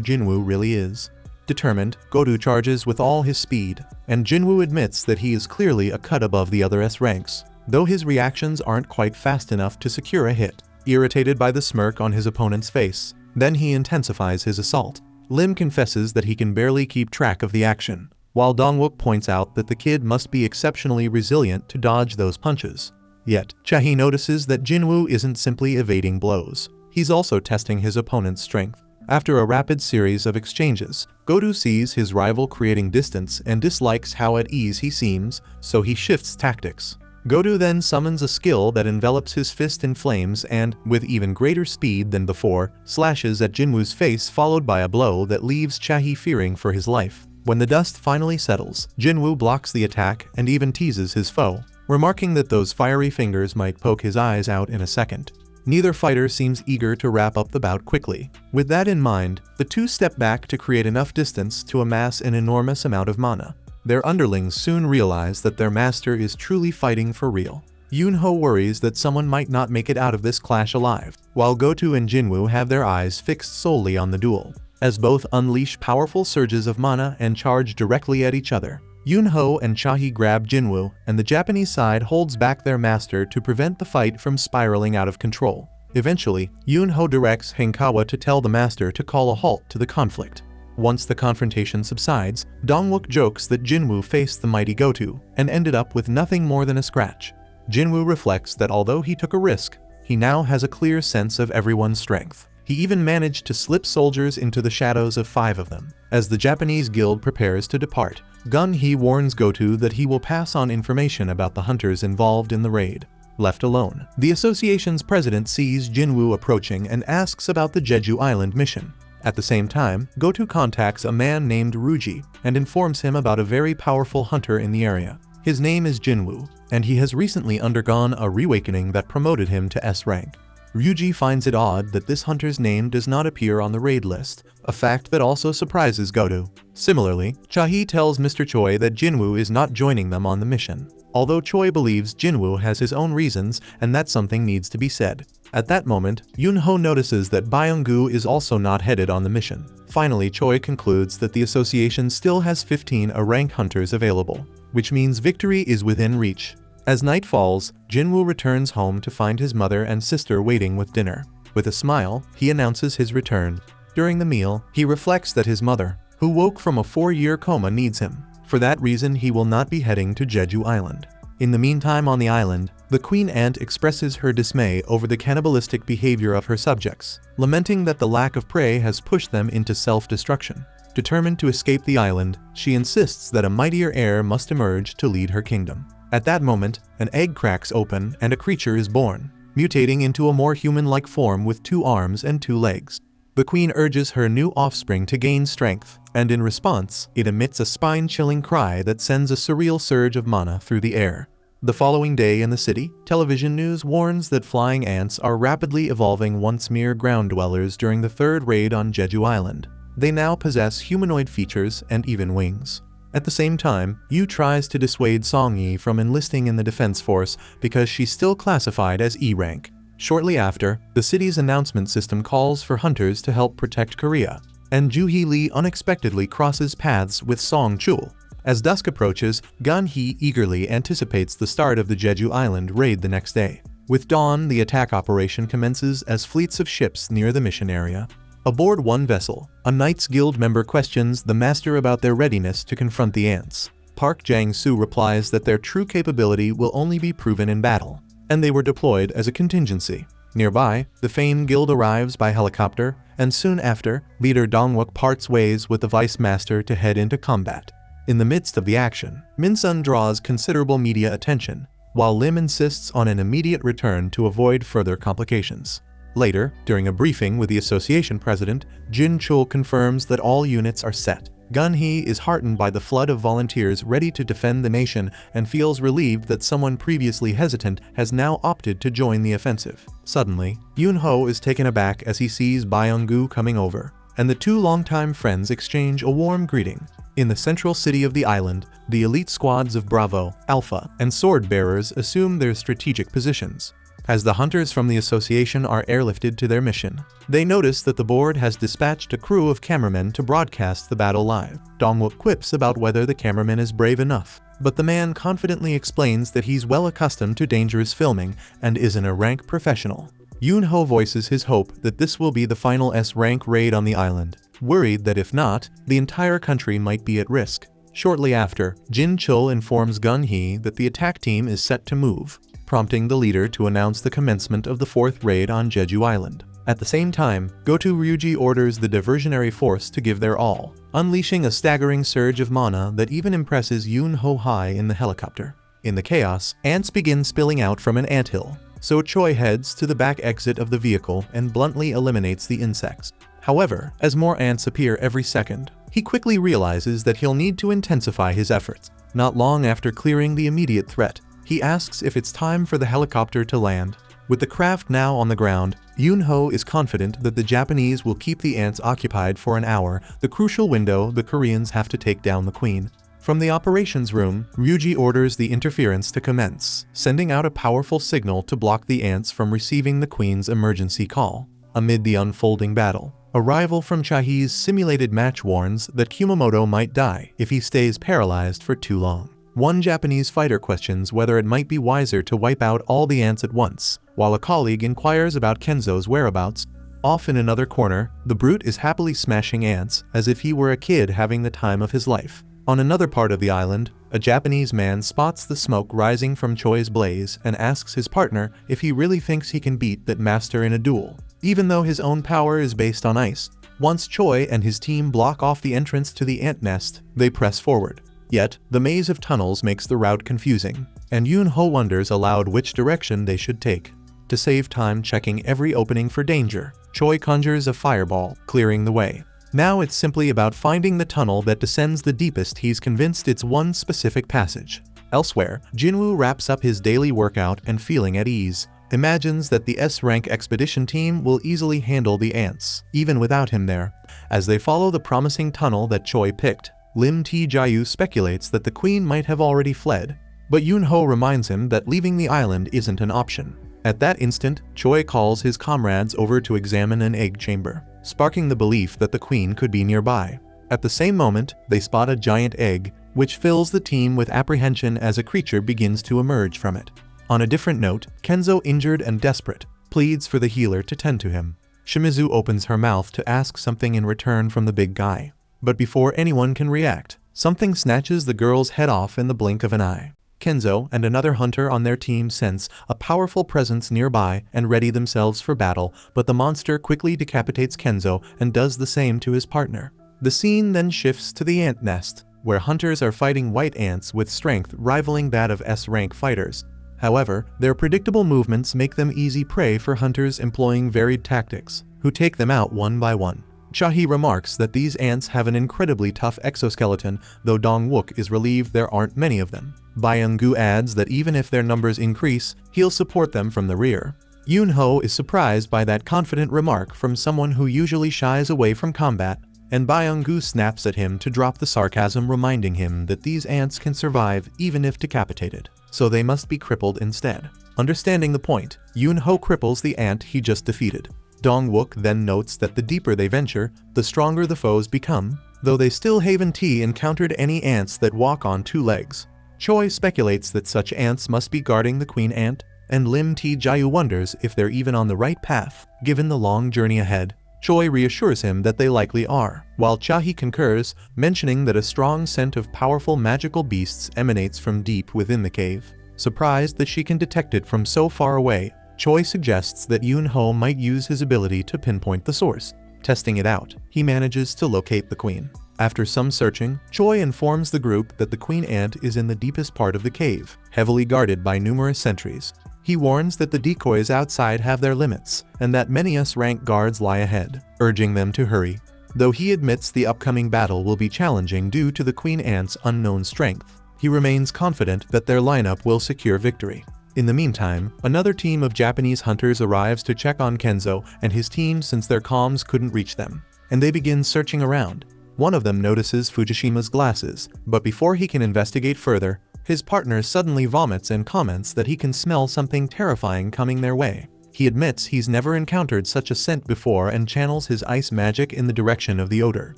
Speaker 1: Jin Wu really is. Determined, Goto charges with all his speed, and Jin Wu admits that he is clearly a cut above the other S ranks, though his reactions aren't quite fast enough to secure a hit. Irritated by the smirk on his opponent's face, then he intensifies his assault. Lim confesses that he can barely keep track of the action, while Dong-wook points out that the kid must be exceptionally resilient to dodge those punches. Yet, Chahi notices that Jin Wu isn't simply evading blows, he's also testing his opponent's strength. After a rapid series of exchanges, Goto sees his rival creating distance and dislikes how at ease he seems, so he shifts tactics. Goto then summons a skill that envelops his fist in flames and, with even greater speed than before, slashes at Jin Wu's face, followed by a blow that leaves Chahi fearing for his life. When the dust finally settles, Jin Wu blocks the attack and even teases his foe, remarking that those fiery fingers might poke his eyes out in a second. Neither fighter seems eager to wrap up the bout quickly. With that in mind, the two step back to create enough distance to amass an enormous amount of mana. Their underlings soon realize that their master is truly fighting for real. Yun-ho worries that someone might not make it out of this clash alive, while Goto and Jin Wu have their eyes fixed solely on the duel, as both unleash powerful surges of mana and charge directly at each other. Yun-ho and Chahi grab Jin Wu, and the Japanese side holds back their master to prevent the fight from spiraling out of control. Eventually, Yun-ho directs Hankawa to tell the master to call a halt to the conflict. Once the confrontation subsides, Dong-wook jokes that Jin Wu faced the mighty Goto and ended up with nothing more than a scratch. Jin Wu reflects that although he took a risk, he now has a clear sense of everyone's strength. He even managed to slip soldiers into the shadows of 5 of them. As the Japanese guild prepares to depart, Gun-hee warns Goto that he will pass on information about the hunters involved in the raid. Left alone, the association's president sees Jin Wu approaching and asks about the Jeju Island mission. At the same time, Goto contacts a man named Ryuji and informs him about a very powerful hunter in the area. His name is Jin Wu, and he has recently undergone a reawakening that promoted him to S rank. Ryuji finds it odd that this hunter's name does not appear on the raid list, a fact that also surprises Goto. Similarly, Chahi tells Mr. Choi that Jin Wu is not joining them on the mission, although Choi believes Jin Wu has his own reasons and that something needs to be said. At that moment, Yun-ho notices that Byung-gu is also not headed on the mission. Finally, Choi concludes that the association still has 15 A-rank hunters available, which means victory is within reach. As night falls, Jin Wu returns home to find his mother and sister waiting with dinner. With a smile, he announces his return. During the meal, he reflects that his mother, who woke from a 4-year coma, needs him. For that reason, he will not be heading to Jeju Island. In the meantime on the island, the queen ant expresses her dismay over the cannibalistic behavior of her subjects, lamenting that the lack of prey has pushed them into self-destruction. Determined to escape the island, she insists that a mightier heir must emerge to lead her kingdom. At that moment, an egg cracks open and a creature is born, mutating into a more human-like form with 2 arms and 2 legs. The queen urges her new offspring to gain strength, and in response, it emits a spine-chilling cry that sends a surreal surge of mana through the air. The following day in the city, television news warns that flying ants are rapidly evolving once mere ground dwellers during the 3rd raid on Jeju Island. They now possess humanoid features and even wings. At the same time, Yu tries to dissuade Song-yi from enlisting in the defense force because she's still classified as E-rank. Shortly after, the city's announcement system calls for hunters to help protect Korea, and Joo-hee Lee unexpectedly crosses paths with Song-chul. As dusk approaches, Gun-hee eagerly anticipates the start of the Jeju Island raid the next day. With dawn, the attack operation commences as fleets of ships near the mission area. Aboard one vessel, a Knights Guild member questions the master about their readiness to confront the ants. Park Jang-soo replies that their true capability will only be proven in battle, and they were deployed as a contingency. Nearby, the Fame Guild arrives by helicopter, and soon after, leader Dongwook parts ways with the Vice Master to head into combat. In the midst of the action, Min-sun draws considerable media attention, while Lim insists on an immediate return to avoid further complications. Later, during a briefing with the association president, Jin Chul confirms that all units are set. Gun-hee is heartened by the flood of volunteers ready to defend the nation and feels relieved that someone previously hesitant has now opted to join the offensive. Suddenly, Yun-ho is taken aback as he sees Byung-gu coming over, and the 2 longtime friends exchange a warm greeting. In the central city of the island, the elite squads of Bravo, Alpha, and Sword Bearers assume their strategic positions. As the hunters from the association are airlifted to their mission, they notice that the board has dispatched a crew of cameramen to broadcast the battle live. Dongwook quips about whether the cameraman is brave enough, but the man confidently explains that he's well accustomed to dangerous filming and is an A-rank professional. Yun-ho voices his hope that this will be the final S-rank raid on the island, worried that if not, the entire country might be at risk. Shortly after, Jin Chul informs Gun-hee that the attack team is set to move, prompting the leader to announce the commencement of the 4th raid on Jeju Island. At the same time, Goto Ryuji orders the diversionary force to give their all, unleashing a staggering surge of mana that even impresses Yun-ho high in the helicopter. In the chaos, ants begin spilling out from an anthill, so Choi heads to the back exit of the vehicle and bluntly eliminates the insects. However, as more ants appear every second, he quickly realizes that he'll need to intensify his efforts. Not long after clearing the immediate threat, he asks if it's time for the helicopter to land. With the craft now on the ground, Yun-ho is confident that the Japanese will keep the ants occupied for an hour, the crucial window the Koreans have to take down the queen. From the operations room, Ryuji orders the interference to commence, sending out a powerful signal to block the ants from receiving the queen's emergency call. Amid the unfolding battle, a rival from Chahi's simulated match warns that Kumamoto might die if he stays paralyzed for too long. One Japanese fighter questions whether it might be wiser to wipe out all the ants at once, while a colleague inquires about Kenzo's whereabouts. Off in another corner, the brute is happily smashing ants as if he were a kid having the time of his life. On another part of the island, a Japanese man spots the smoke rising from Choi's blaze and asks his partner if he really thinks he can beat that master in a duel, even though his own power is based on ice. Once Choi and his team block off the entrance to the ant nest, they press forward. Yet, the maze of tunnels makes the route confusing, and Yun-ho wonders aloud which direction they should take. To save time checking every opening for danger, Choi conjures a fireball, clearing the way. Now it's simply about finding the tunnel that descends the deepest. He's convinced it's one specific passage. Elsewhere, Jin Wu wraps up his daily workout and feeling at ease. imagines that the S-rank expedition team will easily handle the ants, even without him there. As they follow the promising tunnel that Choi picked, Lim Jayu speculates that the queen might have already fled, but Yunho reminds him that leaving the island isn't an option. At that instant, Choi calls his comrades over to examine an egg chamber, sparking the belief that the queen could be nearby. At the same moment, they spot a giant egg, which fills the team with apprehension as a creature begins to emerge from it. On a different note, Kenzo, injured and desperate, pleads for the healer to tend to him. Shimizu opens her mouth to ask something in return from the big guy. But before anyone can react, something snatches the girl's head off in the blink of an eye. Kenzo and another hunter on their team sense a powerful presence nearby and ready themselves for battle, but the monster quickly decapitates Kenzo and does the same to his partner. The scene then shifts to the ant nest, where hunters are fighting white ants with strength rivaling that of S-rank fighters. However, their predictable movements make them easy prey for hunters employing varied tactics, who take them out one by one. Chahi remarks that these ants have an incredibly tough exoskeleton, though Dong-wook is relieved there aren't many of them. Byung-gu adds that even if their numbers increase, he'll support them from the rear. Yunho is surprised by that confident remark from someone who usually shies away from combat, and Byung-gu snaps at him to drop the sarcasm, reminding him that these ants can survive even if decapitated, so they must be crippled instead. Understanding the point, Yunho cripples the ant he just defeated. Dong-wook then notes that the deeper they venture, the stronger the foes become, though they still haven't encountered any ants that walk on two legs. Choi speculates that such ants must be guarding the queen ant, and Lim Jayu wonders if they're even on the right path, given the long journey ahead. Choi reassures him that they likely are, while Chahi concurs, mentioning that a strong scent of powerful magical beasts emanates from deep within the cave. Surprised that she can detect it from so far away, Choi suggests that Yunho might use his ability to pinpoint the source. Testing it out, he manages to locate the queen. After some searching, Choi informs the group that the queen ant is in the deepest part of the cave, heavily guarded by numerous sentries. He warns that the decoys outside have their limits, and that many S-rank guards lie ahead, urging them to hurry. Though he admits the upcoming battle will be challenging due to the queen ant's unknown strength, he remains confident that their lineup will secure victory. In the meantime, another team of Japanese hunters arrives to check on Kenzo and his team since their comms couldn't reach them, and they begin searching around. One of them notices Fujishima's glasses, but before he can investigate further, his partner suddenly vomits and comments that he can smell something terrifying coming their way. He admits he's never encountered such a scent before and channels his ice magic in the direction of the odor.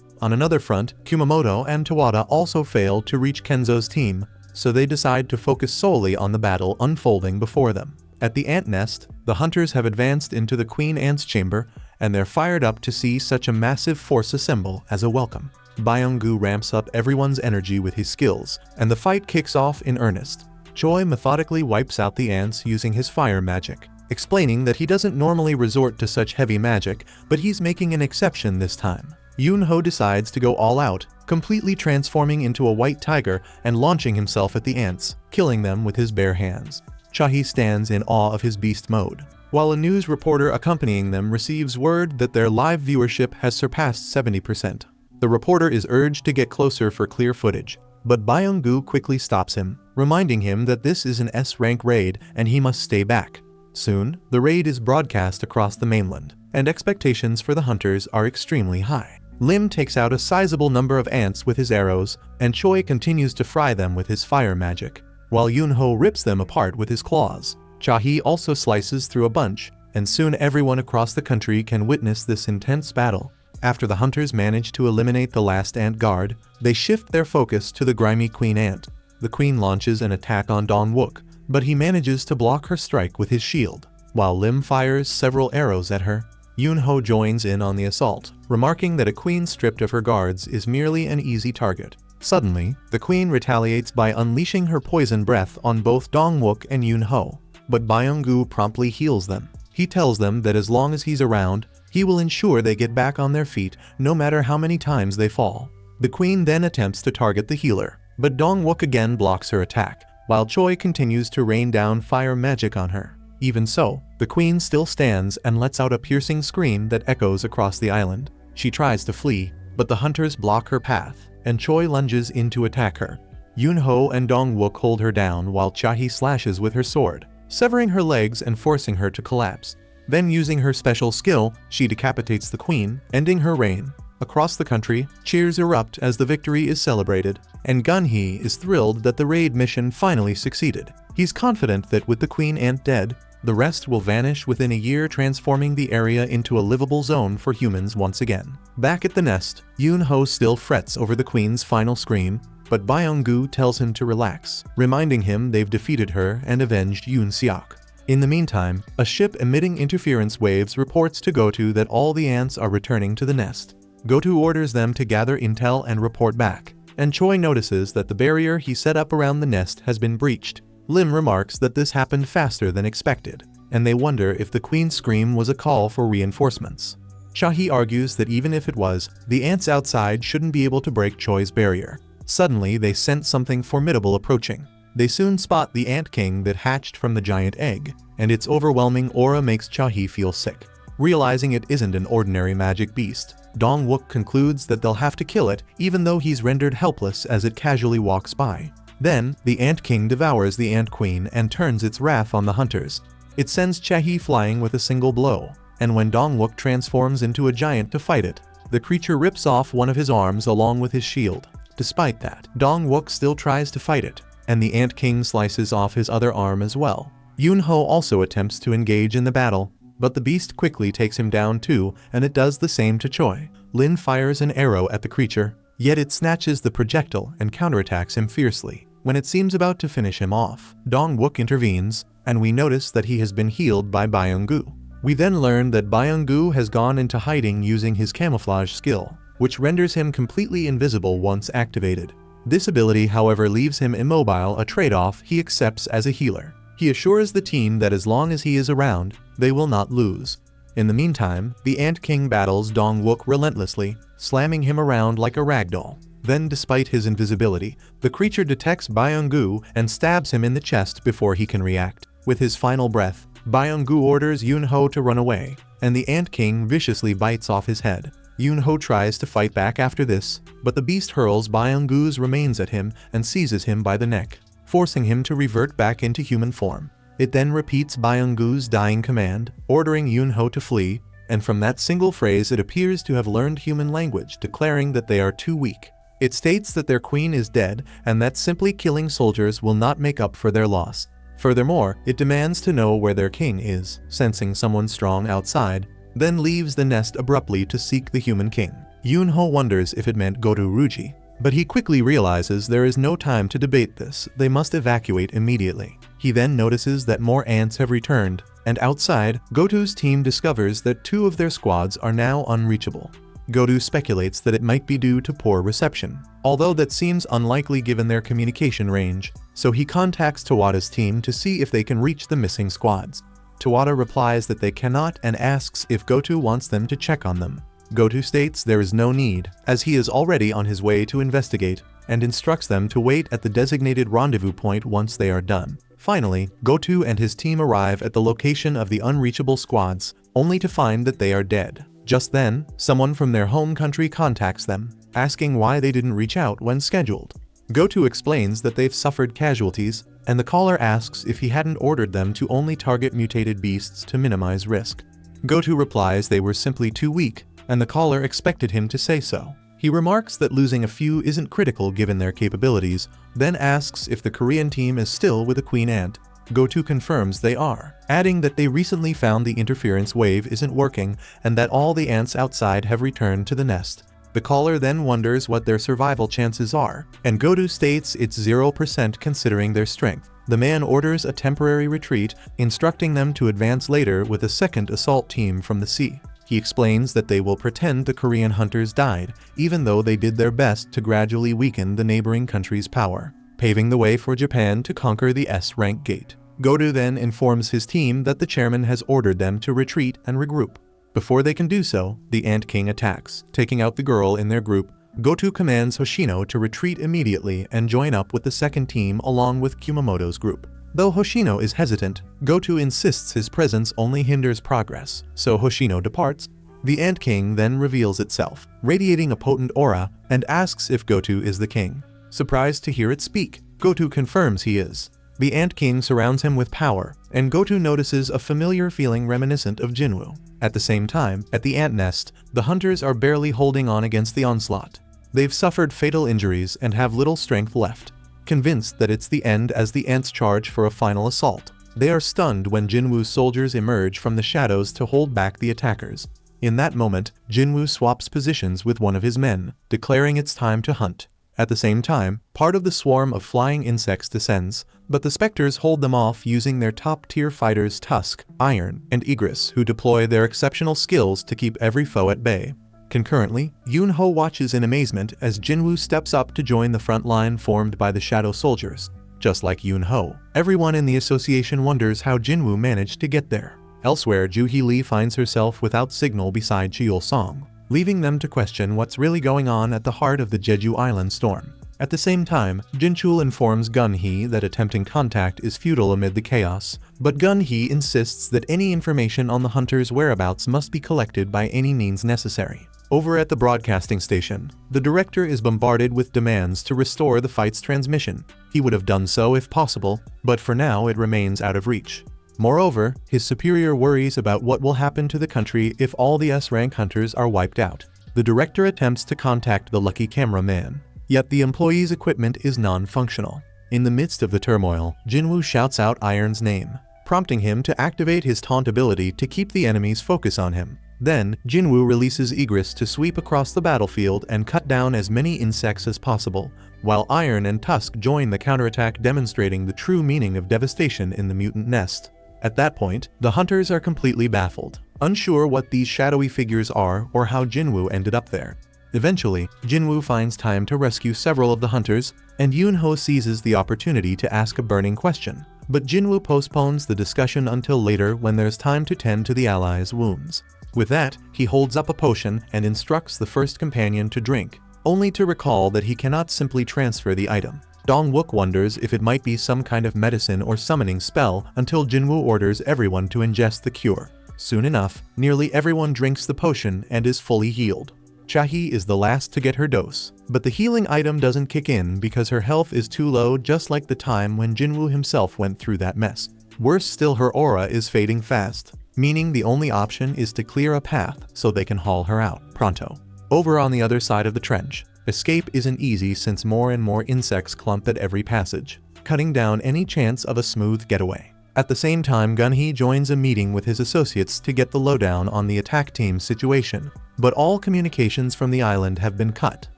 Speaker 1: On another front, Kumamoto and Tawada also fail to reach Kenzo's team, so they decide to focus solely on the battle unfolding before them. At the ant nest, the hunters have advanced into the queen ant's chamber, and they're fired up to see such a massive force assemble as a welcome. Byung-gu ramps up everyone's energy with his skills, and the fight kicks off in earnest. Choi methodically wipes out the ants using his fire magic, explaining that he doesn't normally resort to such heavy magic, but he's making an exception this time. Yunho decides to go all out, completely transforming into a white tiger and launching himself at the ants, killing them with his bare hands. Chahi stands in awe of his beast mode, while a news reporter accompanying them receives word that their live viewership has surpassed 70%. The reporter is urged to get closer for clear footage, but Byung-gu quickly stops him, reminding him that this is an S-rank raid and he must stay back. Soon, the raid is broadcast across the mainland, and expectations for the hunters are extremely high. Lim takes out a sizable number of ants with his arrows, and Choi continues to fry them with his fire magic, while Yunho rips them apart with his claws. Chahi also slices through a bunch, and soon everyone across the country can witness this intense battle. After the hunters manage to eliminate the last ant guard, they shift their focus to the grimy queen ant. The queen launches an attack on Dong-wook, but he manages to block her strike with his shield, while Lim fires several arrows at her. Yunho joins in on the assault, remarking that a queen stripped of her guards is merely an easy target. Suddenly, the queen retaliates by unleashing her poison breath on both Dong-wook and Yunho, but Byung-gu promptly heals them. He tells them that as long as he's around, he will ensure they get back on their feet no matter how many times they fall. The queen then attempts to target the healer, but Dong-wook again blocks her attack, while Choi continues to rain down fire magic on her. Even so, the queen still stands and lets out a piercing scream that echoes across the island. She tries to flee, but the hunters block her path, and Choi lunges in to attack her. Yunho and Dong-wook hold her down while Chahi slashes with her sword, severing her legs and forcing her to collapse. Then using her special skill, she decapitates the queen, ending her reign. Across the country, cheers erupt as the victory is celebrated, and Gun-hee is thrilled that the raid mission finally succeeded. He's confident that with the queen ant dead, the rest will vanish within a year, transforming the area into a livable zone for humans once again. Back at the nest, Yoon-ho still frets over the queen's final scream, but Byung-gu tells him to relax, reminding him they've defeated her and avenged Yoon-seok. In the meantime, a ship emitting interference waves reports to Goto that all the ants are returning to the nest. Goto orders them to gather intel and report back, and Choi notices that the barrier he set up around the nest has been breached. Lim remarks that this happened faster than expected, and they wonder if the queen's scream was a call for reinforcements. Chahi argues that even if it was, the ants outside shouldn't be able to break Choi's barrier. Suddenly, they sense something formidable approaching. They soon spot the ant king that hatched from the giant egg, and its overwhelming aura makes Chahi feel sick. Realizing it isn't an ordinary magic beast, Dong-wook concludes that they'll have to kill it, even though he's rendered helpless as it casually walks by. Then, the Ant King devours the Ant Queen and turns its wrath on the hunters. It sends Chahi flying with a single blow, and when Dong-wook transforms into a giant to fight it, the creature rips off one of his arms along with his shield. Despite that, Dong-wook still tries to fight it, and the Ant King slices off his other arm as well. Yoon-ho also attempts to engage in the battle, but the beast quickly takes him down too, and it does the same to Choi. Lin fires an arrow at the creature, yet it snatches the projectile and counterattacks him fiercely. When it seems about to finish him off, Dong-wook intervenes, and we notice that he has been healed by Byung-gu. We then learn that Byung-gu has gone into hiding using his camouflage skill, which renders him completely invisible once activated. This ability, however, leaves him immobile, a trade-off he accepts as a healer. He assures the team that as long as he is around, they will not lose. In the meantime, the Ant King battles Dong-wook relentlessly, slamming him around like a ragdoll. Then, despite his invisibility, the creature detects Byung-gu and stabs him in the chest before he can react. With his final breath, Byung-gu orders Yoon-ho to run away, and the Ant King viciously bites off his head. Yoon-ho tries to fight back after this, but the beast hurls Byung-gu's remains at him and seizes him by the neck, forcing him to revert back into human form. It then repeats Byung-gu's dying command, ordering Yoon-ho to flee, and from that single phrase it appears to have learned human language, declaring that they are too weak. It states that their queen is dead and that simply killing soldiers will not make up for their loss. Furthermore, it demands to know where their king is, sensing someone strong outside, then leaves the nest abruptly to seek the human king. Yoon-ho wonders if it meant Goto-ruji, but he quickly realizes there is no time to debate this, they must evacuate immediately. He then notices that more ants have returned, and outside, Goto's team discovers that 2 of their squads are now unreachable. Goto speculates that it might be due to poor reception, although that seems unlikely given their communication range, so he contacts Tawada's team to see if they can reach the missing squads. Tawada replies that they cannot and asks if Goto wants them to check on them. Goto states there is no need, as he is already on his way to investigate, and instructs them to wait at the designated rendezvous point once they are done. Finally, Goto and his team arrive at the location of the unreachable squads, only to find that they are dead. Just then, someone from their home country contacts them, asking why they didn't reach out when scheduled. Goto explains that they've suffered casualties, and the caller asks if he hadn't ordered them to only target mutated beasts to minimize risk. Goto replies they were simply too weak, and the caller expected him to say so. He remarks that losing a few isn't critical given their capabilities, then asks if the Korean team is still with the Queen Ant. Goto confirms they are, adding that they recently found the interference wave isn't working and that all the ants outside have returned to the nest. The caller then wonders what their survival chances are, and Goto states it's 0% considering their strength. The man orders a temporary retreat, instructing them to advance later with a second assault team from the sea. He explains that they will pretend the Korean hunters died, even though they did their best to gradually weaken the neighboring country's power, paving the way for Japan to conquer the S-rank gate. Goto then informs his team that the chairman has ordered them to retreat and regroup. Before they can do so, the Ant King attacks, taking out the girl in their group. Goto commands Hoshino to retreat immediately and join up with the second team along with Kumamoto's group. Though Hoshino is hesitant, Goto insists his presence only hinders progress, so Hoshino departs. The Ant King then reveals itself, radiating a potent aura, and asks if Goto is the king. Surprised to hear it speak, Goto confirms he is. The Ant King surrounds him with power, and Goto notices a familiar feeling reminiscent of Jin Wu. At the same time, at the ant nest, the hunters are barely holding on against the onslaught. They've suffered fatal injuries and have little strength left. Convinced that it's the end as the ants charge for a final assault, they are stunned when Jin Wu's soldiers emerge from the shadows to hold back the attackers. In that moment, Jin Wu swaps positions with one of his men, declaring it's time to hunt. At the same time, part of the swarm of flying insects descends, but the specters hold them off using their top-tier fighters Tusk, Iron, and Igris, who deploy their exceptional skills to keep every foe at bay. Concurrently, Yun-Ho watches in amazement as Jin Wu steps up to join the front line formed by the Shadow Soldiers. Just like Yun-Ho, everyone in the association wonders how Jin Wu managed to get there. Elsewhere, Juhi Lee finds herself without signal beside Cheol Song, leaving them to question what's really going on at the heart of the Jeju Island storm. At the same time, Jinchul informs Gun-hee that attempting contact is futile amid the chaos, but Gun-hee insists that any information on the hunters' whereabouts must be collected by any means necessary. Over at the broadcasting station, the director is bombarded with demands to restore the fight's transmission. He would have done so if possible, but for now it remains out of reach. Moreover, his superior worries about what will happen to the country if all the S-rank hunters are wiped out. The director attempts to contact the lucky cameraman, yet the employee's equipment is non-functional. In the midst of the turmoil, Jin Wu shouts out Iron's name, prompting him to activate his taunt ability to keep the enemy's focus on him. Then, Jin Wu releases Igris to sweep across the battlefield and cut down as many insects as possible, while Iron and Tusk join the counterattack, demonstrating the true meaning of devastation in the mutant nest. At that point, the hunters are completely baffled, unsure what these shadowy figures are or how Jin Wu ended up there. Eventually, Jin Wu finds time to rescue several of the hunters, and Yun-Ho seizes the opportunity to ask a burning question. But Jin Wu postpones the discussion until later when there's time to tend to the allies' wounds. With that, he holds up a potion and instructs the first companion to drink, only to recall that he cannot simply transfer the item. Dong-wook wonders if it might be some kind of medicine or summoning spell until Jin Wu orders everyone to ingest the cure. Soon enough, nearly everyone drinks the potion and is fully healed. Chahi is the last to get her dose, but the healing item doesn't kick in because her health is too low, just like the time when Jin Wu himself went through that mess. Worse still, her aura is fading fast, meaning the only option is to clear a path so they can haul her out pronto. Over on the other side of the trench, escape isn't easy since more and more insects clump at every passage, cutting down any chance of a smooth getaway. At the same time, Gun-hee joins a meeting with his associates to get the lowdown on the attack team's situation, but all communications from the island have been cut,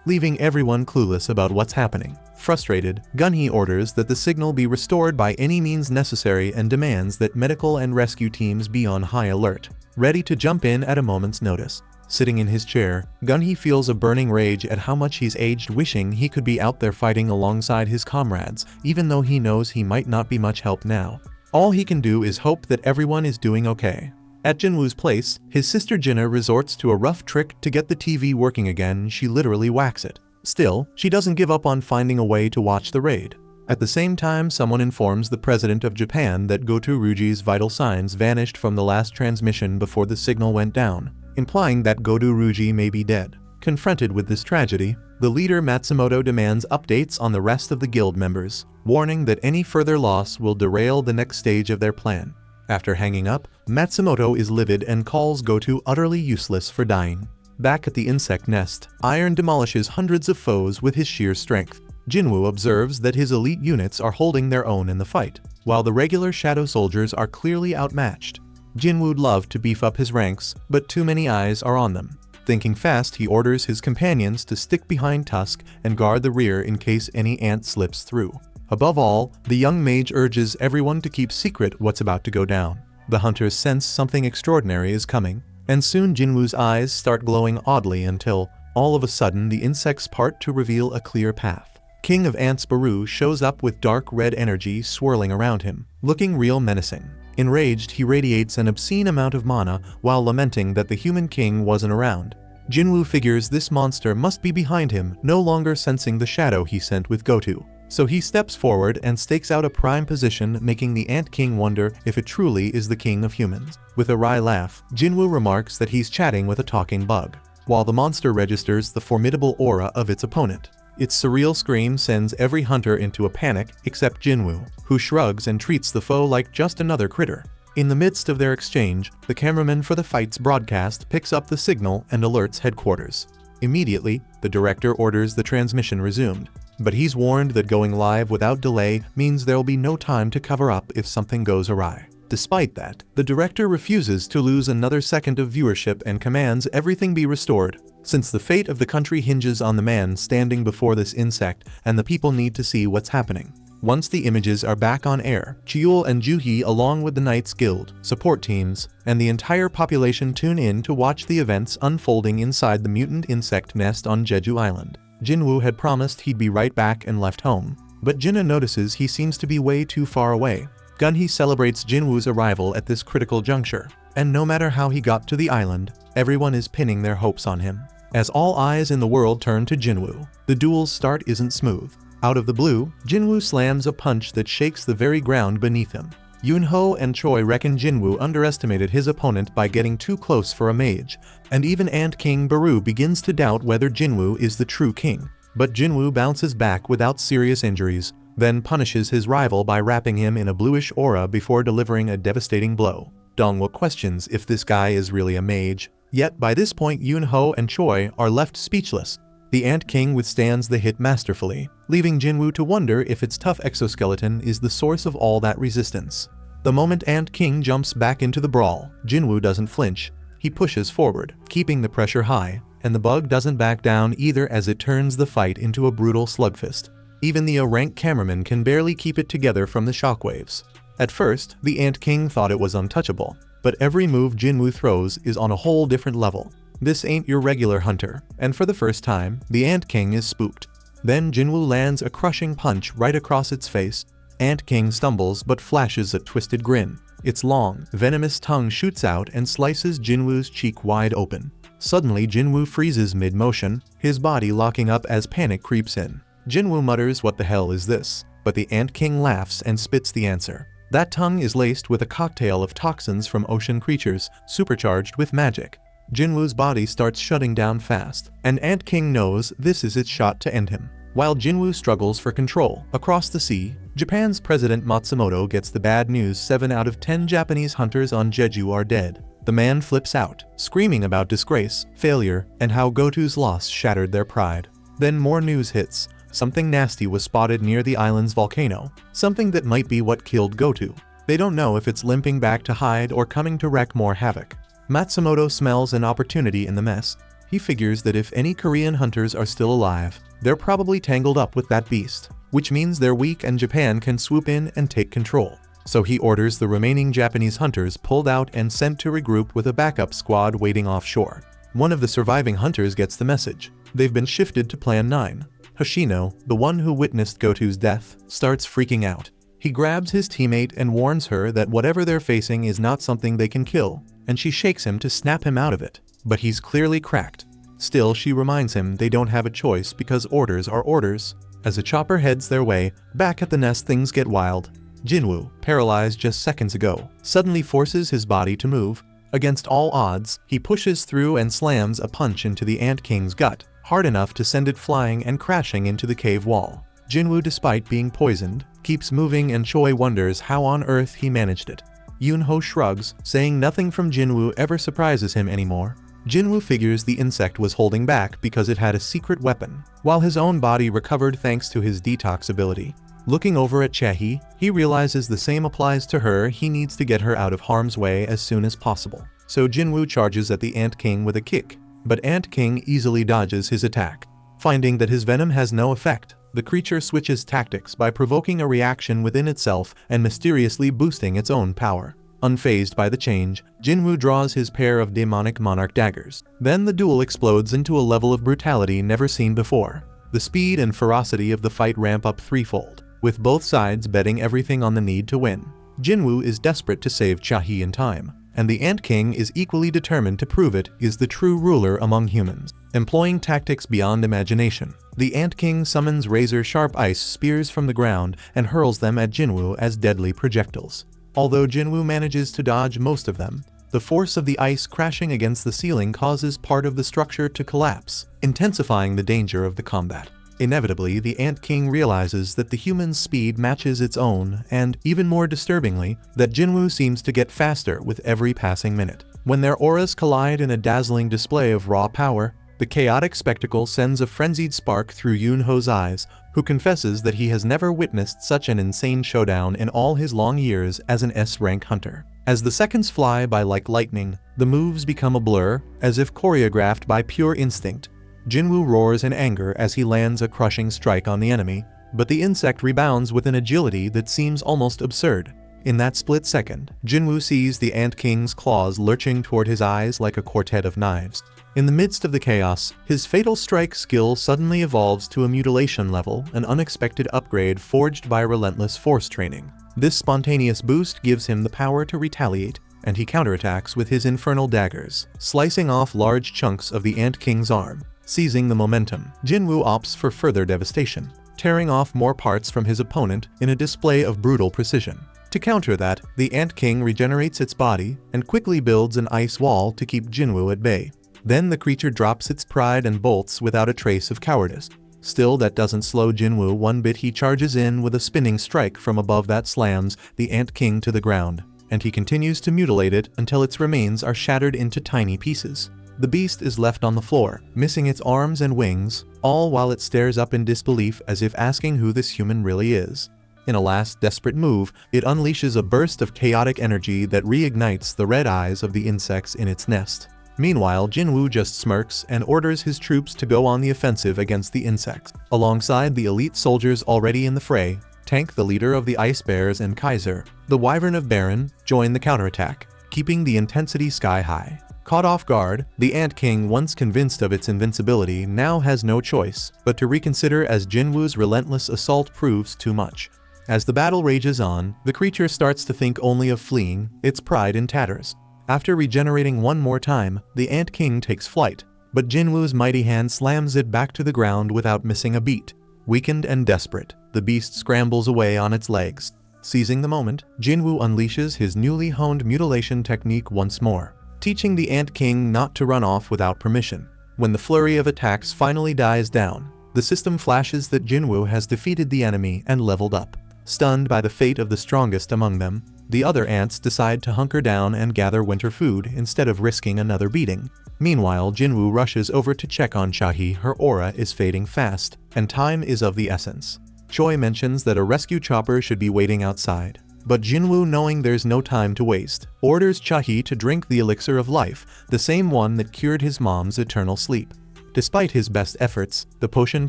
Speaker 1: leaving everyone clueless about what's happening. Frustrated, Gun-hee orders that the signal be restored by any means necessary and demands that medical and rescue teams be on high alert, ready to jump in at a moment's notice. Sitting in his chair, Gun-hee feels a burning rage at how much he's aged, wishing he could be out there fighting alongside his comrades, even though he knows he might not be much help now. All he can do is hope that everyone is doing okay. At Jin Wu's place, his sister Jinna resorts to a rough trick to get the TV working again. She literally whacks it. Still, she doesn't give up on finding a way to watch the raid. At the same time, someone informs the president of Japan that Goto Ruji's vital signs vanished from the last transmission before the signal went down, implying that Goto Ruji may be dead. Confronted with this tragedy, the leader Matsumoto demands updates on the rest of the guild members, warning that any further loss will derail the next stage of their plan. After hanging up, Matsumoto is livid and calls Goto utterly useless for dying. Back at the insect nest, Iron demolishes hundreds of foes with his sheer strength. Jin Wu observes that his elite units are holding their own in the fight, while the regular shadow soldiers are clearly outmatched. Jin Wu'd love to beef up his ranks, but too many eyes are on them. Thinking fast, he orders his companions to stick behind Tusk and guard the rear in case any ant slips through. Above all, the young mage urges everyone to keep secret what's about to go down. The hunters sense something extraordinary is coming, and soon Jin Wu's eyes start glowing oddly until, all of a sudden, the insects part to reveal a clear path. King of Ants Baru shows up with dark red energy swirling around him, looking real menacing. Enraged, he radiates an obscene amount of mana while lamenting that the human king wasn't around. Jin Wu figures this monster must be behind him, no longer sensing the shadow he sent with Goto. So he steps forward and stakes out a prime position, making the Ant King wonder if it truly is the king of humans. With a wry laugh, Jin Wu remarks that he's chatting with a talking bug, while the monster registers the formidable aura of its opponent. Its surreal scream sends every hunter into a panic except Jin Wu, who shrugs and treats the foe like just another critter. In the midst of their exchange, the cameraman for the fight's broadcast picks up the signal and alerts headquarters. Immediately, the director orders the transmission resumed, but he's warned that going live without delay means there'll be no time to cover up if something goes awry. Despite that, the director refuses to lose another second of viewership and commands everything be restored, since the fate of the country hinges on the man standing before this insect and the people need to see what's happening. Once the images are back on air, Duel and Chahi along with the Knights Guild, support teams, and the entire population tune in to watch the events unfolding inside the mutant insect nest on Jeju Island. Jin Wu had promised he'd be right back and left home, but Jinna notices he seems to be way too far away. Gunhee celebrates Jin Wu's arrival at this critical juncture, and no matter how he got to the island, everyone is pinning their hopes on him. As all eyes in the world turn to Jin Wu, the duel's start isn't smooth. Out of the blue, Jin Wu slams a punch that shakes the very ground beneath him. Yunho and Choi reckon Jin Wu underestimated his opponent by getting too close for a mage, and even Ant King Baru begins to doubt whether Jin Wu is the true king. But Jin Wu bounces back without serious injuries, then punishes his rival by wrapping him in a bluish aura before delivering a devastating blow. Dongwo questions if this guy is really a mage, yet by this point Yunho and Choi are left speechless. The Ant King withstands the hit masterfully, leaving Jin Wu to wonder if its tough exoskeleton is the source of all that resistance. The moment Ant King jumps back into the brawl, Jin Wu doesn't flinch. He pushes forward, keeping the pressure high, and the bug doesn't back down either as it turns the fight into a brutal slugfest. Even the A-rank cameraman can barely keep it together from the shockwaves. At first, the Ant King thought it was untouchable, but every move Jin Wu throws is on a whole different level. This ain't your regular hunter, and for the first time, the Ant King is spooked. Then Jin Wu lands a crushing punch right across its face. Ant King stumbles but flashes a twisted grin. Its long, venomous tongue shoots out and slices Jin Wu's cheek wide open. Suddenly Jin Wu freezes mid-motion, his body locking up as panic creeps in. Jin Wu mutters, "What the hell is this?" But the Ant King laughs and spits the answer. That tongue is laced with a cocktail of toxins from ocean creatures, supercharged with magic. Jin Wu's body starts shutting down fast, and Ant King knows this is its shot to end him. While Jin Wu struggles for control, across the sea, Japan's President Matsumoto gets the bad news: 7 out of 10 Japanese hunters on Jeju are dead. The man flips out, screaming about disgrace, failure, and how Goto's loss shattered their pride. Then more news hits. Something nasty was spotted near the island's volcano, something that might be what killed Goto. They don't know if it's limping back to hide or coming to wreak more havoc. Matsumoto smells an opportunity in the mess. He figures that if any Korean hunters are still alive, they're probably tangled up with that beast, which means they're weak and Japan can swoop in and take control. So he orders the remaining Japanese hunters pulled out and sent to regroup with a backup squad waiting offshore. One of the surviving hunters gets the message. They've been shifted to Plan 9. Hoshino, the one who witnessed Goto's death, starts freaking out. He grabs his teammate and warns her that whatever they're facing is not something they can kill, and she shakes him to snap him out of it. But he's clearly cracked. Still, she reminds him they don't have a choice because orders are orders. As a chopper heads their way, back at the nest things get wild. Jin Wu, paralyzed just seconds ago, suddenly forces his body to move. Against all odds, he pushes through and slams a punch into the Ant King's gut, hard enough to send it flying and crashing into the cave wall. Jin Wu, despite being poisoned, keeps moving and Choi wonders how on earth he managed it. Yunho shrugs, saying nothing from Jin Wu ever surprises him anymore. Jin Wu figures the insect was holding back because it had a secret weapon, while his own body recovered thanks to his detox ability. Looking over at Chahi, he realizes the same applies to her. He needs to get her out of harm's way as soon as possible. So Jin Wu charges at the Ant King with a kick, but Ant King easily dodges his attack. Finding that his venom has no effect, the creature switches tactics by provoking a reaction within itself and mysteriously boosting its own power. Unfazed by the change, Jin Wu draws his pair of demonic monarch daggers. Then the duel explodes into a level of brutality never seen before. The speed and ferocity of the fight ramp up threefold, with both sides betting everything on the need to win. Jin Wu is desperate to save Chahi in time, and the Ant King is equally determined to prove it is the true ruler among humans. Employing tactics beyond imagination, the Ant King summons razor-sharp ice spears from the ground and hurls them at Jin Wu as deadly projectiles. Although Jin Wu manages to dodge most of them, the force of the ice crashing against the ceiling causes part of the structure to collapse, intensifying the danger of the combat. Inevitably, the Ant King realizes that the human's speed matches its own, and, even more disturbingly, that Jin Wu seems to get faster with every passing minute. When their auras collide in a dazzling display of raw power, the chaotic spectacle sends a frenzied spark through Yunho's eyes, who confesses that he has never witnessed such an insane showdown in all his long years as an S-rank hunter. As the seconds fly by like lightning, the moves become a blur, as if choreographed by pure instinct. Jin Wu roars in anger as he lands a crushing strike on the enemy, but the insect rebounds with an agility that seems almost absurd. In that split second, Jin Wu sees the Ant King's claws lurching toward his eyes like a quartet of knives. In the midst of the chaos, his fatal strike skill suddenly evolves to a mutilation level, an unexpected upgrade forged by relentless force training. This spontaneous boost gives him the power to retaliate, and he counterattacks with his infernal daggers, slicing off large chunks of the Ant King's arm. Seizing the momentum, Jin Wu opts for further devastation, tearing off more parts from his opponent in a display of brutal precision. To counter that, the Ant King regenerates its body and quickly builds an ice wall to keep Jin Wu at bay. Then the creature drops its pride and bolts without a trace of cowardice. Still, that doesn't slow Jin Wu one bit. He charges in with a spinning strike from above that slams the Ant King to the ground, and he continues to mutilate it until its remains are shattered into tiny pieces. The beast is left on the floor, missing its arms and wings, all while it stares up in disbelief as if asking who this human really is. In a last desperate move, it unleashes a burst of chaotic energy that reignites the red eyes of the insects in its nest. Meanwhile, Jin Wu just smirks and orders his troops to go on the offensive against the insects. Alongside the elite soldiers already in the fray, Tank, the leader of the Ice Bears, and Kaiser, the Wyvern of Baron, join the counterattack, keeping the intensity sky high. Caught off guard, the Ant King, once convinced of its invincibility, now has no choice but to reconsider as Jin Wu's relentless assault proves too much. As the battle rages on, the creature starts to think only of fleeing, its pride in tatters. After regenerating one more time, the Ant King takes flight, but Jin Wu's mighty hand slams it back to the ground without missing a beat. Weakened and desperate, the beast scrambles away on its legs. Seizing the moment, Jin Wu unleashes his newly honed mutilation technique once more, teaching the Ant King not to run off without permission. When the flurry of attacks finally dies down, the system flashes that Jin Wu has defeated the enemy and leveled up. Stunned by the fate of the strongest among them, the other ants decide to hunker down and gather winter food instead of risking another beating. Meanwhile, Jin Wu rushes over to check on Chahi. Her aura is fading fast, and time is of the essence. Choi mentions that a rescue chopper should be waiting outside, but Jin Wu, knowing there's no time to waste, orders Chahi to drink the elixir of life, the same one that cured his mom's eternal sleep. Despite his best efforts, the potion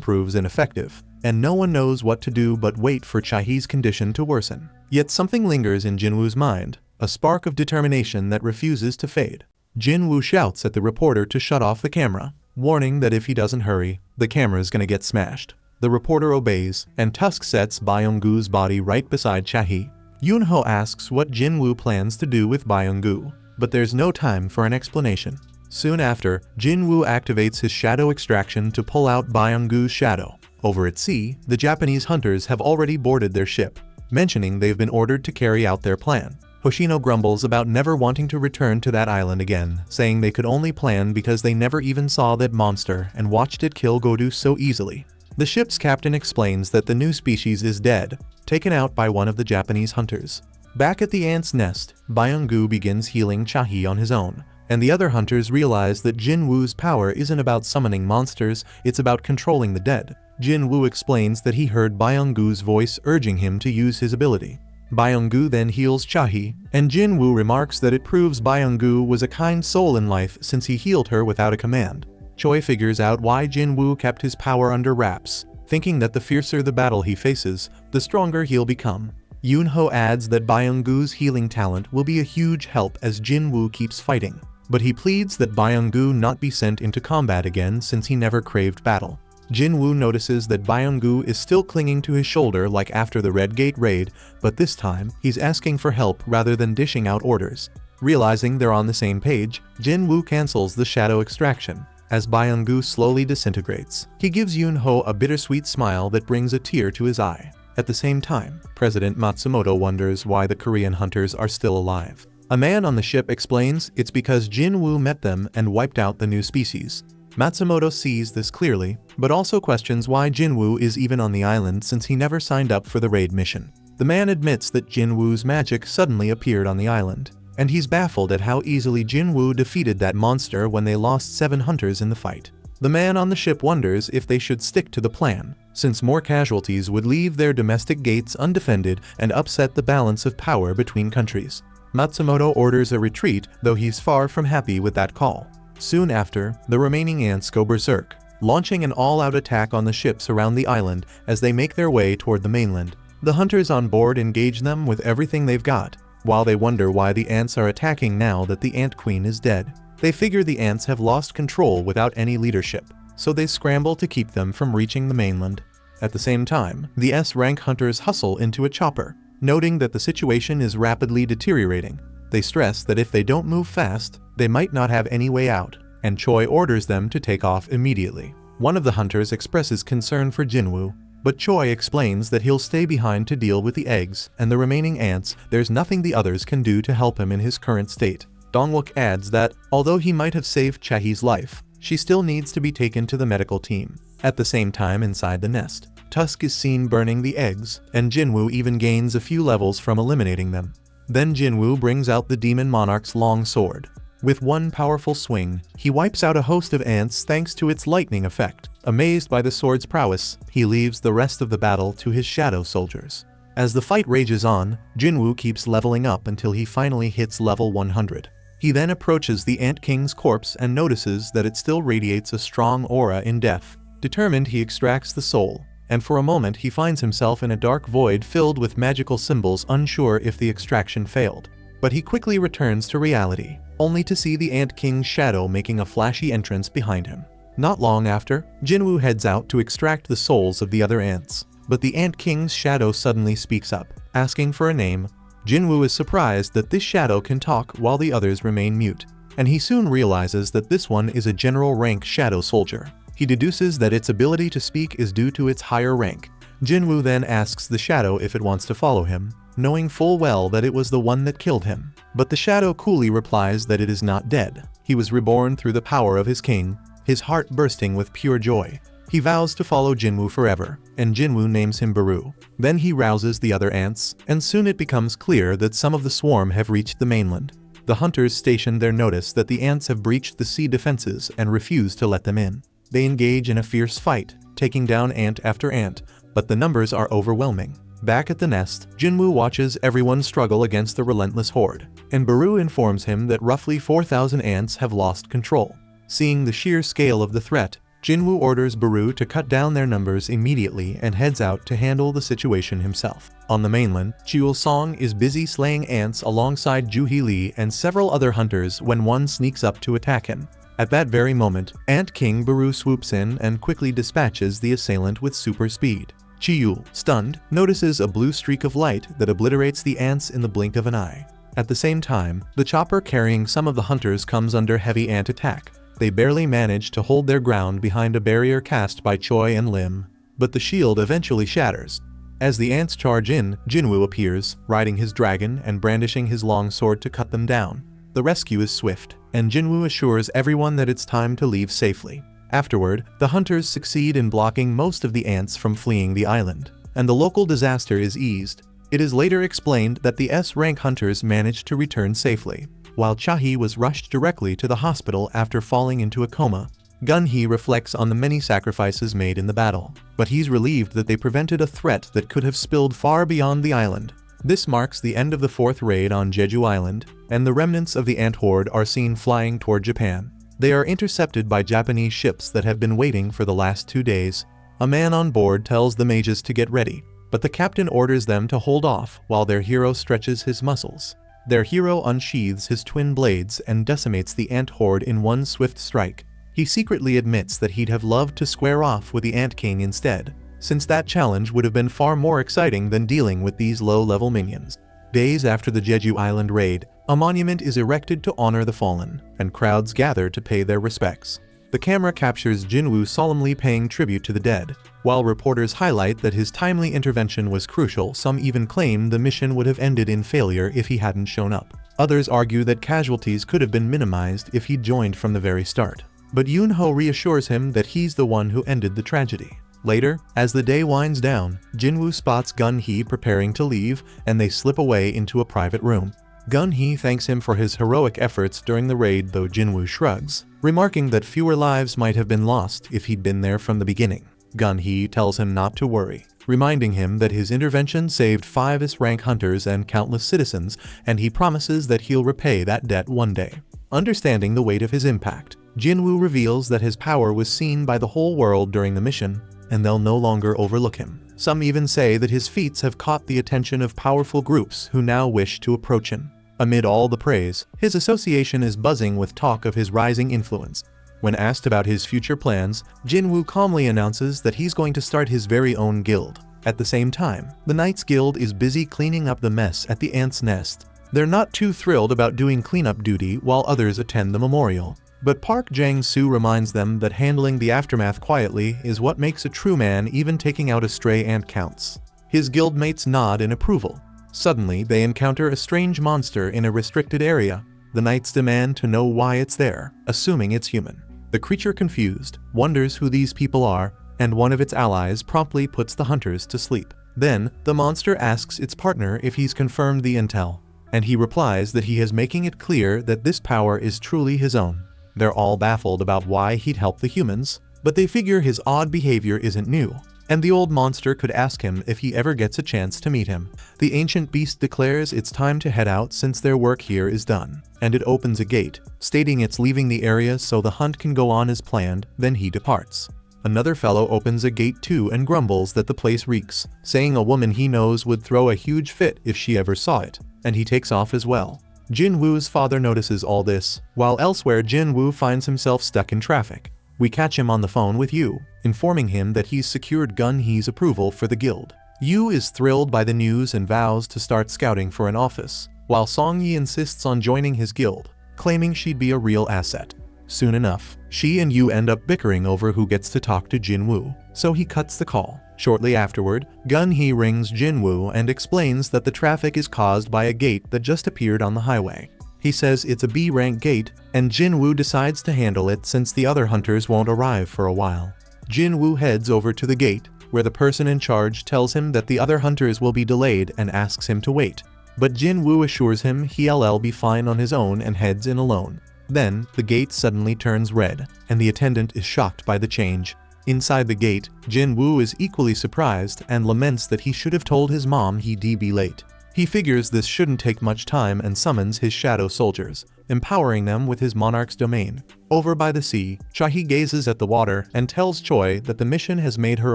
Speaker 1: proves ineffective, and no one knows what to do but wait for Chahi's condition to worsen. Yet something lingers in Jin Wu's mind, a spark of determination that refuses to fade. Jin Wu shouts at the reporter to shut off the camera, warning that if he doesn't hurry, the camera's gonna get smashed. The reporter obeys, and Tusk sets Byung-gu's body right beside Chahi. Yunho asks what Jin Wu plans to do with Byung-gu, but there's no time for an explanation. Soon after, Jin Wu activates his shadow extraction to pull out Byung-gu's shadow. Over at sea, the Japanese hunters have already boarded their ship, mentioning they've been ordered to carry out their plan. Hoshino grumbles about never wanting to return to that island again, saying they could only plan because they never even saw that monster and watched it kill Godu so easily. The ship's captain explains that the new species is dead, taken out by one of the Japanese hunters. Back at the ant's nest, Byung-gu begins healing Chahi on his own, and the other hunters realize that Jin Wu's power isn't about summoning monsters, it's about controlling the dead. Jin Wu explains that he heard Byung-gu's voice urging him to use his ability. Byung-gu then heals Chahi, and Jin Wu remarks that it proves Byung-gu was a kind soul in life since he healed her without a command. Choi figures out why Jin Wu kept his power under wraps, thinking that the fiercer the battle he faces, the stronger he'll become. Yunho adds that Byung-gu's healing talent will be a huge help as Jin Wu keeps fighting, but he pleads that Byung-gu not be sent into combat again since he never craved battle. Jin Wu notices that Byung-gu is still clinging to his shoulder like after the Red Gate raid, but this time, he's asking for help rather than dishing out orders. Realizing they're on the same page, Jin Wu cancels the shadow extraction. As Byung-gu slowly disintegrates, he gives Yunho a bittersweet smile that brings a tear to his eye. At the same time, President Matsumoto wonders why the Korean hunters are still alive. A man on the ship explains it's because Jin Wu met them and wiped out the new species. Matsumoto sees this clearly, but also questions why Jin Wu is even on the island since he never signed up for the raid mission. The man admits that Jin Wu's magic suddenly appeared on the island, and he's baffled at how easily Jin Wu defeated that monster when they lost 7 hunters in the fight. The man on the ship wonders if they should stick to the plan, since more casualties would leave their domestic gates undefended and upset the balance of power between countries. Matsumoto orders a retreat, though he's far from happy with that call. Soon after, the remaining ants go berserk, launching an all-out attack on the ships around the island as they make their way toward the mainland. The hunters on board engage them with everything they've got, while they wonder why the ants are attacking now that the Ant Queen is dead. They figure the ants have lost control without any leadership, so they scramble to keep them from reaching the mainland. At the same time, the S-rank hunters hustle into a chopper, noting that the situation is rapidly deteriorating. They stress that if they don't move fast, they might not have any way out, and Choi orders them to take off immediately. One of the hunters expresses concern for Jin Wu, but Choi explains that he'll stay behind to deal with the eggs and the remaining ants. There's nothing the others can do to help him in his current state. Dongwook adds that, although he might have saved Chahi's life, she still needs to be taken to the medical team. At the same time, inside the nest, Tusk is seen burning the eggs, and Jin Wu even gains a few levels from eliminating them. Then Jin Wu brings out the Demon Monarch's long sword. With one powerful swing, he wipes out a host of ants thanks to its lightning effect. Amazed by the sword's prowess, he leaves the rest of the battle to his shadow soldiers. As the fight rages on, Jin Wu keeps leveling up until he finally hits level 100. He then approaches the Ant King's corpse and notices that it still radiates a strong aura in death. Determined, he extracts the soul, and for a moment he finds himself in a dark void filled with magical symbols, unsure if the extraction failed. But he quickly returns to reality, only to see the Ant King's shadow making a flashy entrance behind him. Not long after, Jin Wu heads out to extract the souls of the other ants, but the Ant King's shadow suddenly speaks up, asking for a name. Jin Wu is surprised that this shadow can talk while the others remain mute, and he soon realizes that this one is a general rank shadow soldier. He deduces that its ability to speak is due to its higher rank. Jin Wu then asks the shadow if it wants to follow him, knowing full well that it was the one that killed him. But the shadow coolly replies that it is not dead. He was reborn through the power of his king, his heart bursting with pure joy. He vows to follow Jin Wu forever, and Jin Wu names him Baru. Then he rouses the other ants, and soon it becomes clear that some of the swarm have reached the mainland. The hunters stationed there notice that the ants have breached the sea defenses and refuse to let them in. They engage in a fierce fight, taking down ant after ant, but the numbers are overwhelming. Back at the nest, Jin Wu watches everyone struggle against the relentless horde, and Baru informs him that roughly 4,000 ants have lost control. Seeing the sheer scale of the threat, Jin Wu orders Baru to cut down their numbers immediately and heads out to handle the situation himself. On the mainland, Chiul Song is busy slaying ants alongside Juhi Li and several other hunters when one sneaks up to attack him. At that very moment, Ant King Baru swoops in and quickly dispatches the assailant with super speed. Chiul, stunned, notices a blue streak of light that obliterates the ants in the blink of an eye. At the same time, the chopper carrying some of the hunters comes under heavy ant attack. They barely manage to hold their ground behind a barrier cast by Choi and Lim, but the shield eventually shatters. As the ants charge in, Jin Wu appears, riding his dragon and brandishing his long sword to cut them down. The rescue is swift, and Jin Wu assures everyone that it's time to leave safely. Afterward, the hunters succeed in blocking most of the ants from fleeing the island, and the local disaster is eased. It is later explained that the S-rank hunters managed to return safely, while Chahi was rushed directly to the hospital after falling into a coma. Gun-hee reflects on the many sacrifices made in the battle, but he's relieved that they prevented a threat that could have spilled far beyond the island. This marks the end of the 4th raid on Jeju Island, and the remnants of the ant horde are seen flying toward Japan. They are intercepted by Japanese ships that have been waiting for the last 2 days. A man on board tells the mages to get ready, but the captain orders them to hold off while their hero stretches his muscles. Their hero unsheathes his twin blades and decimates the ant horde in one swift strike. He secretly admits that he'd have loved to square off with the Ant King instead, since that challenge would have been far more exciting than dealing with these low-level minions. Days after the Jeju Island raid, a monument is erected to honor the fallen, and crowds gather to pay their respects. The camera captures Jin Wu solemnly paying tribute to the dead. While reporters highlight that his timely intervention was crucial, some even claim the mission would have ended in failure if he hadn't shown up. Others argue that casualties could have been minimized if he'd joined from the very start. but Yoon-ho reassures him that he's the one who ended the tragedy. Later, as the day winds down, Jin Wu spots Gun-hee preparing to leave, and they slip away into a private room. Gun-hee thanks him for his heroic efforts during the raid, though Jin Wu shrugs, remarking that fewer lives might have been lost if he'd been there from the beginning. Gun-hee tells him not to worry, reminding him that his intervention saved 5 S-rank hunters and countless citizens, and he promises that he'll repay that debt one day. Understanding the weight of his impact, Jin Wu reveals that his power was seen by the whole world during the mission, and they'll no longer overlook him. Some even say that his feats have caught the attention of powerful groups who now wish to approach him. Amid all the praise, his association is buzzing with talk of his rising influence. When asked about his future plans, Jin Wu calmly announces that he's going to start his very own guild. At the same time, the Knights Guild is busy cleaning up the mess at the Ant's Nest. They're not too thrilled about doing cleanup duty while others attend the memorial. But Park Jang-soo reminds them that handling the aftermath quietly is what makes a true man, even taking out a stray ant counts. His guildmates nod in approval. Suddenly, they encounter a strange monster in a restricted area. The knights demand to know why it's there, assuming it's human. The creature, confused, wonders who these people are, and one of its allies promptly puts the hunters to sleep. Then, the monster asks its partner if he's confirmed the intel, and he replies that he is making it clear that this power is truly his own. They're all baffled about why he'd help the humans, but they figure his odd behavior isn't new, and the old monster could ask him if he ever gets a chance to meet him. The ancient beast declares it's time to head out since their work here is done, and it opens a gate, stating it's leaving the area so the hunt can go on as planned. Then he departs. Another fellow opens a gate too and grumbles that the place reeks, saying a woman he knows would throw a huge fit if she ever saw it, and he takes off as well. Jin Woo's father notices all this, while elsewhere Jin Wu finds himself stuck in traffic. We catch him on the phone with Yu, informing him that he's secured Gun-hee's approval for the guild. Yu is thrilled by the news and vows to start scouting for an office, while Song-yi insists on joining his guild, claiming she'd be a real asset. Soon enough, she and Yu end up bickering over who gets to talk to Jin Wu, so he cuts the call. Shortly afterward, Gun-hee rings Jin Wu and explains that the traffic is caused by a gate that just appeared on the highway. He says it's a B-rank gate, and Jin Wu decides to handle it since the other hunters won't arrive for a while. Jin Wu heads over to the gate, where the person in charge tells him that the other hunters will be delayed and asks him to wait. But Jin Wu assures him he'll be fine on his own and heads in alone. Then, the gate suddenly turns red, and the attendant is shocked by the change. Inside the gate, Jin Wu is equally surprised and laments that he should have told his mom he'd be late. He figures this shouldn't take much time and summons his shadow soldiers, empowering them with his monarch's domain. Over by the sea, Chahi gazes at the water and tells Choi that the mission has made her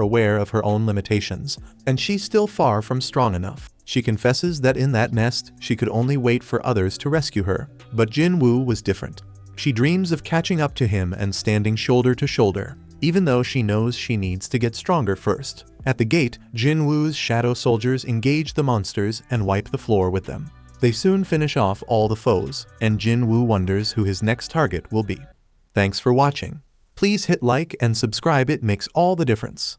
Speaker 1: aware of her own limitations, and she's still far from strong enough. She confesses that in that nest, she could only wait for others to rescue her. But Jin Wu was different. She dreams of catching up to him and standing shoulder to shoulder, even though she knows she needs to get stronger first. At the gate, Jin Wu's shadow soldiers engage the monsters and wipe the floor with them. They soon finish off all the foes, and Jin Wu wonders who his next target will be. Thanks for watching. Please hit like and subscribe, it makes all the difference.